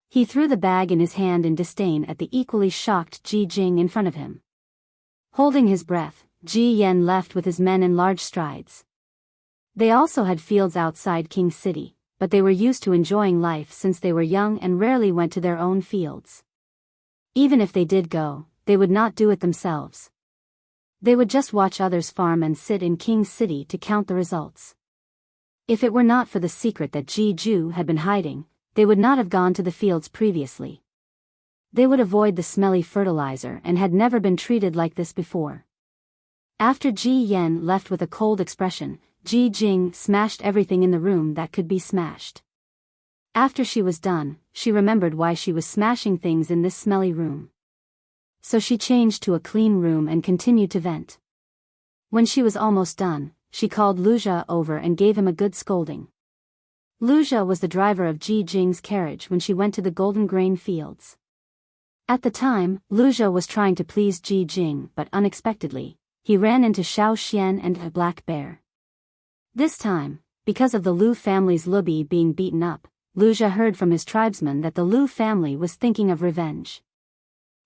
He threw the bag in his hand in disdain at the equally shocked Ji Jing in front of him. Holding his breath, Ji Yen left with his men in large strides. They also had fields outside King City, but they were used to enjoying life since they were young and rarely went to their own fields. Even if they did go, they would not do it themselves. They would just watch others farm and sit in King's City to count the results. If it were not for the secret that Jeju had been hiding, they would not have gone to the fields previously. They would avoid the smelly fertilizer and had never been treated like this before. After Ji Yen left with a cold expression, Ji Jing smashed everything in the room that could be smashed. After she was done, she remembered why she was smashing things in this smelly room. So she changed to a clean room and continued to vent. When she was almost done, she called Luja over and gave him a good scolding. Luja was the driver of Ji Jing's carriage when she went to the golden grain fields. At the time, Luja was trying to please Ji Jing, but unexpectedly, he ran into Xiao Xian and a black bear. This time, because of the Lu family's Lubi being beaten up, Luja heard from his tribesmen that the Lu family was thinking of revenge.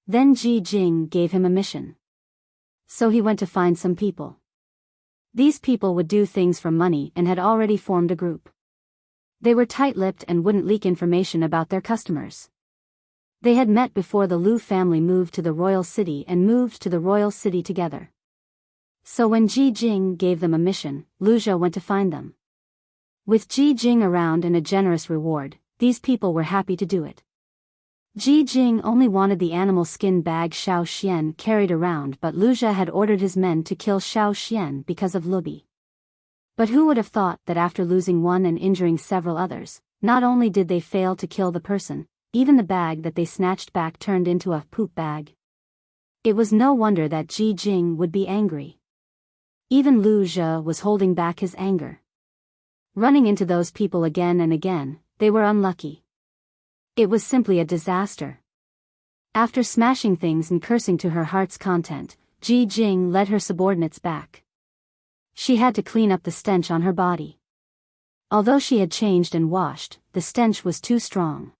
Then Ji Jing gave him a mission. So he went to find some people. These people would do things for money and had already formed a group. They were tight-lipped and wouldn't leak information about their customers. They had met before the Lu family moved to the royal city and moved to the royal city together. So when Ji Jing gave them a mission, Luja went to find them. With Ji Jing around and a generous reward, these people were happy to do it. Ji Jing only wanted the animal skin bag Xiao Xian carried around, but Luja had ordered his men to kill Xiao Xian because of Lubi. But who would have thought that after losing one and injuring several others, not only did they fail to kill the person, even the bag that they snatched back turned into a poop bag. It was no wonder that Ji Jing would be angry. Even Luja was holding back his anger. Running into those people again and again, they were unlucky. It was simply a disaster. After smashing things and cursing to her heart's content, Ji Jing led her subordinates back. She had to clean up the stench on her body. Although she had changed and washed, the stench was too strong.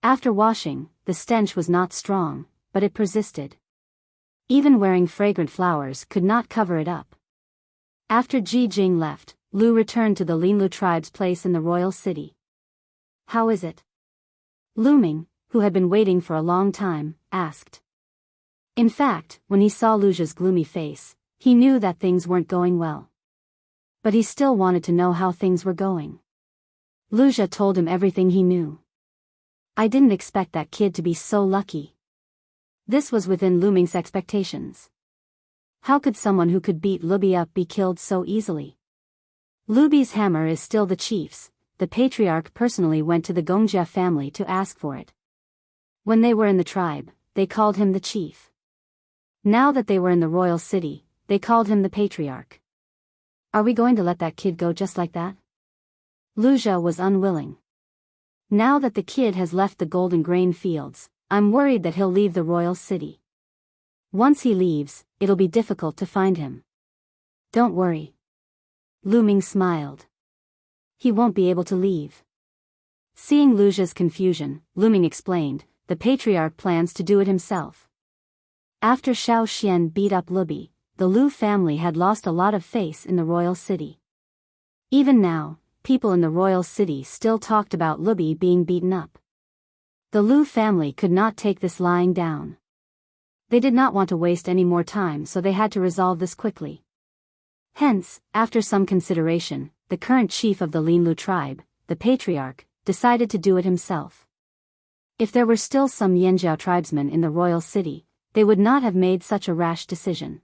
After washing, the stench was not strong, but it persisted. Even wearing fragrant flowers could not cover it up. After Ji Jing left, Lu returned to the Linlu tribe's place in the royal city. "How is it?" Lu Ming, who had been waiting for a long time, asked. In fact, when he saw Luja's gloomy face, he knew that things weren't going well. But he still wanted to know how things were going. Luja told him everything he knew. "I didn't expect that kid to be so lucky." This was within Lu Ming's expectations. How could someone who could beat Lubi up be killed so easily? Lubi's hammer is still the chief's. The patriarch personally went to the Gongjia family to ask for it. When they were in the tribe, they called him the chief. Now that they were in the royal city, they called him the patriarch. Are we going to let that kid go just like that? Luja was unwilling. Now that the kid has left the golden grain fields, I'm worried that he'll leave the royal city. Once he leaves, it'll be difficult to find him. Don't worry. Lu Ming smiled. He won't be able to leave. Seeing Luja's confusion, Lu Ming explained, the patriarch plans to do it himself. After Xiao Xian beat up Lubi, the Lu family had lost a lot of face in the royal city. Even now, people in the royal city still talked about Lubi being beaten up. The Lu family could not take this lying down. They did not want to waste any more time, so they had to resolve this quickly. Hence, after some consideration, the current chief of the Linlu tribe, the patriarch, decided to do it himself. If there were still some Yanjiao tribesmen in the royal city, they would not have made such a rash decision.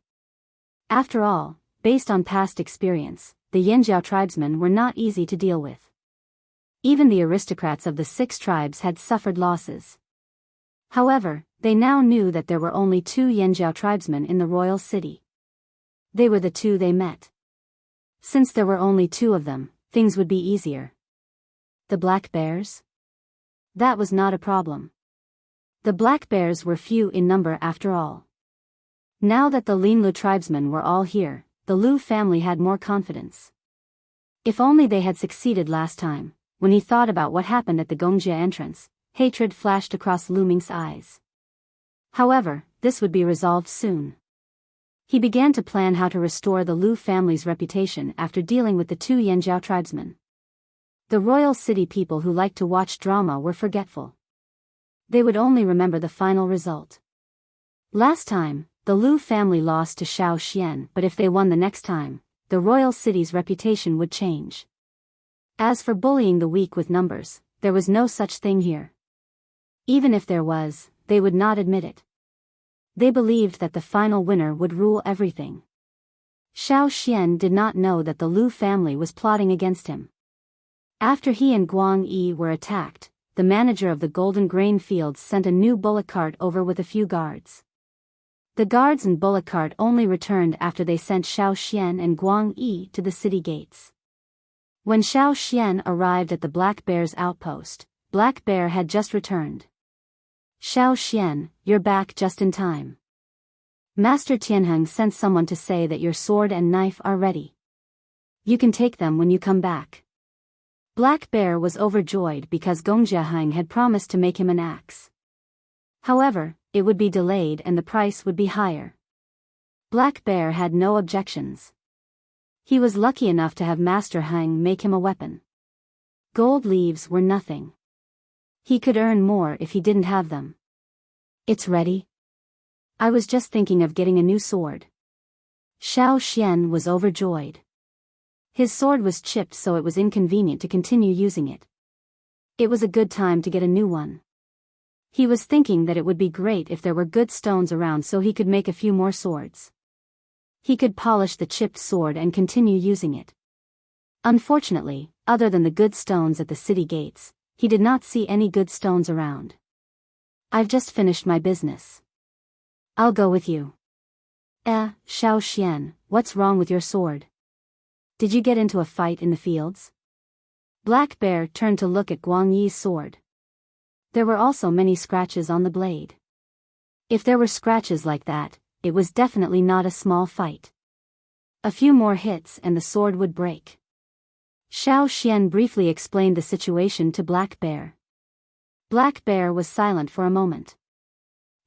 After all, based on past experience, the Yanjiao tribesmen were not easy to deal with. Even the aristocrats of the 6 tribes had suffered losses. However, they now knew that there were only 2 Yanjiao tribesmen in the royal city. They were the 2 they met. Since there were only 2 of them, things would be easier. The black bears? That was not a problem. The black bears were few in number after all. Now that the Linlu tribesmen were all here, the Lu family had more confidence. If only they had succeeded last time. When he thought about what happened at the Gongjia entrance, hatred flashed across Lu Ming's eyes. However, this would be resolved soon. He began to plan how to restore the Lu family's reputation after dealing with the 2 Yanjiao tribesmen. The royal city people who liked to watch drama were forgetful. They would only remember the final result. Last time, the Lu family lost to Xiao Xian, but if they won the next time, the royal city's reputation would change. As for bullying the weak with numbers, there was no such thing here. Even if there was, they would not admit it. They believed that the final winner would rule everything. Xiao Xian did not know that the Lu family was plotting against him. After he and Guang Yi were attacked, the manager of the golden grain fields sent a new bullock cart over with a few guards. The guards and bullock cart only returned after they sent Xiao Xian and Guang Yi to the city gates. When Xiao Xian arrived at the Black Bear's outpost, Black Bear had just returned. Xiao Xian, you're back just in time. Master Tianheng sent someone to say that your sword and knife are ready. You can take them when you come back. Black Bear was overjoyed because Gongjiaheng had promised to make him an axe. However, it would be delayed and the price would be higher. Black Bear had no objections. He was lucky enough to have Master Heng make him a weapon. Gold leaves were nothing. He could earn more if he didn't have them. It's ready? I was just thinking of getting a new sword. Xiao Xian was overjoyed. His sword was chipped, so it was inconvenient to continue using it. It was a good time to get a new one. He was thinking that it would be great if there were good stones around so he could make a few more swords. He could polish the chipped sword and continue using it. Unfortunately, other than the good stones at the city gates, he did not see any good stones around. I've just finished my business. I'll go with you. Xiao Xian, what's wrong with your sword? Did you get into a fight in the fields? Black Bear turned to look at Guang Yi's sword. There were also many scratches on the blade. If there were scratches like that, it was definitely not a small fight. A few more hits and the sword would break. Xiao Xian briefly explained the situation to Black Bear. Black Bear was silent for a moment.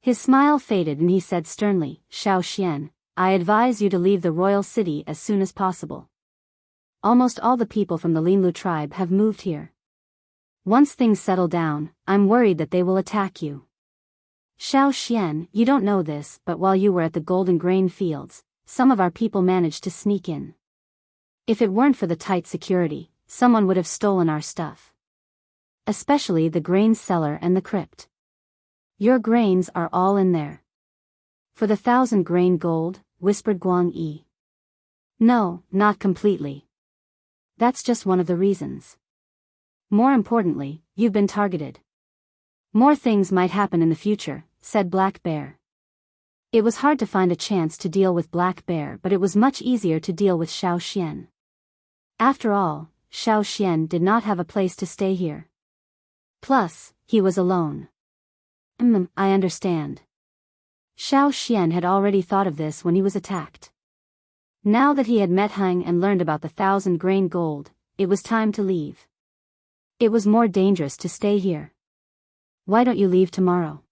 His smile faded and he said sternly, Xiao Xian, I advise you to leave the royal city as soon as possible. Almost all the people from the Linlu tribe have moved here. Once things settle down, I'm worried that they will attack you. Xiao Xian, you don't know this, but while you were at the golden grain fields, some of our people managed to sneak in. If it weren't for the tight security, someone would have stolen our stuff. Especially the grain cellar and the crypt. Your grains are all in there. For the 1,000 grain gold, whispered Guang Yi. No, not completely. That's just one of the reasons. More importantly, you've been targeted. More things might happen in the future, said Black Bear. It was hard to find a chance to deal with Black Bear, but it was much easier to deal with Xiao Xian. After all, Xiao Xian did not have a place to stay here. Plus, he was alone. I understand. Xiao Xian had already thought of this when he was attacked. Now that he had met Heng and learned about the 1,000 grain gold, it was time to leave. It was more dangerous to stay here. Why don't you leave tomorrow?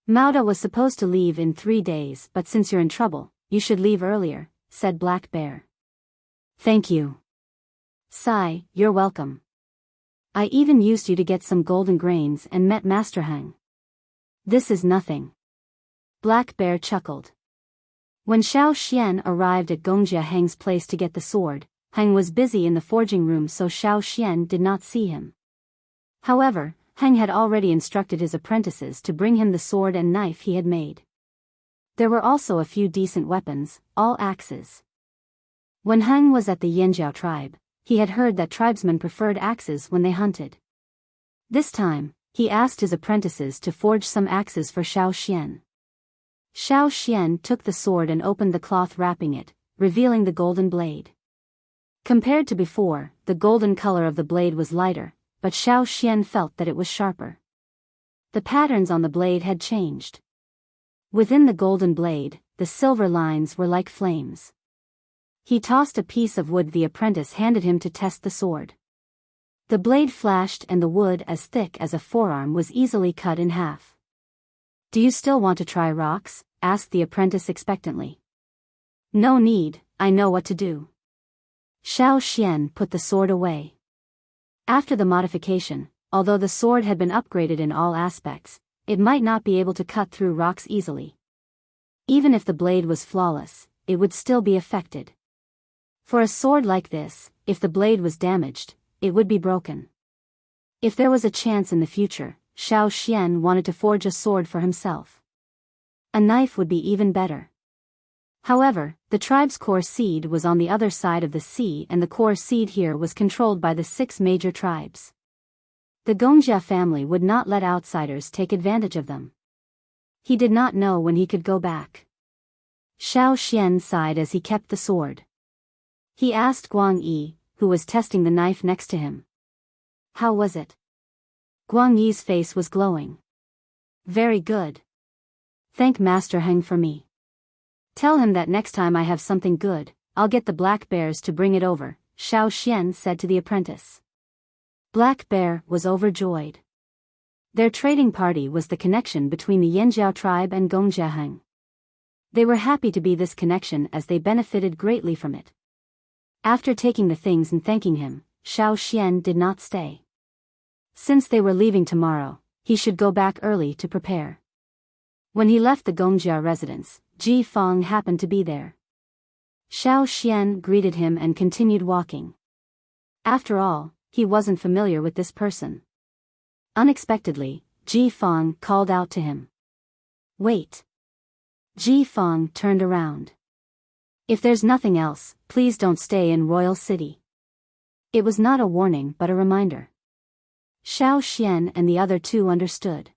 Mauda was supposed to leave in 3 days, but since you're in trouble, you should leave earlier, said Black Bear. Thank you. Sai, you're welcome. I even used you to get some golden grains and met Master Heng. This is nothing. Black Bear chuckled. When Xiao Xian arrived at Gongjia Heng's place to get the sword, Heng was busy in the forging room, so Xiao Xian did not see him. However, Heng had already instructed his apprentices to bring him the sword and knife he had made. There were also a few decent weapons, all axes. When Heng was at the Yanjiao tribe, he had heard that tribesmen preferred axes when they hunted. This time, he asked his apprentices to forge some axes for Xiao Xian. Xiao Xian took the sword and opened the cloth wrapping it, revealing the golden blade. Compared to before, the golden color of the blade was lighter, but Xiao Xian felt that it was sharper. The patterns on the blade had changed. Within the golden blade, the silver lines were like flames. He tossed a piece of wood the apprentice handed him to test the sword. The blade flashed and the wood, as thick as a forearm, was easily cut in half. Do you still want to try rocks? Asked the apprentice expectantly. No need, I know what to do. Xiao Xian put the sword away. After the modification, although the sword had been upgraded in all aspects, it might not be able to cut through rocks easily. Even if the blade was flawless, it would still be affected. For a sword like this, if the blade was damaged, it would be broken. If there was a chance in the future, Xiao Xian wanted to forge a sword for himself. A knife would be even better. However, the tribe's core seed was on the other side of the sea, and the core seed here was controlled by the 6 major tribes. The Gongjia family would not let outsiders take advantage of them. He did not know when he could go back. Xiao Xian sighed as he kept the sword. He asked Guang Yi, who was testing the knife next to him. How was it? Guang Yi's face was glowing. Very good. Thank Master Heng for me. Tell him that next time I have something good, I'll get the black bears to bring it over, Xiao Xian said to the apprentice. Black Bear was overjoyed. Their trading party was the connection between the Yanjiao tribe and Gongjiaheng. They were happy to be this connection as they benefited greatly from it. After taking the things and thanking him, Xiao Xian did not stay. Since they were leaving tomorrow, he should go back early to prepare. When he left the Gongjia residence, Ji Feng happened to be there. Xiao Xian greeted him and continued walking. After all, he wasn't familiar with this person. Unexpectedly, Ji Feng called out to him. Wait. Ji Feng turned around. If there's nothing else, please don't stay in Royal City. It was not a warning but a reminder. Xiao Xian and the other 2 understood.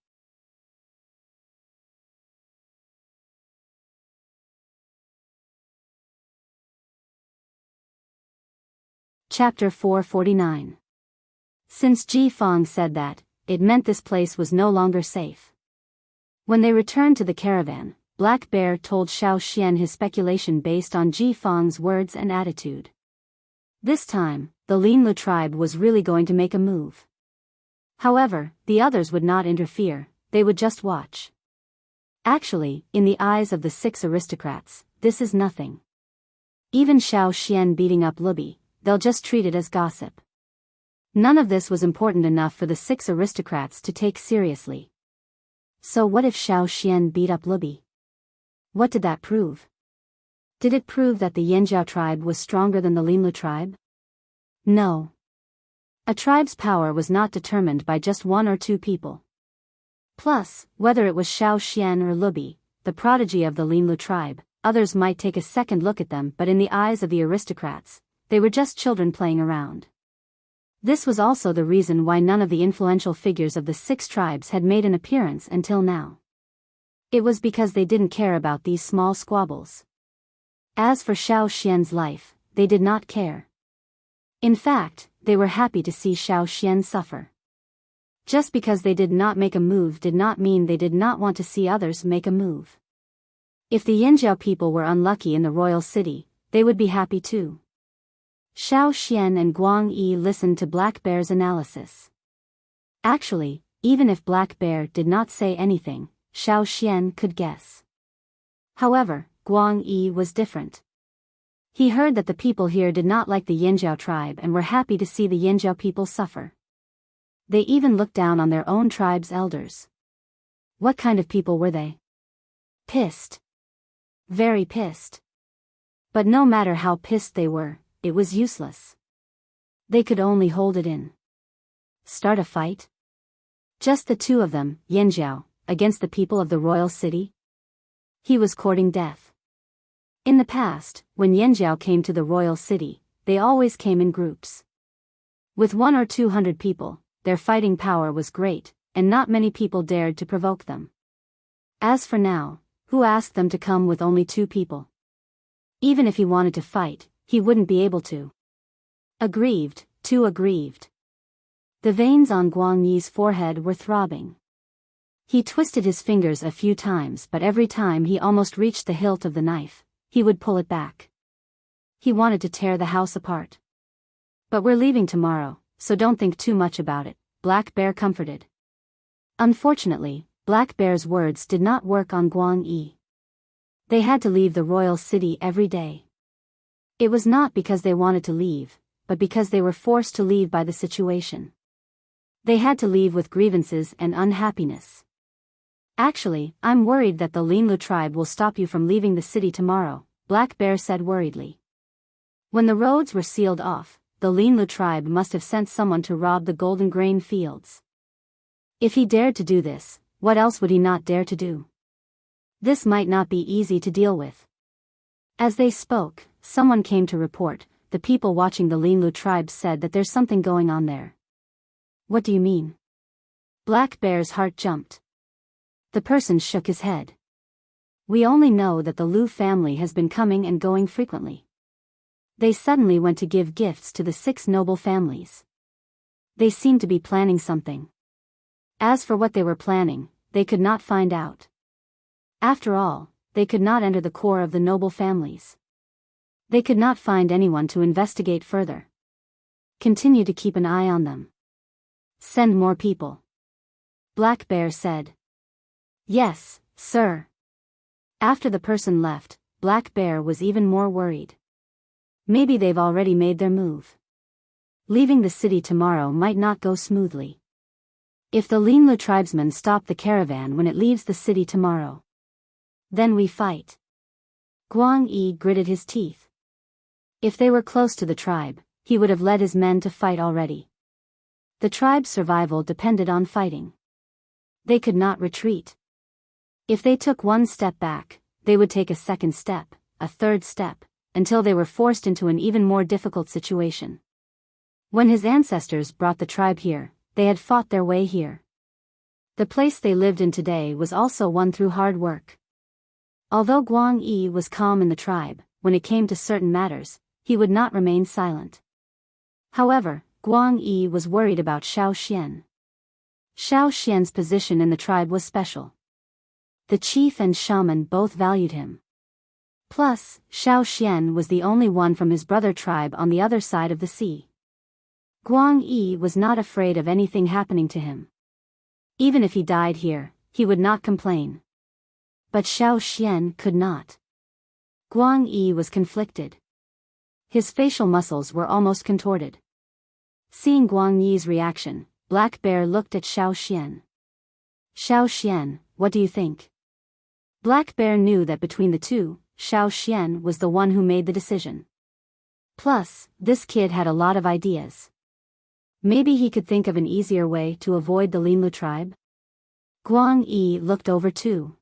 Chapter 449. Since Ji Feng said that, it meant this place was no longer safe. When they returned to the caravan, Black Bear told Xiao Xian his speculation based on Ji Feng's words and attitude. This time, the Linlu tribe was really going to make a move. However, the others would not interfere, they would just watch. Actually, in the eyes of the 6 aristocrats, this is nothing. Even Xiao Xian beating up Lubi, they'll just treat it as gossip. None of this was important enough for the 6 aristocrats to take seriously. So what if Xiao Xian beat up Lubi? What did that prove? Did it prove that the Yanjiao tribe was stronger than the Linlu tribe? No. A tribe's power was not determined by just 1 or 2 people. Plus, whether it was Xiao Xian or Lubi, the prodigy of the Linlu tribe, others might take a second look at them, but in the eyes of the aristocrats, they were just children playing around. This was also the reason why none of the influential figures of the 6 tribes had made an appearance until now. It was because they didn't care about these small squabbles. As for Xiao Xian's life, they did not care. In fact, they were happy to see Xiao Xian suffer. Just because they did not make a move did not mean they did not want to see others make a move. If the Yanjiao people were unlucky in the royal city, they would be happy too. Xiao Xian and Guang Yi listened to Black Bear's analysis. Actually, even if Black Bear did not say anything, Xiao Xian could guess. However, Guang Yi was different. He heard that the people here did not like the Yanjiao tribe and were happy to see the Yanjiao people suffer. They even looked down on their own tribe's elders. What kind of people were they? Pissed. Very pissed. But no matter how pissed they were, it was useless. They could only hold it in. Start a fight? Just the 2 of them, Yanjiao, against the people of the royal city? He was courting death. In the past, when Yanjiao came to the royal city, they always came in groups. With 100 or 200 people, their fighting power was great, and not many people dared to provoke them. As for now, who asked them to come with only 2 people? Even if he wanted to fight, he wouldn't be able to. Aggrieved, too aggrieved. The veins on Guang Yi's forehead were throbbing. He twisted his fingers a few times, but every time he almost reached the hilt of the knife, he would pull it back. He wanted to tear the house apart. But we're leaving tomorrow, so don't think too much about it, Black Bear comforted. Unfortunately, Black Bear's words did not work on Guang Yi. They had to leave the royal city every day. It was not because they wanted to leave, but because they were forced to leave by the situation. They had to leave with grievances and unhappiness. Actually, I'm worried that the Linlu tribe will stop you from leaving the city tomorrow, Black Bear said worriedly. When the roads were sealed off, the Linlu tribe must have sent someone to rob the golden grain fields. If he dared to do this, what else would he not dare to do? This might not be easy to deal with. As they spoke, someone came to report. The people watching the Linlu tribe said that there's something going on there. What do you mean? Black Bear's heart jumped. The person shook his head. We only know that the Lu family has been coming and going frequently. They suddenly went to give gifts to the 6 noble families. They seemed to be planning something. As for what they were planning, they could not find out. After all, they could not enter the core of the noble families. They could not find anyone to investigate further. Continue to keep an eye on them. Send more people. Black Bear said. Yes, sir. After the person left, Black Bear was even more worried. Maybe they've already made their move. Leaving the city tomorrow might not go smoothly. If the Linlu tribesmen stop the caravan when it leaves the city tomorrow, then we fight. Guang Yi gritted his teeth. If they were close to the tribe, he would have led his men to fight already. The tribe's survival depended on fighting. They could not retreat. If they took one step back, they would take a second step, a third step, until they were forced into an even more difficult situation. When his ancestors brought the tribe here, they had fought their way here. The place they lived in today was also won through hard work. Although Guang Yi was calm in the tribe, when it came to certain matters, he would not remain silent. However, Guang Yi was worried about Xiao Xian. Xiao Xian's position in the tribe was special. The chief and shaman both valued him. Plus, Xiao Xian was the only one from his brother tribe on the other side of the sea. Guang Yi was not afraid of anything happening to him. Even if he died here, he would not complain. But Xiao Xian could not. Guang Yi was conflicted. His facial muscles were almost contorted. Seeing Guang Yi's reaction, Black Bear looked at Xiao Xian. Xiao Xian, what do you think? Black Bear knew that between the two, Xiao Xian was the one who made the decision. Plus, this kid had a lot of ideas. Maybe he could think of an easier way to avoid the Linlu tribe? Guang Yi looked over too.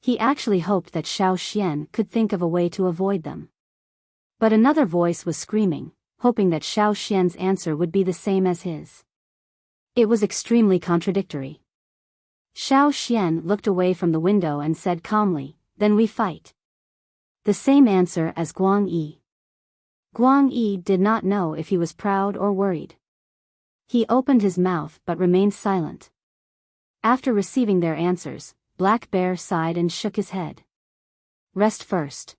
He actually hoped that Xiao Xian could think of a way to avoid them. But another voice was screaming, hoping that Xiao Xian's answer would be the same as his. It was extremely contradictory. Xiao Xian looked away from the window and said calmly, "Then we fight." The same answer as Guang Yi. Guang Yi did not know if he was proud or worried. He opened his mouth but remained silent. After receiving their answers, Black Bear sighed and shook his head. Rest first.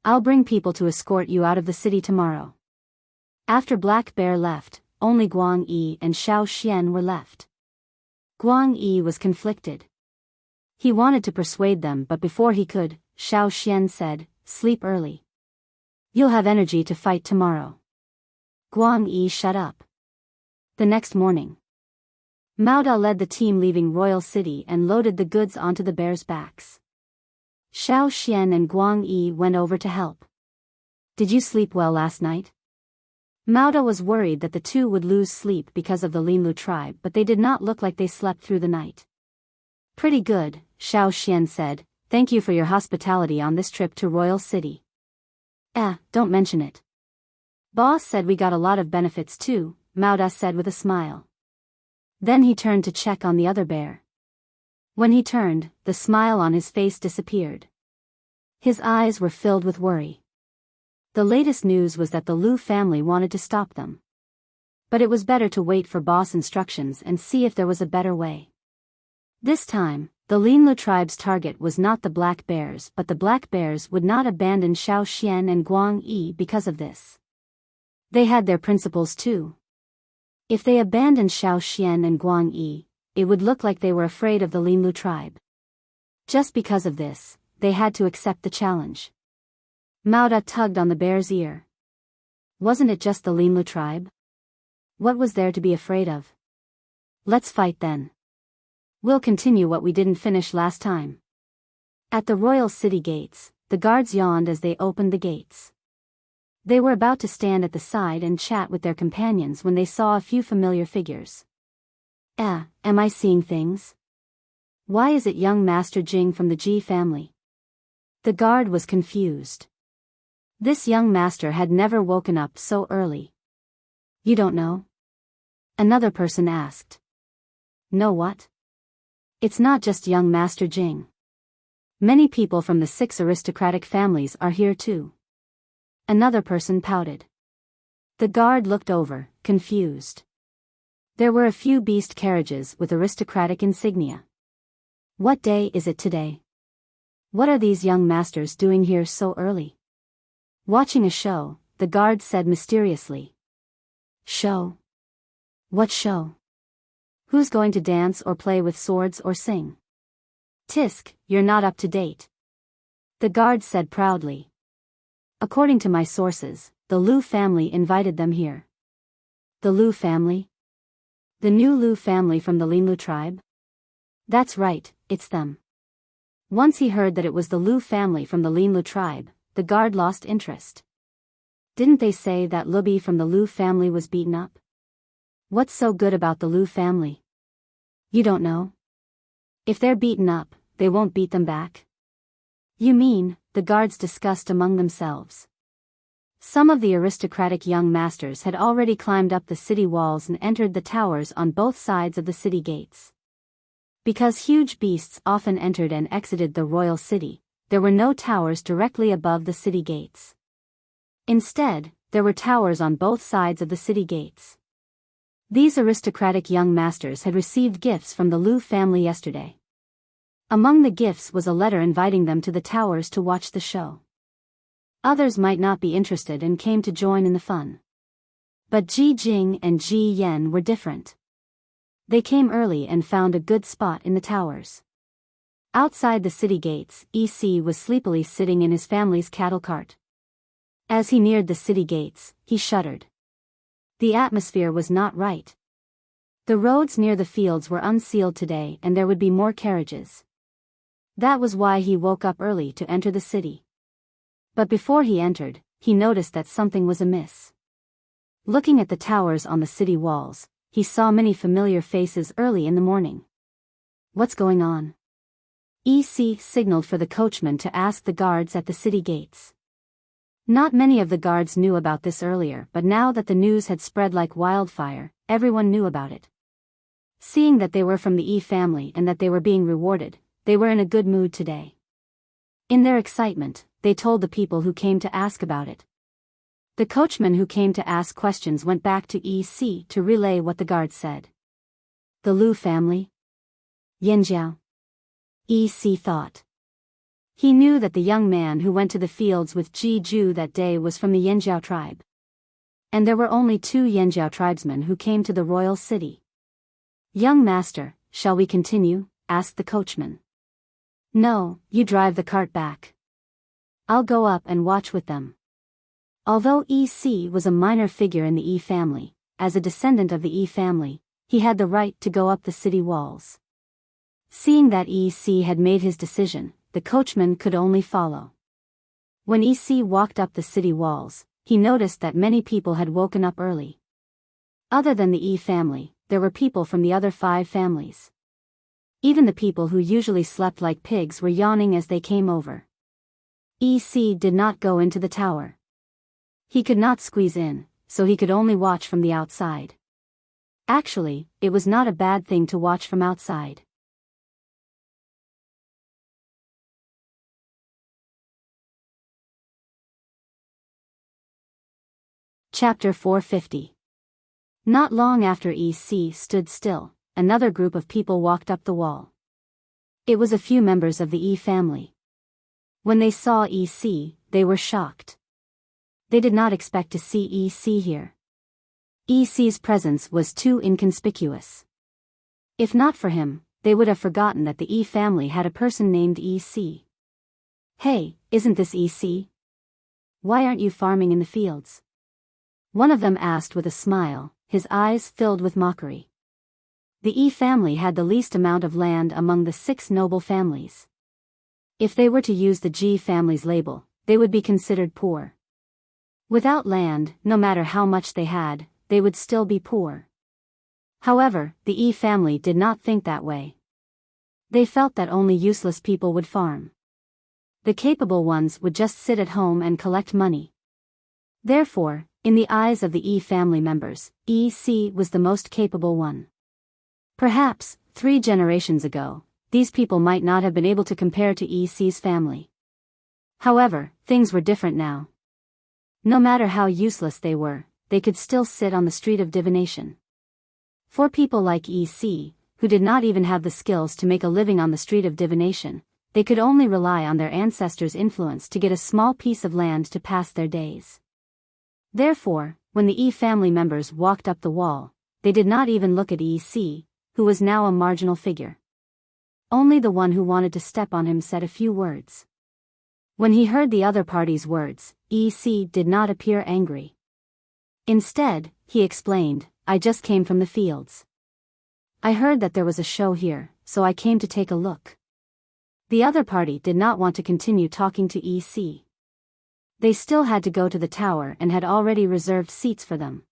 I'll bring people to escort you out of the city tomorrow. After Black Bear left, only Guang Yi and Xiao Xian were left. Guang Yi was conflicted. He wanted to persuade them, but before he could, Xiao Xian said, "Sleep early. You'll have energy to fight tomorrow." Guang Yi shut up. The next morning, Mao Da led the team leaving Royal City and loaded the goods onto the bears' backs. Xiao Xian and Guang Yi went over to help. Did you sleep well last night? Mao Da was worried that the two would lose sleep because of the Linlu tribe, but they did not look like they slept through the night. Pretty good, Xiao Xian said. Thank you for your hospitality on this trip to Royal City. Don't mention it. Boss said we got a lot of benefits too, Mao Da said with a smile. Then he turned to check on the other bear. When he turned, the smile on his face disappeared. His eyes were filled with worry. The latest news was that the Lu family wanted to stop them. But it was better to wait for boss instructions and see if there was a better way. This time, the Linlu tribe's target was not the black bears, but the black bears would not abandon Xiao Xian and Guang Yi because of this. They had their principles too. If they abandoned Xiao Xian and Guang Yi, it would look like they were afraid of the Linlu tribe. Just because of this, they had to accept the challenge. Mao Da tugged on the bear's ear. Wasn't it just the Linlu tribe? What was there to be afraid of? Let's fight then. We'll continue what we didn't finish last time. At the royal city gates, the guards yawned as they opened the gates. They were about to stand at the side and chat with their companions when they saw a few familiar figures. Am I seeing things? Why is it young Master Jing from the Ji family? The guard was confused. This young master had never woken up so early. You don't know? Another person asked. Know what? It's not just young Master Jing. Many people from the 6 aristocratic families are here too. Another person pouted. The guard looked over, confused. There were a few beast carriages with aristocratic insignia. What day is it today? What are these young masters doing here so early? Watching a show, the guard said mysteriously. Show? What show? Who's going to dance or play with swords or sing? Tisk, you're not up to date. The guard said proudly. According to my sources, the Lu family invited them here. The Lu family? The new Lu family from the Linlu tribe? That's right, it's them. Once he heard that it was the Lu family from the Linlu tribe, the guard lost interest. Didn't they say that Lubi from the Lu family was beaten up? What's so good about the Lu family? You don't know? If they're beaten up, they won't beat them back? You mean, the guards discussed among themselves. Some of the aristocratic young masters had already climbed up the city walls and entered the towers on both sides of the city gates. Because huge beasts often entered and exited the royal city, there were no towers directly above the city gates. Instead, there were towers on both sides of the city gates. These aristocratic young masters had received gifts from the Lu family yesterday. Among the gifts was a letter inviting them to the towers to watch the show. Others might not be interested and came to join in the fun. But Ji Jing and Ji Yen were different. They came early and found a good spot in the towers. Outside the city gates, EC was sleepily sitting in his family's cattle cart. As he neared the city gates, he shuddered. The atmosphere was not right. The roads near the fields were unsealed today and there would be more carriages. That was why he woke up early to enter the city. But before he entered, he noticed that something was amiss. Looking at the towers on the city walls, he saw many familiar faces early in the morning. What's going on? EC signaled for the coachman to ask the guards at the city gates. Not many of the guards knew about this earlier, but now that the news had spread like wildfire, everyone knew about it. Seeing that they were from the E family and that they were being rewarded, they were in a good mood today. In their excitement, they told the people who came to ask about it. The coachman who came to ask questions went back to EC to relay what the guards said. The Lu family? Yanjiao? EC thought. He knew that the young man who went to the fields with Ji Ju that day was from the Yanjiao tribe. And there were only 2 Yanjiao tribesmen who came to the royal city. Young master, shall we continue? Asked the coachman. No, you drive the cart back. I'll go up and watch with them. Although EC was a minor figure in the E family, as a descendant of the E family, he had the right to go up the city walls. Seeing that EC had made his decision, the coachman could only follow. When EC walked up the city walls, he noticed that many people had woken up early. Other than the E family, there were people from the other 5 families. Even the people who usually slept like pigs were yawning as they came over. EC did not go into the tower. He could not squeeze in, so he could only watch from the outside. Actually, it was not a bad thing to watch from outside. Chapter 450. Not long after EC stood still, another group of people walked up the wall. It was a few members of the E family. When they saw EC, they were shocked. They did not expect to see EC here. EC's presence was too inconspicuous. If not for him, they would have forgotten that the E family had a person named EC. Hey, isn't this EC? Why aren't you farming in the fields? One of them asked with a smile, his eyes filled with mockery. The Yi family had the least amount of land among the 6 noble families. If they were to use the Ji family's label, they would be considered poor. Without land, no matter how much they had, they would still be poor. However, the Yi family did not think that way. They felt that only useless people would farm. The capable ones would just sit at home and collect money. Therefore, in the eyes of the Yi family members, EC was the most capable one. Perhaps, 3 generations ago, these people might not have been able to compare to EC's family. However, things were different now. No matter how useless they were, they could still sit on the street of divination. For people like EC, who did not even have the skills to make a living on the street of divination, they could only rely on their ancestors' influence to get a small piece of land to pass their days. Therefore, when the E family members walked up the wall, they did not even look at EC, who was now a marginal figure. Only the one who wanted to step on him said a few words. When he heard the other party's words, EC did not appear angry. Instead, he explained, "I just came from the fields. I heard that there was a show here, so I came to take a look." The other party did not want to continue talking to EC. They still had to go to the tower and had already reserved seats for them.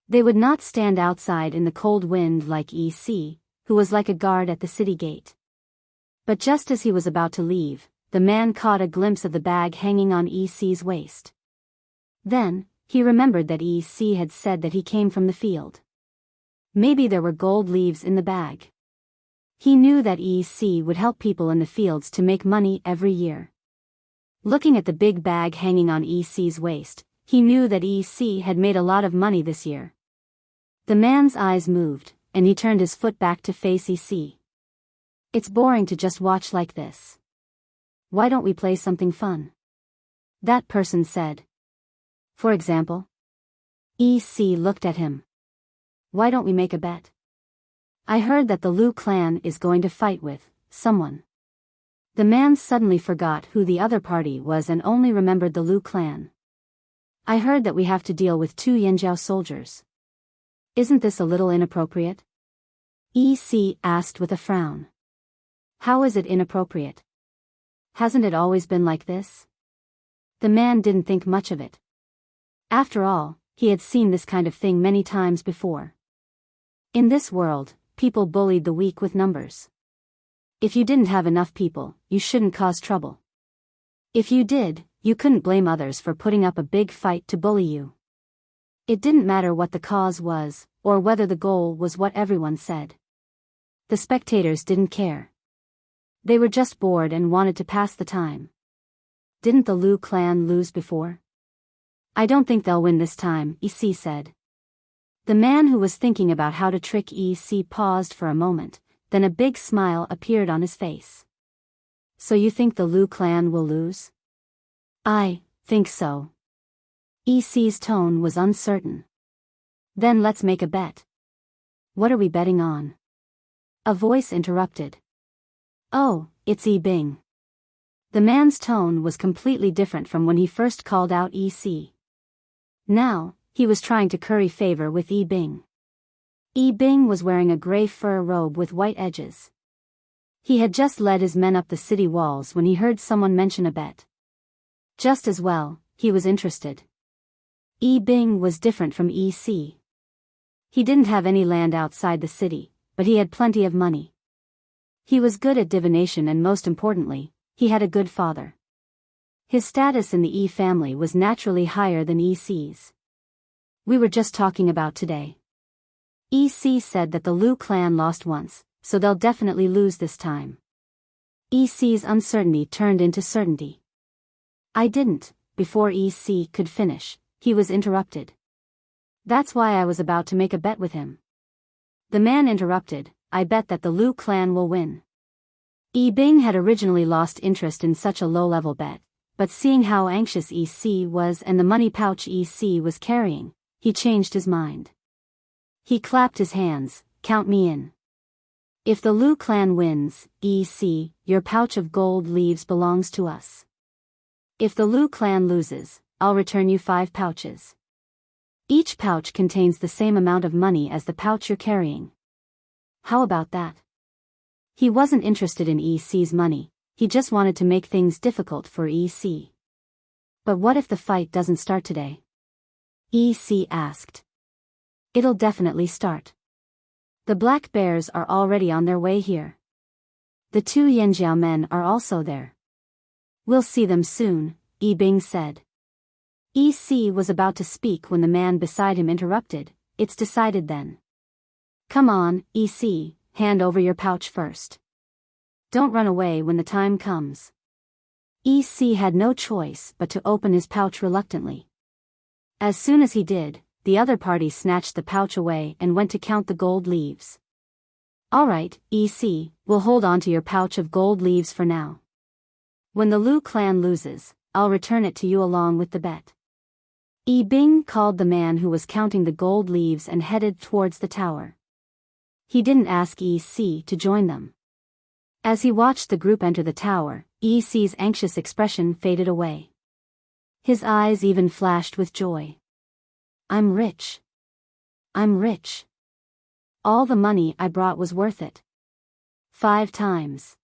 They would not stand outside in the cold wind like EC, who was like a guard at the city gate. But just as he was about to leave, the man caught a glimpse of the bag hanging on EC's waist. Then, he remembered that EC had said that he came from the field. Maybe there were gold leaves in the bag. He knew that EC would help people in the fields to make money every year. Looking at the big bag hanging on EC's waist, he knew that EC had made a lot of money this year. The man's eyes moved, and he turned his foot back to face EC. "It's boring to just watch like this. Why don't we play something fun?" that person said. "For example?" EC looked at him. "Why don't we make a bet? I heard that the Lu clan is going to fight with someone." The man suddenly forgot who the other party was and only remembered the Lu clan. "I heard that we have to deal with 2 Yinjiao soldiers. Isn't this a little inappropriate?" EC asked with a frown. "How is it inappropriate? Hasn't it always been like this?" The man didn't think much of it. After all, he had seen this kind of thing many times before. In this world, people bullied the weak with numbers. If you didn't have enough people, you shouldn't cause trouble. If you did, you couldn't blame others for putting up a big fight to bully you. It didn't matter what the cause was, or whether the goal was what everyone said. The spectators didn't care. They were just bored and wanted to pass the time. Didn't the Lu clan lose before? "I don't think they'll win this time," EC said. The man who was thinking about how to trick EC paused for a moment, then a big smile appeared on his face. "So you think the Lu clan will lose?" "I think so." EC's tone was uncertain. "Then let's make a bet." "What are we betting on?" A voice interrupted. "Oh, it's Yi Bing." The man's tone was completely different from when he first called out EC. Now, he was trying to curry favor with Yi Bing. Yi Bing was wearing a gray fur robe with white edges. He had just led his men up the city walls when he heard someone mention a bet. Just as well, he was interested. Yi Bing was different from EC. He didn't have any land outside the city, but he had plenty of money. He was good at divination and most importantly, he had a good father. His status in the Yi family was naturally higher than EC's. "We were just talking about today. EC said that the Lu clan lost once, so they'll definitely lose this time." EC's uncertainty turned into certainty. "I didn't," before EC could finish, he was interrupted. "That's why I was about to make a bet with him." The man interrupted, "I bet that the Lu clan will win." Yi Bing had originally lost interest in such a low-level bet, but seeing how anxious EC was and the money pouch EC was carrying, he changed his mind. He clapped his hands, "Count me in. If the Lu clan wins, EC, your pouch of gold leaves belongs to us. If the Lu clan loses, I'll return you 5 pouches." Each pouch contains the same amount of money as the pouch you're carrying. How about that? He wasn't interested in EC's money, he just wanted to make things difficult for EC. But what if the fight doesn't start today? EC asked. It'll definitely start. The black bears are already on their way here. The 2 Yanjiao men are also there. We'll see them soon, Yibing said. EC was about to speak when the man beside him interrupted. It's decided then. Come on, EC, hand over your pouch first. Don't run away when the time comes. EC had no choice but to open his pouch reluctantly. As soon as he did, the other party snatched the pouch away and went to count the gold leaves. All right, EC, we'll hold on to your pouch of gold leaves for now. When the Lu clan loses, I'll return it to you along with the bet. Yibing called the man who was counting the gold leaves and headed towards the tower. He didn't ask EC to join them. As he watched the group enter the tower, EC's anxious expression faded away. His eyes even flashed with joy. I'm rich. I'm rich. All the money I brought was worth it. 5 times.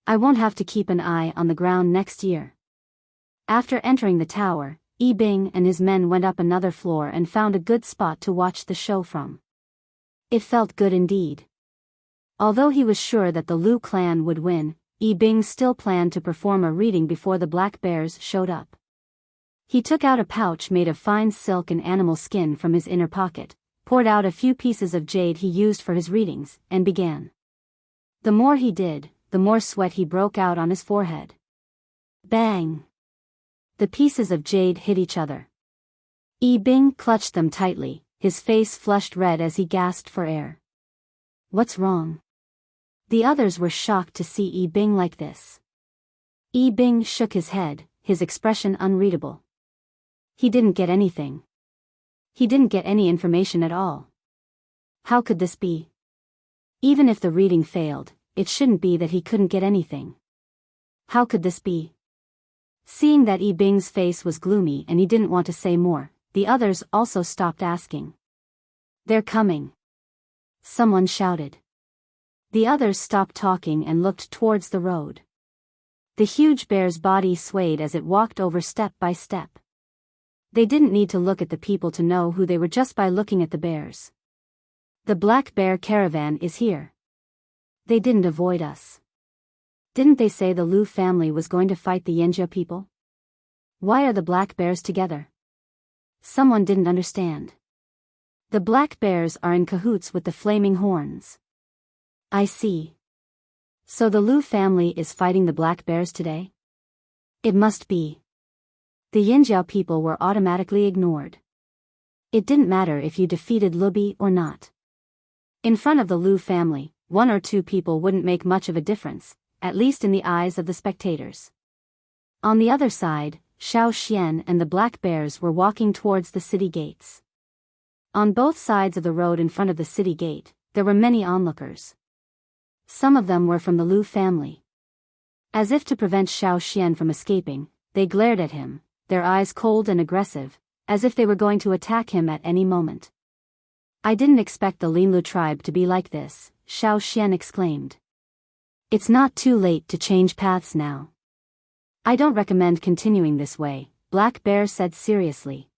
I won't have to keep an eye on the ground next year. After entering the tower, Yibing and his men went up another floor and found a good spot to watch the show from. It felt good indeed. Although he was sure that the Lu clan would win, Yibing still planned to perform a reading before the black bears showed up. He took out a pouch made of fine silk and animal skin from his inner pocket, poured out a few pieces of jade he used for his readings, and began. The more he did, the more sweat he broke out on his forehead. Bang! The pieces of jade hit each other. Yibing clutched them tightly, his face flushed red as he gasped for air. What's wrong? The others were shocked to see Yibing like this. Yibing shook his head, his expression unreadable. He didn't get anything. He didn't get any information at all. How could this be? Even if the reading failed, it shouldn't be that he couldn't get anything. How could this be? Seeing that Yibing's face was gloomy and he didn't want to say more, the others also stopped asking. They're coming. Someone shouted. The others stopped talking and looked towards the road. The huge bear's body swayed as it walked over step by step. They didn't need to look at the people to know who they were just by looking at the bears. The black bear caravan is here. They didn't avoid us. Didn't they say the Lu family was going to fight the Yanjiao people? Why are the black bears together? Someone didn't understand. The black bears are in cahoots with the flaming horns. I see. So the Lu family is fighting the black bears today? It must be. The Yanjiao people were automatically ignored. It didn't matter if you defeated Lubi or not. In front of the Lu family, 1 or 2 people wouldn't make much of a difference, at least in the eyes of the spectators. On the other side, Xiao Xian and the black bears were walking towards the city gates. On both sides of the road in front of the city gate, there were many onlookers. Some of them were from the Lu family. As if to prevent Xiao Xian from escaping, they glared at him, their eyes cold and aggressive, as if they were going to attack him at any moment. I didn't expect the Linlu tribe to be like this, Xiao Xian exclaimed. It's not too late to change paths now. I don't recommend continuing this way, Black Bear said seriously.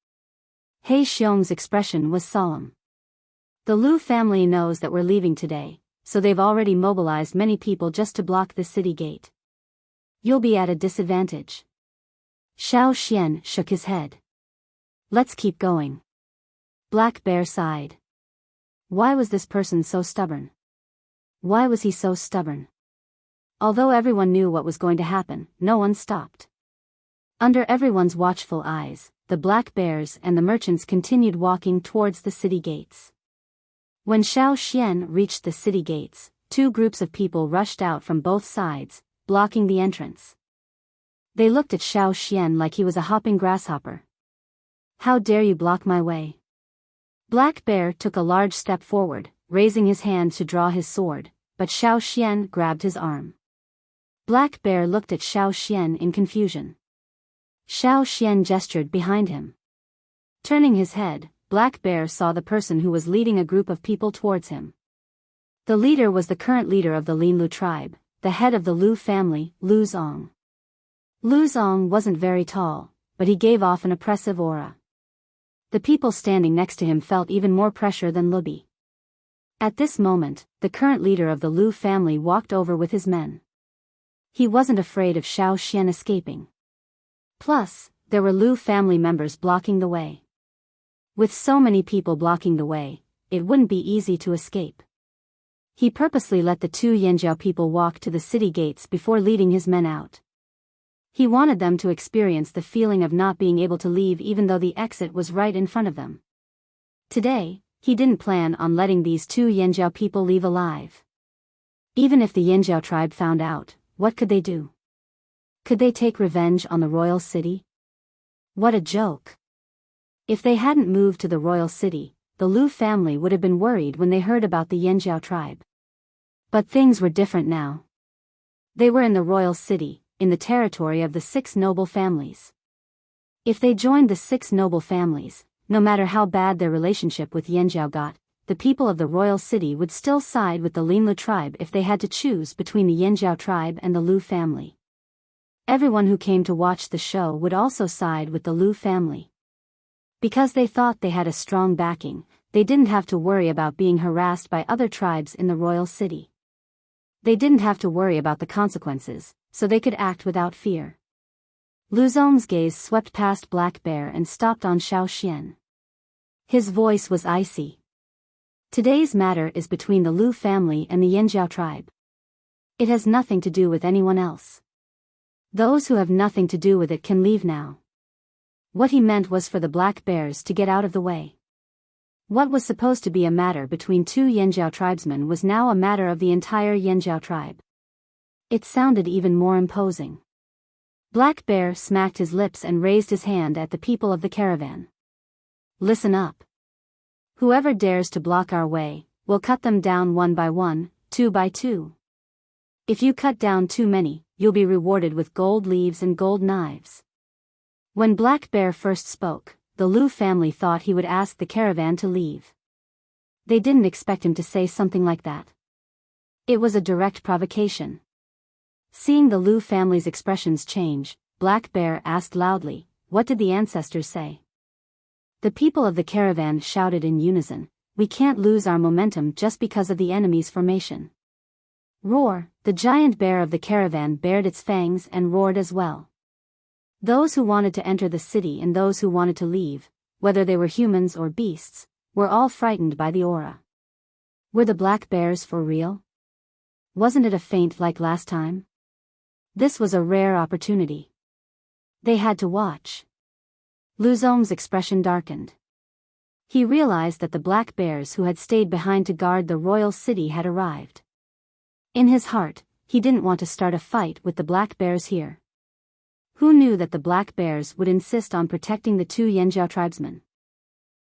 He Xiong's expression was solemn. The Lu family knows that we're leaving today, so they've already mobilized many people just to block the city gate. You'll be at a disadvantage. Xiao Xian shook his head. Let's keep going. Black Bear sighed. Why was this person so stubborn? Why was he so stubborn? Although everyone knew what was going to happen, no one stopped. Under everyone's watchful eyes, the black bears and the merchants continued walking towards the city gates. When Xiao Xian reached the city gates, 2 groups of people rushed out from both sides, blocking the entrance. They looked at Xiao Xian like he was a hopping grasshopper. How dare you block my way? Black Bear took a large step forward, raising his hand to draw his sword, but Xiao Xian grabbed his arm. Black Bear looked at Xiao Xian in confusion. Xiao Xian gestured behind him. Turning his head, Black Bear saw the person who was leading a group of people towards him. The leader was the current leader of the Linlu tribe, the head of the Lu family, Lu Zong. Lu Zong wasn't very tall, but he gave off an oppressive aura. The people standing next to him felt even more pressure than Lubi. At this moment, the current leader of the Lu family walked over with his men. He wasn't afraid of Xiao Xian escaping. Plus, there were Lu family members blocking the way. With so many people blocking the way, it wouldn't be easy to escape. He purposely let the two Yanjiao people walk to the city gates before leading his men out. He wanted them to experience the feeling of not being able to leave even though the exit was right in front of them. Today, he didn't plan on letting these two Yanjiao people leave alive. Even if the Yanjiao tribe found out, what could they do? Could they take revenge on the royal city? What a joke. If they hadn't moved to the royal city, the Lu family would have been worried when they heard about the Yanjiao tribe. But things were different now. They were in the royal city, in the territory of the 6 noble families. If they joined the 6 noble families, no matter how bad their relationship with Yanjiao got, the people of the royal city would still side with the Linlu tribe if they had to choose between the Yanjiao tribe and the Lu family. Everyone who came to watch the show would also side with the Lu family. Because they thought they had a strong backing, they didn't have to worry about being harassed by other tribes in the royal city. They didn't have to worry about the consequences, so they could act without fear. Lu Zong's gaze swept past Black Bear and stopped on Xiao Xian. His voice was icy. Today's matter is between the Lu family and the Yanjiao tribe. It has nothing to do with anyone else. Those who have nothing to do with it can leave now. What he meant was for the Black Bears to get out of the way. What was supposed to be a matter between 2 Yanjiao tribesmen was now a matter of the entire Yanjiao tribe. It sounded even more imposing. Black Bear smacked his lips and raised his hand at the people of the caravan. Listen up. Whoever dares to block our way, we'll cut them down 1 by 1, 2 by 2. If you cut down too many, you'll be rewarded with gold leaves and gold knives. When Black Bear first spoke, the Lu family thought he would ask the caravan to leave. They didn't expect him to say something like that. It was a direct provocation. Seeing the Lu family's expressions change, Black Bear asked loudly, "What did the ancestors say?" The people of the caravan shouted in unison, "We can't lose our momentum just because of the enemy's formation." Roar! The giant bear of the caravan bared its fangs and roared as well. Those who wanted to enter the city and those who wanted to leave, whether they were humans or beasts, were all frightened by the aura. Were the black bears for real? Wasn't it a feint like last time? This was a rare opportunity. They had to watch. Lu Zong's expression darkened. He realized that the black bears who had stayed behind to guard the royal city had arrived. In his heart, he didn't want to start a fight with the black bears here. Who knew that the black bears would insist on protecting the 2 Yanjiao tribesmen?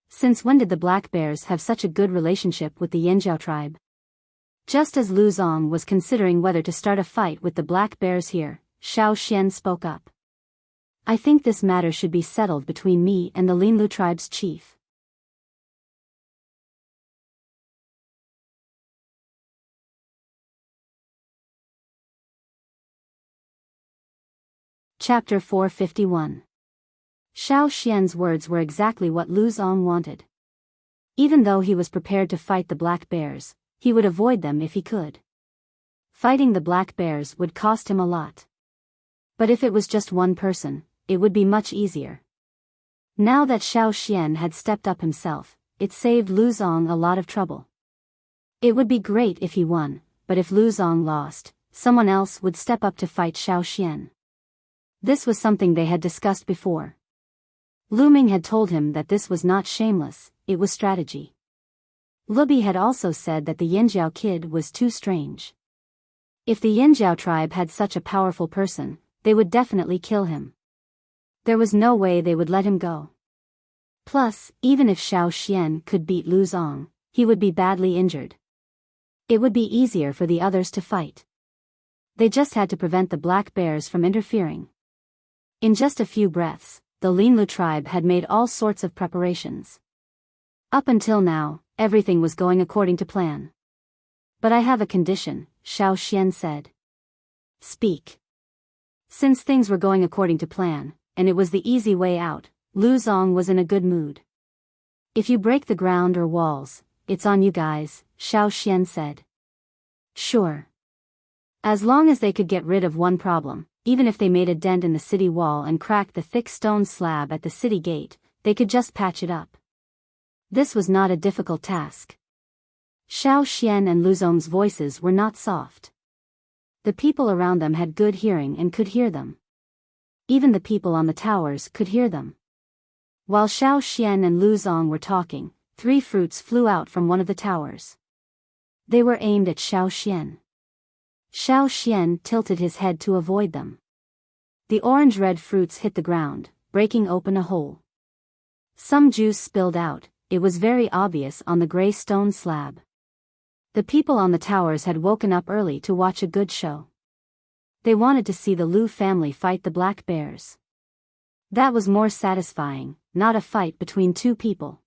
Since when did the black bears have such a good relationship with the Yanjiao tribe? Just as Lu Zong was considering whether to start a fight with the black bears here, Xiao Xian spoke up. "I think this matter should be settled between me and the Linlu tribe's chief." Chapter 451. Xiao Xian's words were exactly what Lu Zong wanted. Even though he was prepared to fight the black bears, he would avoid them if he could. Fighting the black bears would cost him a lot. But if it was just one person, it would be much easier. Now that Xiao Xian had stepped up himself, it saved Lu Zong a lot of trouble. It would be great if he won, but if Lu Zong lost, someone else would step up to fight Xiao Xian. This was something they had discussed before. Lu Ming had told him that this was not shameless, it was strategy. Lubi had also said that the Yanjiao kid was too strange. If the Yanjiao tribe had such a powerful person, they would definitely kill him. There was no way they would let him go. Plus, even if Xiao Xian could beat Lu Zong, he would be badly injured. It would be easier for the others to fight. They just had to prevent the black bears from interfering. In just a few breaths, the Linlu tribe had made all sorts of preparations. Up until now, everything was going according to plan. But I have a condition, Xiao Xian said. Speak. Since things were going according to plan, and it was the easy way out, Lu Zong was in a good mood. If you break the ground or walls, it's on you guys, Xiao Xian said. Sure. As long as they could get rid of one problem, even if they made a dent in the city wall and cracked the thick stone slab at the city gate, they could just patch it up. This was not a difficult task. Xiao Xian and Lu Zong's voices were not soft. The people around them had good hearing and could hear them. Even the people on the towers could hear them. While Xiao Xian and Lu Zong were talking, 3 fruits flew out from one of the towers. They were aimed at Xiao Xian. Xiao Xian tilted his head to avoid them. The orange-red fruits hit the ground, breaking open a hole. Some juice spilled out. It was very obvious on the gray stone slab. The people on the towers had woken up early to watch a good show. They wanted to see the Lu family fight the black bears. That was more satisfying, not a fight between 2 people.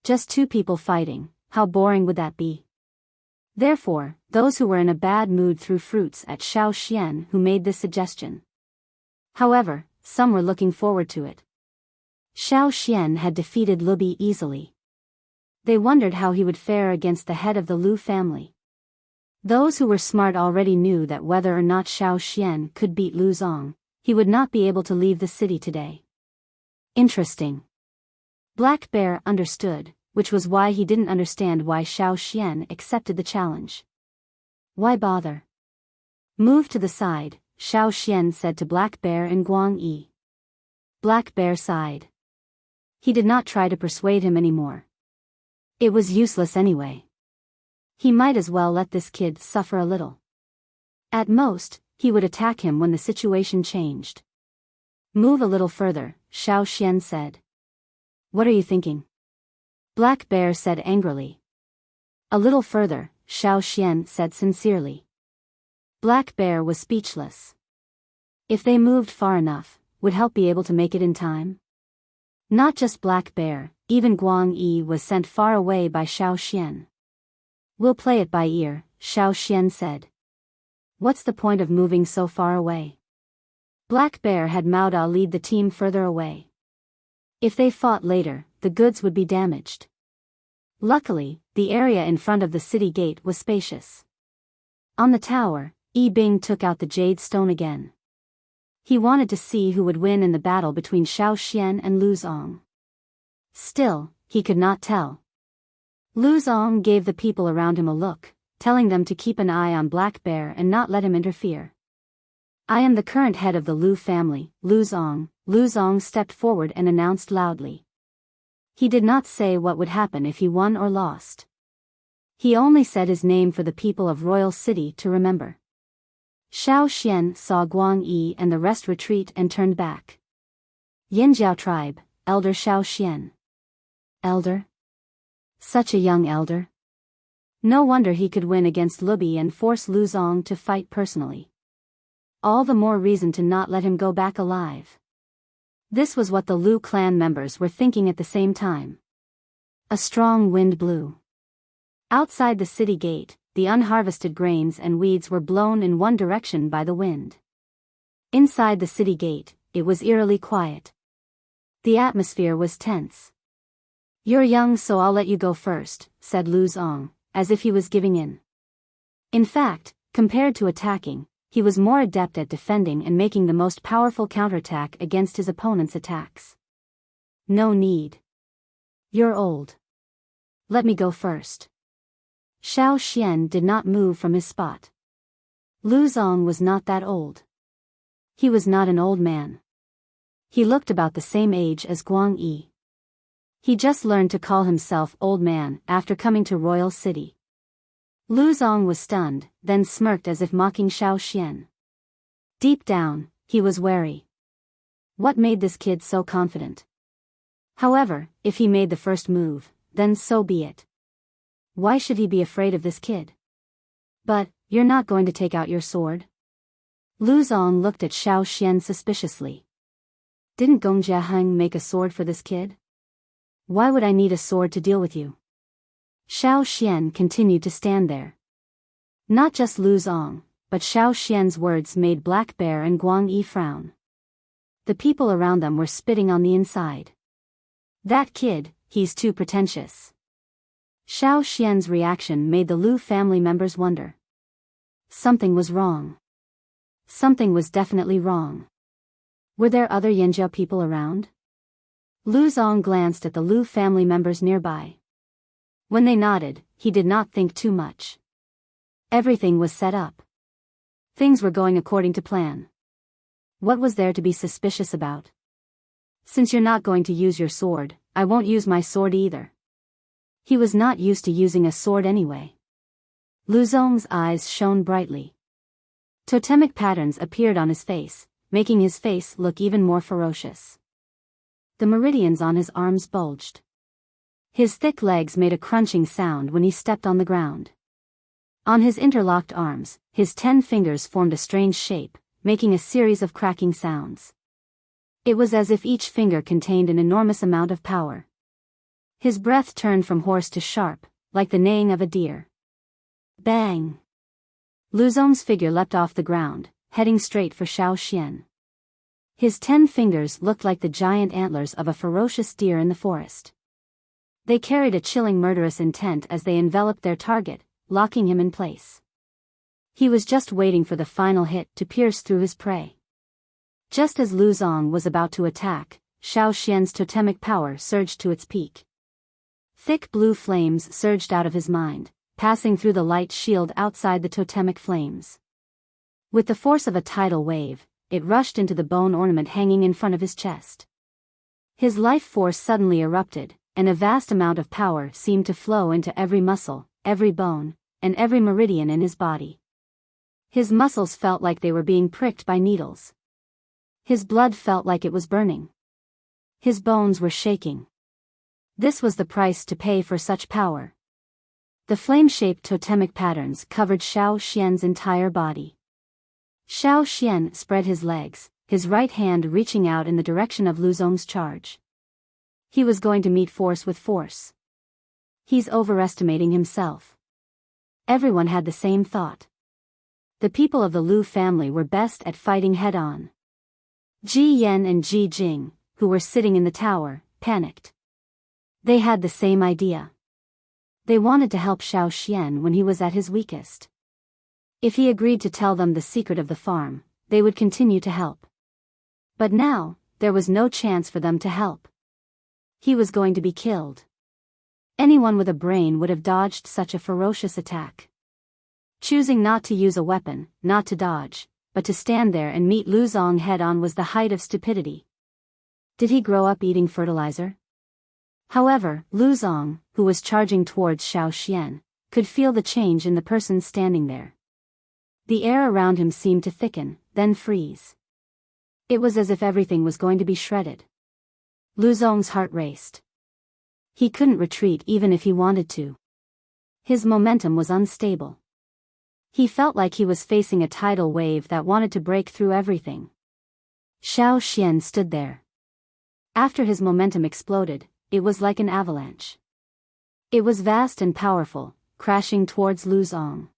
Just 2 people fighting, how boring would that be? Therefore, those who were in a bad mood threw fruits at Xiao Xian, who made this suggestion. However, some were looking forward to it. Xiao Xian had defeated Lu Bi easily. They wondered how he would fare against the head of the Lu family. Those who were smart already knew that whether or not Xiao Xian could beat Lu Zong, he would not be able to leave the city today. Interesting. Black Bear understood, which was why he didn't understand why Xiao Xian accepted the challenge. Why bother? Move to the side, Xiao Xian said to Black Bear and Guang Yi. Black Bear sighed. He did not try to persuade him anymore. It was useless anyway. He might as well let this kid suffer a little. At most, he would attack him when the situation changed. Move a little further, Xiao Xian said. What are you thinking? Black Bear said angrily. A little further, Xiao Xian said sincerely. Black Bear was speechless. If they moved far enough, would help be able to make it in time? Not just Black Bear, even Guang Yi was sent far away by Xiao Xian. We'll play it by ear, Xiao Xian said. What's the point of moving so far away? Black Bear had Mao Da lead the team further away. If they fought later, the goods would be damaged. Luckily, the area in front of the city gate was spacious. On the tower, Yi Bing took out the jade stone again. He wanted to see who would win in the battle between Xiao Xian and Lu Zong. Still, he could not tell. Lu Zong gave the people around him a look, telling them to keep an eye on Black Bear and not let him interfere. I am the current head of the Lu family, Lu Zong. Lu Zong stepped forward and announced loudly. He did not say what would happen if he won or lost. He only said his name for the people of Royal City to remember. Xiao Xian saw Guang Yi and the rest retreat and turned back. Yanjiao tribe, Elder Xiao Xian. Elder? Such a young elder. No wonder he could win against Lu Bi and force Lu Zong to fight personally. All the more reason to not let him go back alive. This was what the Lu clan members were thinking at the same time. A strong wind blew. Outside the city gate, the unharvested grains and weeds were blown in one direction by the wind. Inside the city gate, it was eerily quiet. The atmosphere was tense. You're young, so I'll let you go first, said Lu Zong, as if he was giving in. In fact, compared to attacking, he was more adept at defending and making the most powerful counterattack against his opponent's attacks. No need. You're old. Let me go first. Xiao Xian did not move from his spot. Lu Zong was not that old. He was not an old man. He looked about the same age as Guang Yi. He just learned to call himself old man after coming to Royal City. Lu Zong was stunned, then smirked as if mocking Xiao Xian. Deep down, he was wary. What made this kid so confident? However, if he made the first move, then so be it. Why should he be afraid of this kid? But, you're not going to take out your sword? Lu Zong looked at Xiao Xian suspiciously. Didn't Gong Jiaheng make a sword for this kid? Why would I need a sword to deal with you? Xiao Xian continued to stand there. Not just Lu Zong, but Xiao Xian's words made Black Bear and Guang Yi frown. The people around them were spitting on the inside. That kid, he's too pretentious. Xiao Xian's reaction made the Lu family members wonder. Something was wrong. Something was definitely wrong. Were there other Yanjiao people around? Lu Zong glanced at the Lu family members nearby. When they nodded, he did not think too much. Everything was set up. Things were going according to plan. What was there to be suspicious about? Since you're not going to use your sword, I won't use my sword either. He was not used to using a sword anyway. Lu Zong's eyes shone brightly. Totemic patterns appeared on his face, making his face look even more ferocious. The meridians on his arms bulged. His thick legs made a crunching sound when he stepped on the ground. On his interlocked arms, his 10 fingers formed a strange shape, making a series of cracking sounds. It was as if each finger contained an enormous amount of power. His breath turned from hoarse to sharp, like the neighing of a deer. Bang! Lu Zong's figure leapt off the ground, heading straight for Xiao Xian. His 10 fingers looked like the giant antlers of a ferocious deer in the forest. They carried a chilling murderous intent as they enveloped their target, locking him in place. He was just waiting for the final hit to pierce through his prey. Just as Lu Zong was about to attack, Xiao Xian's totemic power surged to its peak. Thick blue flames surged out of his mind, passing through the light shield outside the totemic flames. With the force of a tidal wave, it rushed into the bone ornament hanging in front of his chest. His life force suddenly erupted, and a vast amount of power seemed to flow into every muscle, every bone, and every meridian in his body. His muscles felt like they were being pricked by needles. His blood felt like it was burning. His bones were shaking. This was the price to pay for such power. The flame-shaped totemic patterns covered Xiao Xian's entire body. Xiao Xian spread his legs, his right hand reaching out in the direction of Lu Zong's charge. He was going to meet force with force. He's overestimating himself. Everyone had the same thought. The people of the Lu family were best at fighting head-on. Ji Yan and Ji Jing, who were sitting in the tower, panicked. They had the same idea. They wanted to help Xiao Xian when he was at his weakest. If he agreed to tell them the secret of the farm, they would continue to help. But now, there was no chance for them to help. He was going to be killed. Anyone with a brain would have dodged such a ferocious attack. Choosing not to use a weapon, not to dodge, but to stand there and meet Lu Zong head-on was the height of stupidity. Did he grow up eating fertilizer? However, Lu Zong, who was charging towards Xiao Xian, could feel the change in the person standing there. The air around him seemed to thicken, then freeze. It was as if everything was going to be shredded. Lu Zong's heart raced. He couldn't retreat even if he wanted to. His momentum was unstable. He felt like he was facing a tidal wave that wanted to break through everything. Xiao Xian stood there. After his momentum exploded, it was like an avalanche. It was vast and powerful, crashing towards Lu Zong.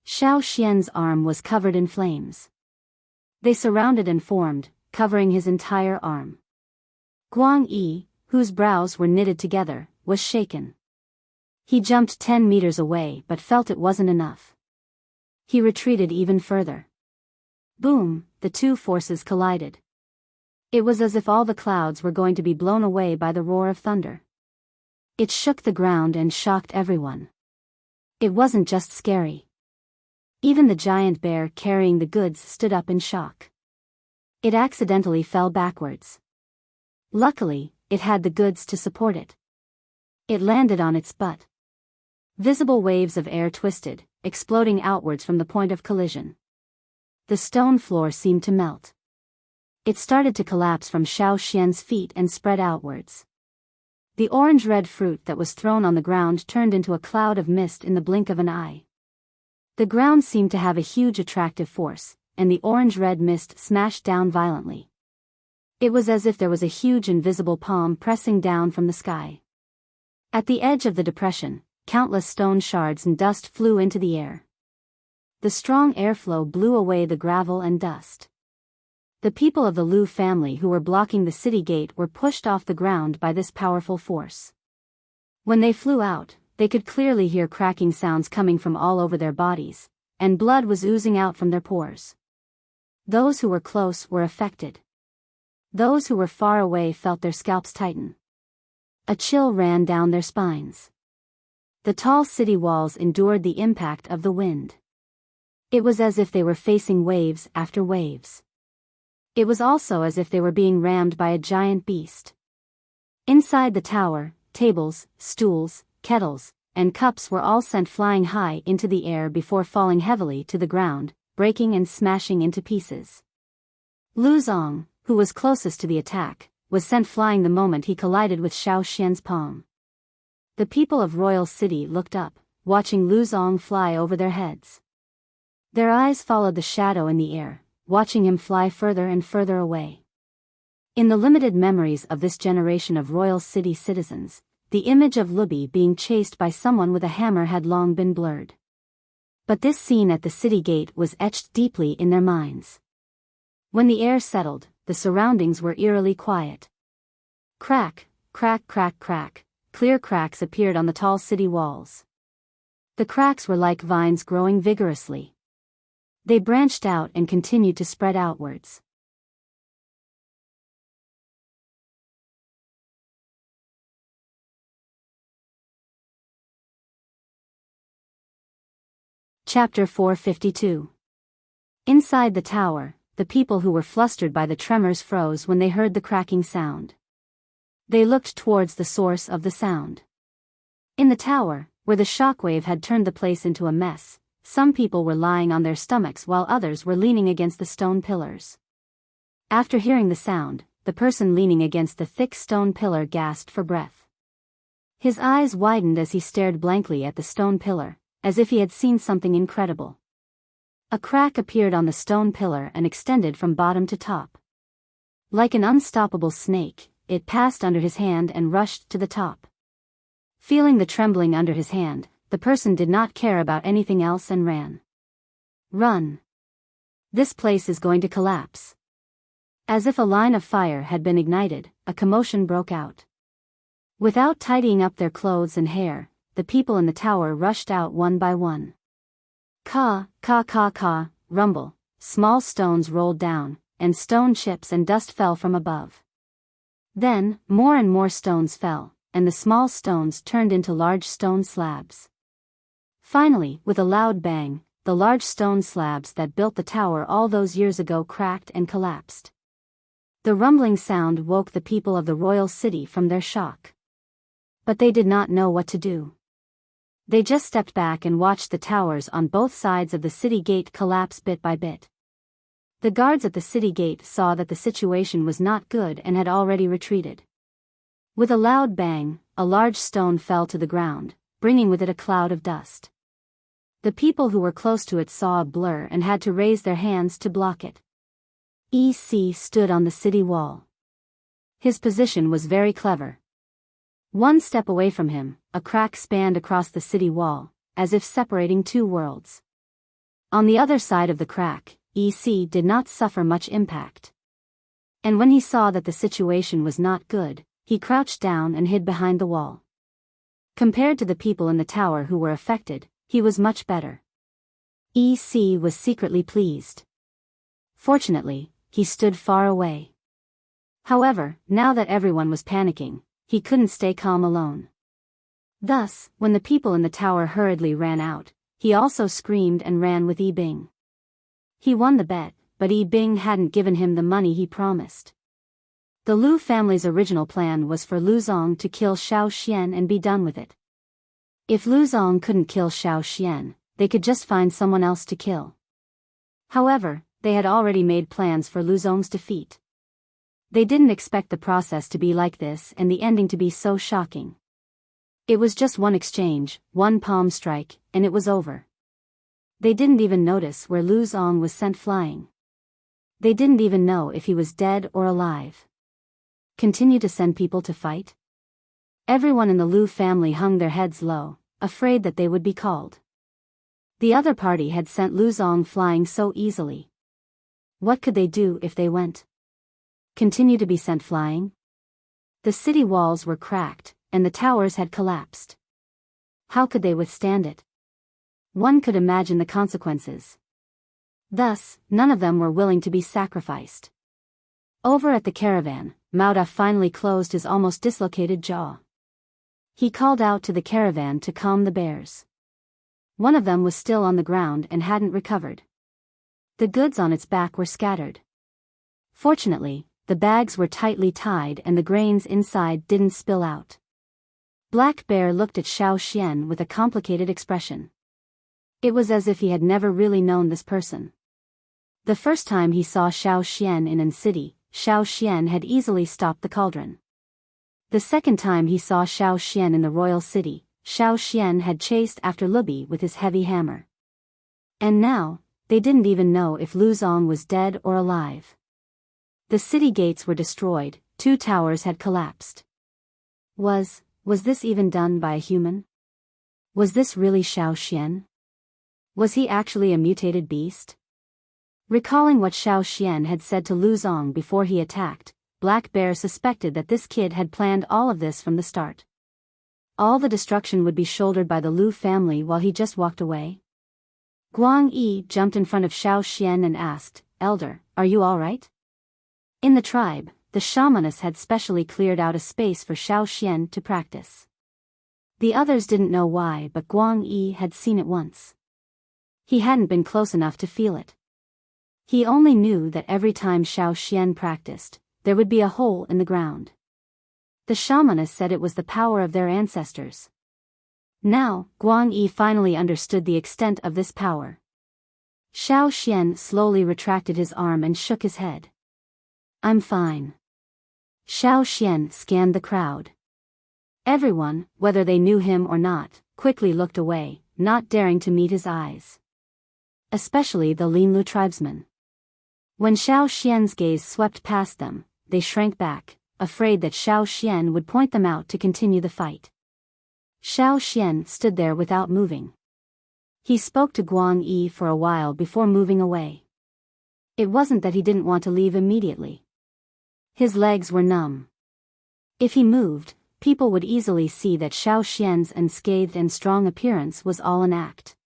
Xiao Xian's arm was covered in flames. They surrounded and formed, covering his entire arm. Guang Yi, whose brows were knitted together, was shaken. He jumped 10 meters away but felt it wasn't enough. He retreated even further. Boom, the two forces collided. It was as if all the clouds were going to be blown away by the roar of thunder. It shook the ground and shocked everyone. It wasn't just scary. Even the giant bear carrying the goods stood up in shock. It accidentally fell backwards. Luckily, it had the goods to support it. It landed on its butt. Visible waves of air twisted, exploding outwards from the point of collision. The stone floor seemed to melt. It started to collapse from Xiao Xian's feet and spread outwards. The orange-red fruit that was thrown on the ground turned into a cloud of mist in the blink of an eye. The ground seemed to have a huge attractive force, and the orange-red mist smashed down violently. It was as if there was a huge invisible palm pressing down from the sky. At the edge of the depression, countless stone shards and dust flew into the air. The strong airflow blew away the gravel and dust. The people of the Lu family who were blocking the city gate were pushed off the ground by this powerful force. When they flew out, they could clearly hear cracking sounds coming from all over their bodies, and blood was oozing out from their pores. Those who were close were affected. Those who were far away felt their scalps tighten. A chill ran down their spines. The tall city walls endured the impact of the wind. It was as if they were facing waves after waves. It was also as if they were being rammed by a giant beast. Inside the tower, tables, stools, kettles, and cups were all sent flying high into the air before falling heavily to the ground, breaking and smashing into pieces. Lu Zong, who was closest to the attack, was sent flying the moment he collided with Xiao Xian's palm. The people of Royal City looked up, watching Lu Zong fly over their heads. Their eyes followed the shadow in the air, watching him fly further and further away. In the limited memories of this generation of Royal City citizens, the image of Lubi being chased by someone with a hammer had long been blurred. But this scene at the city gate was etched deeply in their minds. When the air settled, the surroundings were eerily quiet. Crack, crack, crack, crack, clear cracks appeared on the tall city walls. The cracks were like vines growing vigorously. They branched out and continued to spread outwards. Chapter 452. Inside the tower, the people who were flustered by the tremors froze when they heard the cracking sound. They looked towards the source of the sound. In the tower, where the shockwave had turned the place into a mess, some people were lying on their stomachs while others were leaning against the stone pillars. After hearing the sound, the person leaning against the thick stone pillar gasped for breath. His eyes widened as he stared blankly at the stone pillar, as if he had seen something incredible. A crack appeared on the stone pillar and extended from bottom to top. Like an unstoppable snake, it passed under his hand and rushed to the top. Feeling the trembling under his hand, the person did not care about anything else and ran. Run! This place is going to collapse. As if a line of fire had been ignited, a commotion broke out. Without tidying up their clothes and hair, the people in the tower rushed out one by one. Ka, ka ka ka, rumble, small stones rolled down, and stone chips and dust fell from above. Then, more and more stones fell, and the small stones turned into large stone slabs. Finally, with a loud bang, the large stone slabs that built the tower all those years ago cracked and collapsed. The rumbling sound woke the people of the royal city from their shock. But they did not know what to do. They just stepped back and watched the towers on both sides of the city gate collapse bit by bit. The guards at the city gate saw that the situation was not good and had already retreated. With a loud bang, a large stone fell to the ground, bringing with it a cloud of dust. The people who were close to it saw a blur and had to raise their hands to block it. EC stood on the city wall. His position was very clever. One step away from him, a crack spanned across the city wall, as if separating two worlds. On the other side of the crack, EC did not suffer much impact. And when he saw that the situation was not good, he crouched down and hid behind the wall. Compared to the people in the tower who were affected, he was much better. EC was secretly pleased. Fortunately, he stood far away. However, now that everyone was panicking, he couldn't stay calm alone. Thus, when the people in the tower hurriedly ran out, he also screamed and ran with Yi Bing. He won the bet, but Yi Bing hadn't given him the money he promised. The Lu family's original plan was for Lu Zong to kill Xiao Xian and be done with it. If Lu Zong couldn't kill Xiao Xian, they could just find someone else to kill. However, they had already made plans for Lu Zong's defeat. They didn't expect the process to be like this and the ending to be so shocking. It was just one exchange, one palm strike, and it was over. They didn't even notice where Lu Zong was sent flying. They didn't even know if he was dead or alive. continue to send people to fight? Everyone in the Lu family hung their heads low, afraid that they would be called. The other party had sent Lu Zong flying so easily. What could they do if they went? Continue to be sent flying? The city walls were cracked, and the towers had collapsed. How could they withstand it? One could imagine the consequences. Thus, none of them were willing to be sacrificed. Over at the caravan, Mao Da finally closed his almost dislocated jaw. He called out to the caravan to calm the bears. One of them was still on the ground and hadn't recovered. The goods on its back were scattered. Fortunately, the bags were tightly tied and the grains inside didn't spill out. Black Bear looked at Xiao Xian with a complicated expression. It was as if he had never really known this person. The first time he saw Xiao Xian in an city, Xiao Xian had easily stopped the cauldron. The second time he saw Xiao Xian in the royal city, Xiao Xian had chased after Lubi with his heavy hammer. And now, they didn't even know if Lu Zong was dead or alive. The city gates were destroyed, 2 towers had collapsed. Was this even done by a human? Was this really Xiao Xian? Was he actually a mutated beast? Recalling what Xiao Xian had said to Lu Zong before he attacked, Black Bear suspected that this kid had planned all of this from the start. All the destruction would be shouldered by the Lu family while he just walked away. Guang Yi jumped in front of Xiao Xian and asked, "Elder, are you all right?" In the tribe, the shamaness had specially cleared out a space for Xiao Xian to practice. The others didn't know why, but Guang Yi had seen it once. He hadn't been close enough to feel it. He only knew that every time Xiao Xian practiced, there would be a hole in the ground. The shamaness said it was the power of their ancestors. Now, Guang Yi finally understood the extent of this power. Xiao Xian slowly retracted his arm and shook his head. "I'm fine." Xiao Xian scanned the crowd. Everyone, whether they knew him or not, quickly looked away, not daring to meet his eyes. Especially the Linlu tribesmen. When Xiao Xian's gaze swept past them, they shrank back, afraid that Xiao Xian would point them out to continue the fight. Xiao Xian stood there without moving. He spoke to Guang Yi for a while before moving away. It wasn't that he didn't want to leave immediately. His legs were numb. If he moved, people would easily see that Xiao Xian's unscathed and strong appearance was all an act.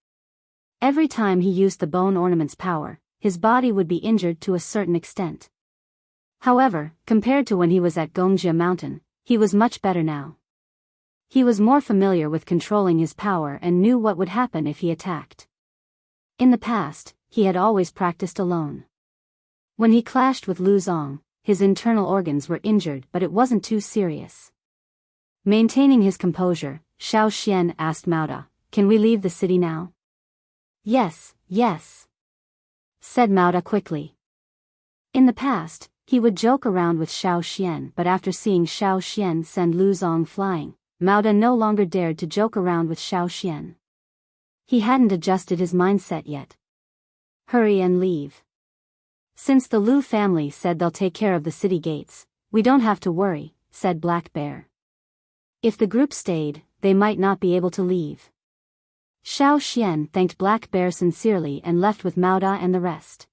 Every time he used the bone ornament's power, his body would be injured to a certain extent. However, compared to when he was at Gongjia Mountain, he was much better now. He was more familiar with controlling his power and knew what would happen if he attacked. In the past, he had always practiced alone. When he clashed with Lu Zong, his internal organs were injured, but it wasn't too serious. Maintaining his composure, Xiao Xian asked Mao Da, "Can we leave the city now?" Yes, said Mao Da quickly. In the past, he would joke around with Xiao Xian, but after seeing Xiao Xian send Lu Zong flying, Mao Da no longer dared to joke around with Xiao Xian. He hadn't adjusted his mindset yet. Hurry and leave. Since the Lu family said they'll take care of the city gates, we don't have to worry, said Black Bear. If the group stayed, they might not be able to leave. Xiao Xian thanked Black Bear sincerely and left with Mao Da and the rest.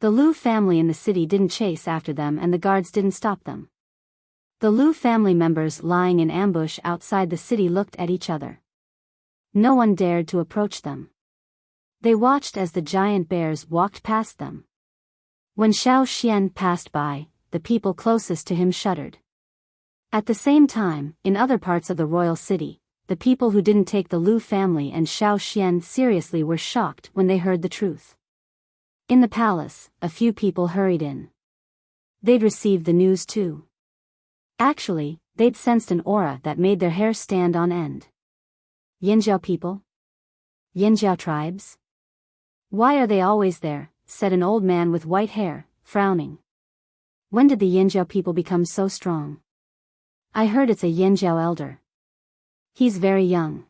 The Lu family in the city didn't chase after them and the guards didn't stop them. The Lu family members lying in ambush outside the city looked at each other. No one dared to approach them. They watched as the giant bears walked past them. When Xiao Xian passed by, the people closest to him shuddered. At the same time, in other parts of the royal city, the people who didn't take the Lu family and Xiao Xian seriously were shocked when they heard the truth. In the palace, a few people hurried in. They'd received the news too. Actually, they'd sensed an aura that made their hair stand on end. Yanjiao people? Yanjiao tribes? Why are they always there? Said an old man with white hair, frowning. When did the Yanjiao people become so strong? I heard it's a Yanjiao elder. He's very young.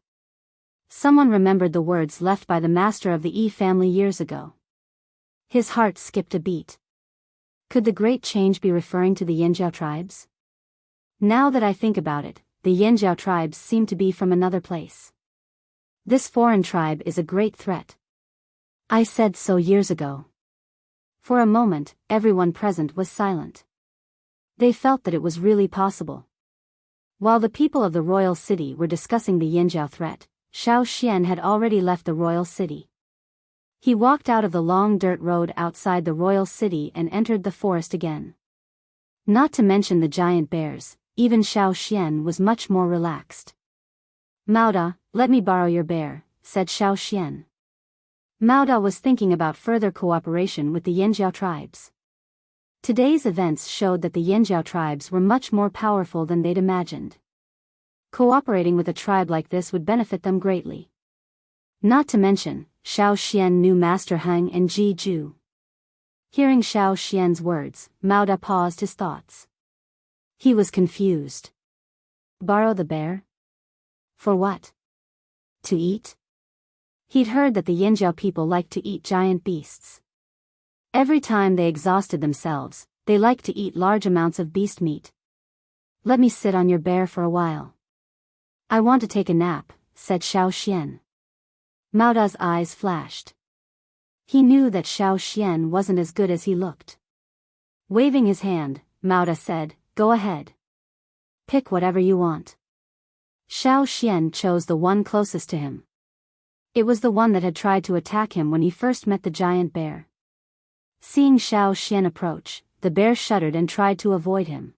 Someone remembered the words left by the master of the Yi family years ago. His heart skipped a beat. Could the great change be referring to the Yanjiao tribes? Now that I think about it, the Yanjiao tribes seem to be from another place. This foreign tribe is a great threat. I said so years ago. For a moment, everyone present was silent. They felt that it was really possible. While the people of the royal city were discussing the Yanjiao threat, Xiao Xian had already left the royal city. He walked out of the long dirt road outside the royal city and entered the forest again. Not to mention the giant bears, even Xiao Xian was much more relaxed. "Mao, let me borrow your bear," said Xiao Xian. Mao was thinking about further cooperation with the Yanjiao tribes. Today's events showed that the Yanjiao tribes were much more powerful than they'd imagined. Cooperating with a tribe like this would benefit them greatly. Not to mention, Xiao Xian knew Master Heng and Ji Ju. Hearing Xiao Xian's words, Mao paused his thoughts. He was confused. Borrow the bear? For what? To eat? He'd heard that the Yanjiao people liked to eat giant beasts. Every time they exhausted themselves, they liked to eat large amounts of beast meat. "Let me sit on your bear for a while. I want to take a nap," said Xiao Xian. Maoda's eyes flashed. He knew that Xiao Xian wasn't as good as he looked. Waving his hand, Maoda said, "Go ahead. Pick whatever you want." Xiao Xian chose the one closest to him. It was the one that had tried to attack him when he first met the giant bear. Seeing Xiao Xian approach, the bear shuddered and tried to avoid him.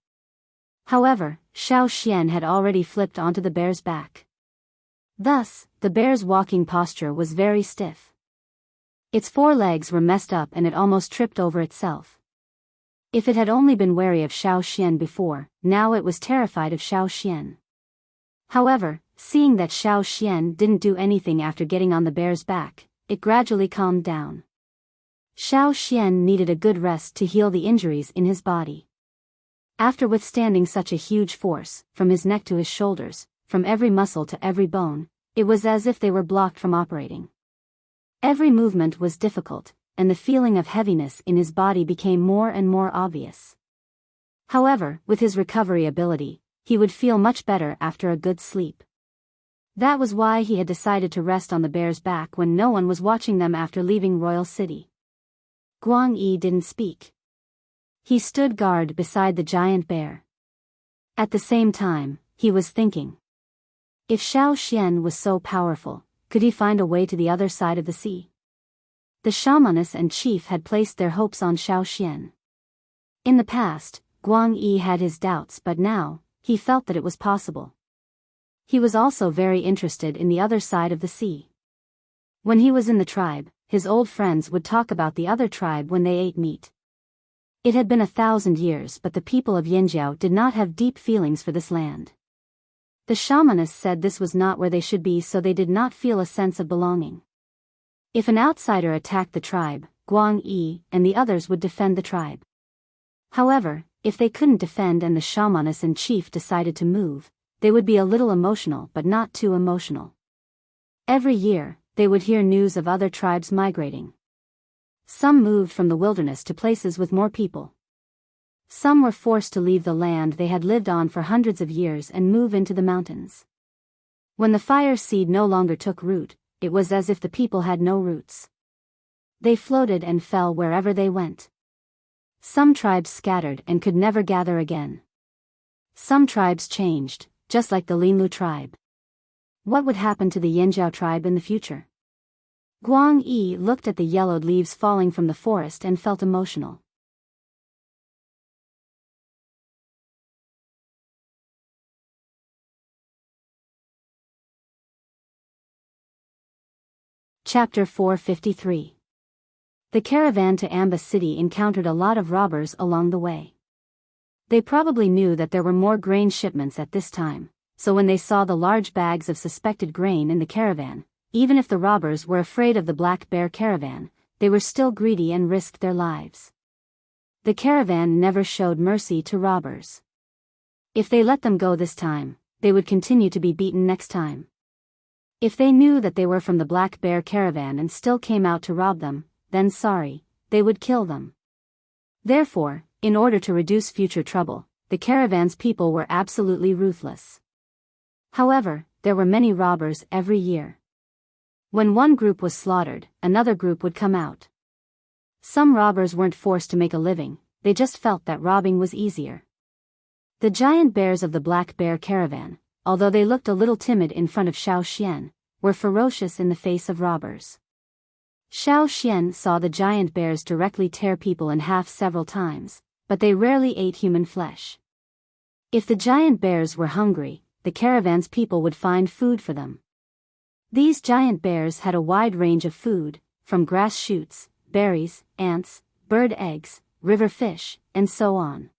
However, Xiao Xian had already flipped onto the bear's back. Thus, the bear's walking posture was very stiff. Its four legs were messed up and it almost tripped over itself. If it had only been wary of Xiao Xian before, now it was terrified of Xiao Xian. However, seeing that Xiao Xian didn't do anything after getting on the bear's back, it gradually calmed down. Xiao Xian needed a good rest to heal the injuries in his body. After withstanding such a huge force, from his neck to his shoulders, from every muscle to every bone, it was as if they were blocked from operating. Every movement was difficult, and the feeling of heaviness in his body became more and more obvious. However, with his recovery ability, he would feel much better after a good sleep. That was why he had decided to rest on the bear's back when no one was watching them after leaving Royal City. Guang Yi didn't speak. He stood guard beside the giant bear. At the same time, he was thinking. If Xiao Xian was so powerful, could he find a way to the other side of the sea? The shamaness and chief had placed their hopes on Xiao Xian. In the past, Guang Yi had his doubts, but now, he felt that it was possible. He was also very interested in the other side of the sea. When he was in the tribe, his old friends would talk about the other tribe when they ate meat. It had been 1,000 years, but the people of Yanjiao did not have deep feelings for this land. The shamaness said this was not where they should be, so they did not feel a sense of belonging. If an outsider attacked the tribe, Guang Yi and the others would defend the tribe. However, if they couldn't defend and the shamaness and chief decided to move, they would be a little emotional but not too emotional. Every year, they would hear news of other tribes migrating. Some moved from the wilderness to places with more people. Some were forced to leave the land they had lived on for hundreds of years and move into the mountains. When the fire seed no longer took root, it was as if the people had no roots. They floated and fell wherever they went. Some tribes scattered and could never gather again. Some tribes changed, just like the Linlu tribe. What would happen to the Yanjiao tribe in the future? Guang Yi looked at the yellowed leaves falling from the forest and felt emotional. Chapter 453. The caravan to Amba City encountered a lot of robbers along the way. They probably knew that there were more grain shipments at this time, so when they saw the large bags of suspected grain in the caravan, even if the robbers were afraid of the Black Bear caravan, they were still greedy and risked their lives. The caravan never showed mercy to robbers. If they let them go this time, they would continue to be beaten next time. If they knew that they were from the Black Bear caravan and still came out to rob them, then sorry, they would kill them. Therefore, in order to reduce future trouble, the caravan's people were absolutely ruthless. However, there were many robbers every year. When one group was slaughtered, another group would come out. Some robbers weren't forced to make a living, they just felt that robbing was easier. The giant bears of the Black Bear Caravan, although they looked a little timid in front of Xiao Xian, were ferocious in the face of robbers. Xiao Xian saw the giant bears directly tear people in half several times, but they rarely ate human flesh. If the giant bears were hungry, the caravan's people would find food for them. These giant bears had a wide range of food, from grass shoots, berries, ants, bird eggs, river fish, and so on.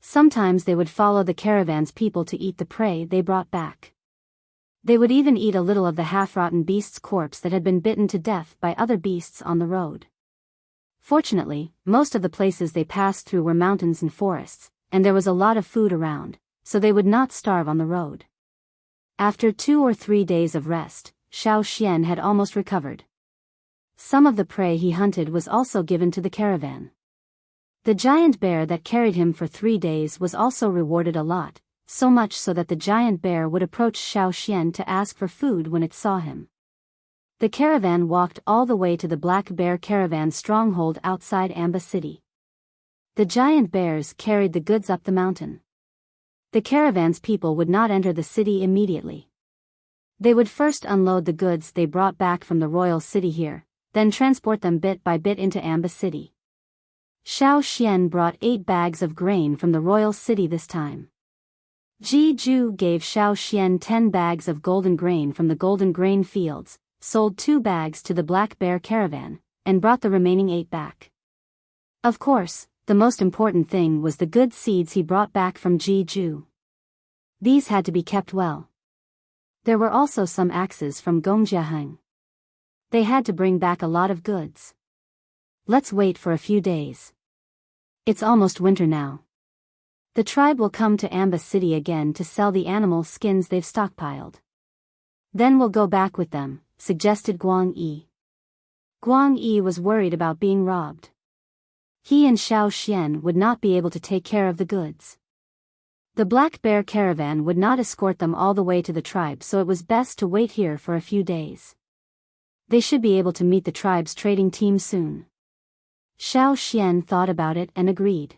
Sometimes they would follow the caravan's people to eat the prey they brought back. They would even eat a little of the half-rotten beast's corpse that had been bitten to death by other beasts on the road. Fortunately, most of the places they passed through were mountains and forests, and there was a lot of food around, so they would not starve on the road. After 2 or 3 days of rest, Xiao Xian had almost recovered. Some of the prey he hunted was also given to the caravan. The giant bear that carried him for 3 days was also rewarded a lot, so much so that the giant bear would approach Xiao Xian to ask for food when it saw him. The caravan walked all the way to the Black Bear Caravan stronghold outside Amba City. The giant bears carried the goods up the mountain. The caravan's people would not enter the city immediately. They would first unload the goods they brought back from the royal city here, then transport them bit by bit into Amba City. Xiao Xian brought 8 bags of grain from the royal city this time. Ji Ju gave Xiao Xian 10 bags of golden grain from the golden grain fields, sold 2 bags to the Black Bear Caravan, and brought the remaining 8 back. Of course, the most important thing was the good seeds he brought back from Ji Ju. These had to be kept well. There were also some axes from Gongjiaheng. They had to bring back a lot of goods. Let's wait for a few days. It's almost winter now. The tribe will come to Amba City again to sell the animal skins they've stockpiled. Then we'll go back with them, suggested Guang Yi. Guang Yi was worried about being robbed. He and Xiao Xian would not be able to take care of the goods. The Black Bear Caravan would not escort them all the way to the tribe, so it was best to wait here for a few days. They should be able to meet the tribe's trading team soon. Xiao Xian thought about it and agreed.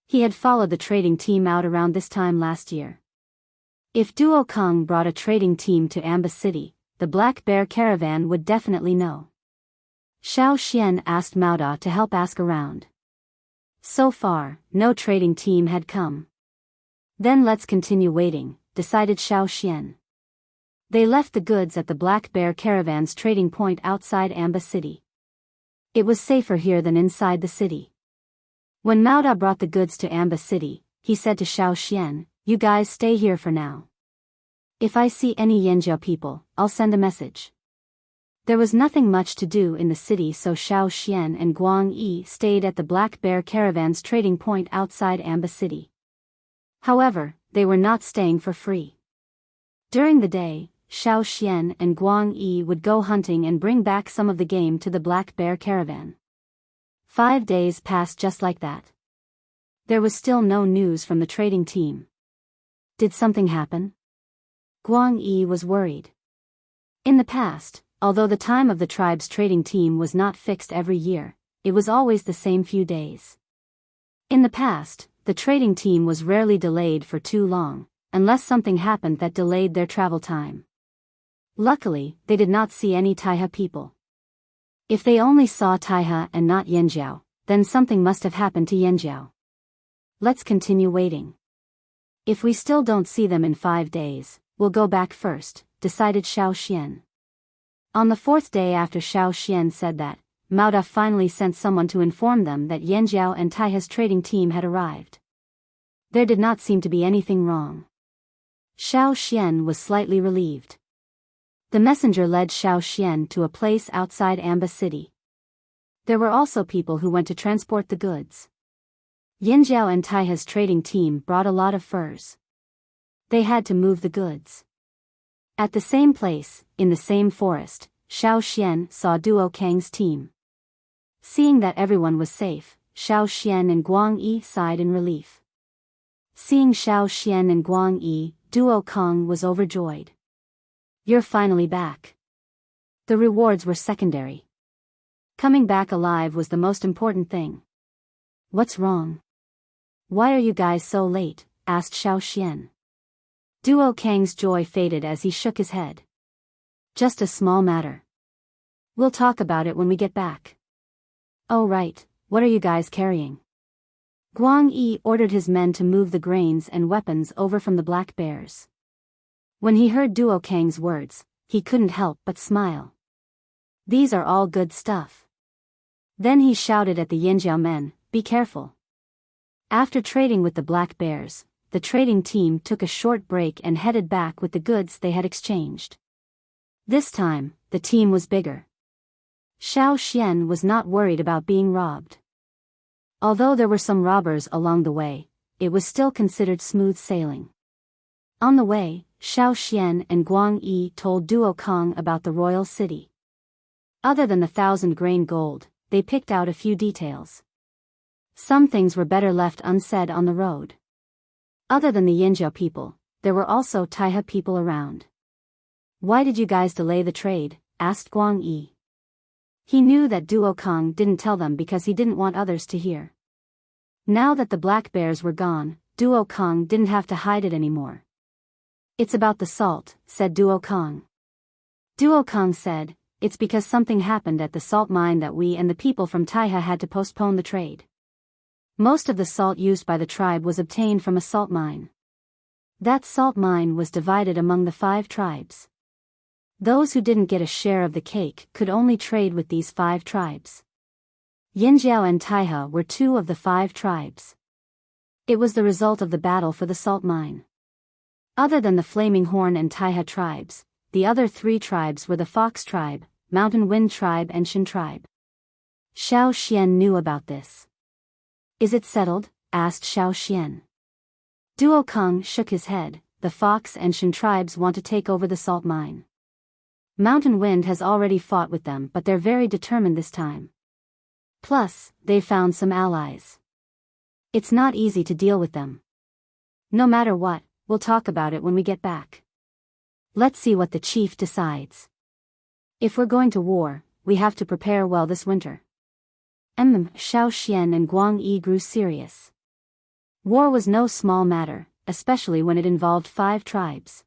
He had followed the trading team out around this time last year. If Duo Kong brought a trading team to Amba City, the Black Bear Caravan would definitely know. Xiao Xian asked Mao Da to help ask around. So far, no trading team had come. Then let's continue waiting, decided Xiao Xian. They left the goods at the Black Bear Caravan's trading point outside Amba City. It was safer here than inside the city. When Mao Da brought the goods to Amba City, he said to Xiao Xian, "You guys stay here for now. If I see any Yanjiao people, I'll send a message." There was nothing much to do in the city, so Xiao Xian and Guang Yi stayed at the Black Bear Caravan's trading point outside Amba City. However, they were not staying for free. During the day, Xiao Xian and Guang Yi would go hunting and bring back some of the game to the Black Bear Caravan. 5 days passed just like that. There was still no news from the trading team. Did something happen? Guang Yi was worried. In the past, although the time of the tribe's trading team was not fixed every year, it was always the same few days. In the past, the trading team was rarely delayed for too long, unless something happened that delayed their travel time. Luckily, they did not see any Taiha people. If they only saw Taiha and not Yanjiao, then something must have happened to Yanjiao. Let's continue waiting. If we still don't see them in 5 days, we'll go back first, decided Xiao Xian. On the 4th day after Xiao Xian said that, Mao Da finally sent someone to inform them that Yanjiao and Taiha's trading team had arrived. There did not seem to be anything wrong. Xiao Xian was slightly relieved. The messenger led Xiao Xian to a place outside Amba City. There were also people who went to transport the goods. Yanjiao and Taiha's trading team brought a lot of furs. They had to move the goods. At the same place, in the same forest, Xiao Xian saw Duo Kang's team. Seeing that everyone was safe, Xiao Xian and Guang Yi sighed in relief. Seeing Xiao Xian and Guang Yi, Duo Kong was overjoyed. You're finally back. The rewards were secondary. Coming back alive was the most important thing. What's wrong? Why are you guys so late? Asked Xiao Xian. Duo Kang's joy faded as he shook his head. Just a small matter. We'll talk about it when we get back. Oh right, what are you guys carrying? Guang Yi ordered his men to move the grains and weapons over from the black bears. When he heard Duo Kang's words, he couldn't help but smile. These are all good stuff. Then he shouted at the Yinjiao men, be careful. After trading with the black bears, the trading team took a short break and headed back with the goods they had exchanged. This time, the team was bigger. Xiao Xian was not worried about being robbed. Although there were some robbers along the way, it was still considered smooth sailing. On the way, Xiao Xian and Guang Yi told Duo Kong about the royal city. Other than the 1,000 grain gold, they picked out a few details. Some things were better left unsaid on the road. Other than the Yinjiao people, there were also Taiha people around. Why did you guys delay the trade? Asked Guang Yi. He knew that Duo Kong didn't tell them because he didn't want others to hear. Now that the black bears were gone, Duo Kong didn't have to hide it anymore. It's about the salt, said Duo Kong. Duo Kong said, it's because something happened at the salt mine that we and the people from Taiha had to postpone the trade. Most of the salt used by the tribe was obtained from a salt mine. That salt mine was divided among the 5 tribes. Those who didn't get a share of the cake could only trade with these 5 tribes. Yinjiao and Taiha were 2 of the 5 tribes. It was the result of the battle for the salt mine. Other than the Flaming Horn and Taiha tribes, the other 3 tribes were the Fox tribe, Mountain Wind tribe and Shin tribe. Xiao Xian knew about this. Is it settled? Asked Xiao Xian. Duo Kong shook his head. The Fox and Shin tribes want to take over the salt mine. Mountain Wind has already fought with them, but they're very determined this time. Plus, they've found some allies. It's not easy to deal with them. No matter what, we'll talk about it when we get back. Let's see what the chief decides. If we're going to war, we have to prepare well this winter. Xiao Xian and Guang Yi grew serious. War was no small matter, especially when it involved 5 tribes.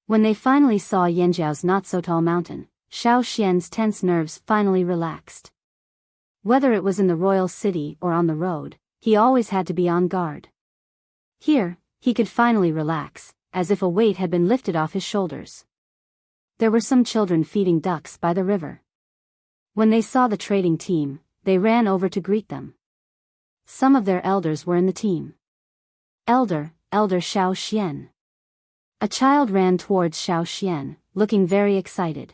When they finally saw Yinjiao's not-so-tall mountain, Xiao Xian's tense nerves finally relaxed. Whether it was in the royal city or on the road, he always had to be on guard. Here, he could finally relax, as if a weight had been lifted off his shoulders. There were some children feeding ducks by the river. When they saw the trading team, they ran over to greet them. Some of their elders were in the team. Elder Xiao Xian. A child ran towards Xiao Xian, looking very excited.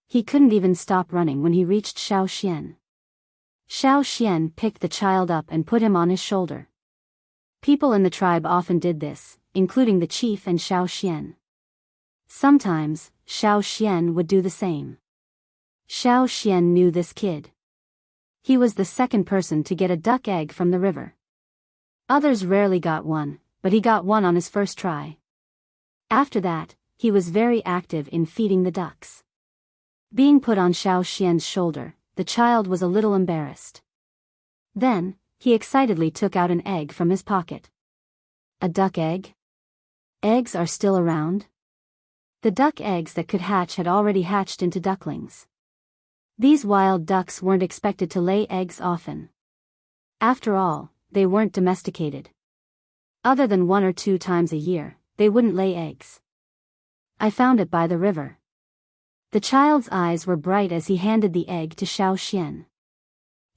He couldn't even stop running when he reached Xiao Xian. Xiao Xian picked the child up and put him on his shoulder. People in the tribe often did this, including the chief and Xiao Xian. Sometimes, Xiao Xian would do the same. Xiao Xian knew this kid. He was the second person to get a duck egg from the river. Others rarely got one, but he got one on his first try. After that, he was very active in feeding the ducks. Being put on Xiao Xian's shoulder, the child was a little embarrassed. Then, he excitedly took out an egg from his pocket. A duck egg? Eggs are still around? The duck eggs that could hatch had already hatched into ducklings. These wild ducks weren't expected to lay eggs often. After all, they weren't domesticated. Other than 1 or 2 times a year, they wouldn't lay eggs. I found it by the river. The child's eyes were bright as he handed the egg to Xiao Xian.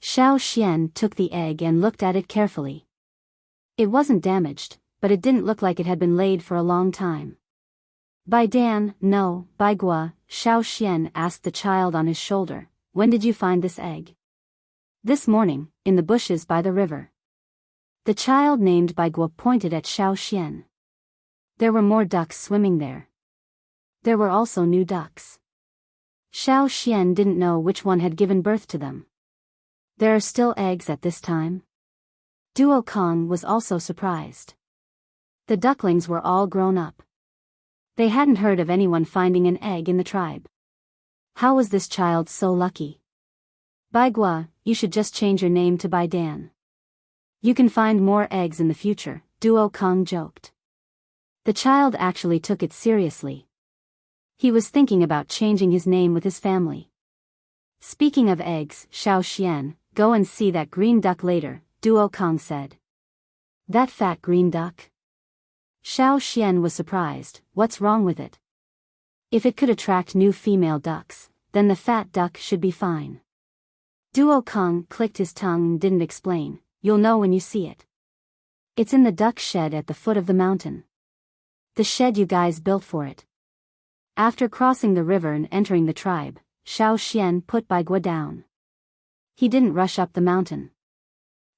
Xiao Xian took the egg and looked at it carefully. It wasn't damaged, but it didn't look like it had been laid for a long time. Bai Dan, no, Bai Gua, Xiao Xian asked the child on his shoulder, when did you find this egg? This morning, in the bushes by the river. The child named Bai Gua pointed at Xiao Xian. There were more ducks swimming there. There were also new ducks. Xiao Xian didn't know which one had given birth to them. There are still eggs at this time? Duo Kong was also surprised. The ducklings were all grown up. They hadn't heard of anyone finding an egg in the tribe. How was this child so lucky? Baigua, you should just change your name to Baidan. You can find more eggs in the future, Duo Kong joked. The child actually took it seriously. He was thinking about changing his name with his family. Speaking of eggs, Xiao Xian, go and see that green duck later, Duo Kong said. That fat green duck? Xiao Xian was surprised. What's wrong with it? If it could attract new female ducks, then the fat duck should be fine. Duo Kong clicked his tongue and didn't explain. You'll know when you see it. It's in the duck shed at the foot of the mountain. The shed you guys built for it. After crossing the river and entering the tribe, Xiao Xian put Baigua down. He didn't rush up the mountain.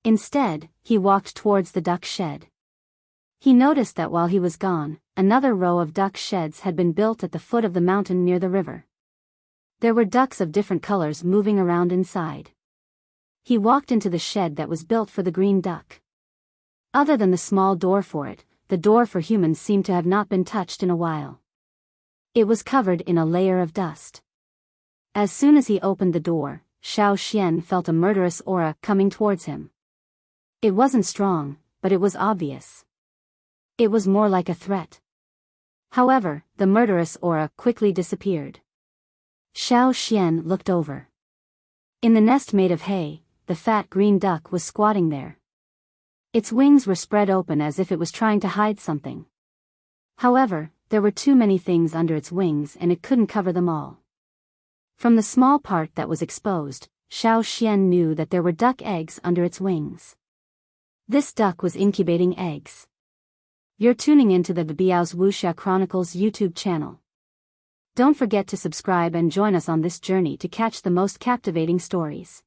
Instead, he walked towards the duck shed. He noticed that while he was gone, another row of duck sheds had been built at the foot of the mountain near the river. There were ducks of different colors moving around inside. He walked into the shed that was built for the green duck. Other than the small door for it, the door for humans seemed to have not been touched in a while. It was covered in a layer of dust. As soon as he opened the door, Xiao Xian felt a murderous aura coming towards him. It wasn't strong, but it was obvious. It was more like a threat. However, the murderous aura quickly disappeared. Xiao Xian looked over. In the nest made of hay, the fat green duck was squatting there. Its wings were spread open as if it was trying to hide something. However, there were too many things under its wings and it couldn't cover them all. From the small part that was exposed, Xiao Xian knew that there were duck eggs under its wings. This duck was incubating eggs. You're tuning into the Biyao's Wuxia Chronicles YouTube channel. Don't forget to subscribe and join us on this journey to catch the most captivating stories.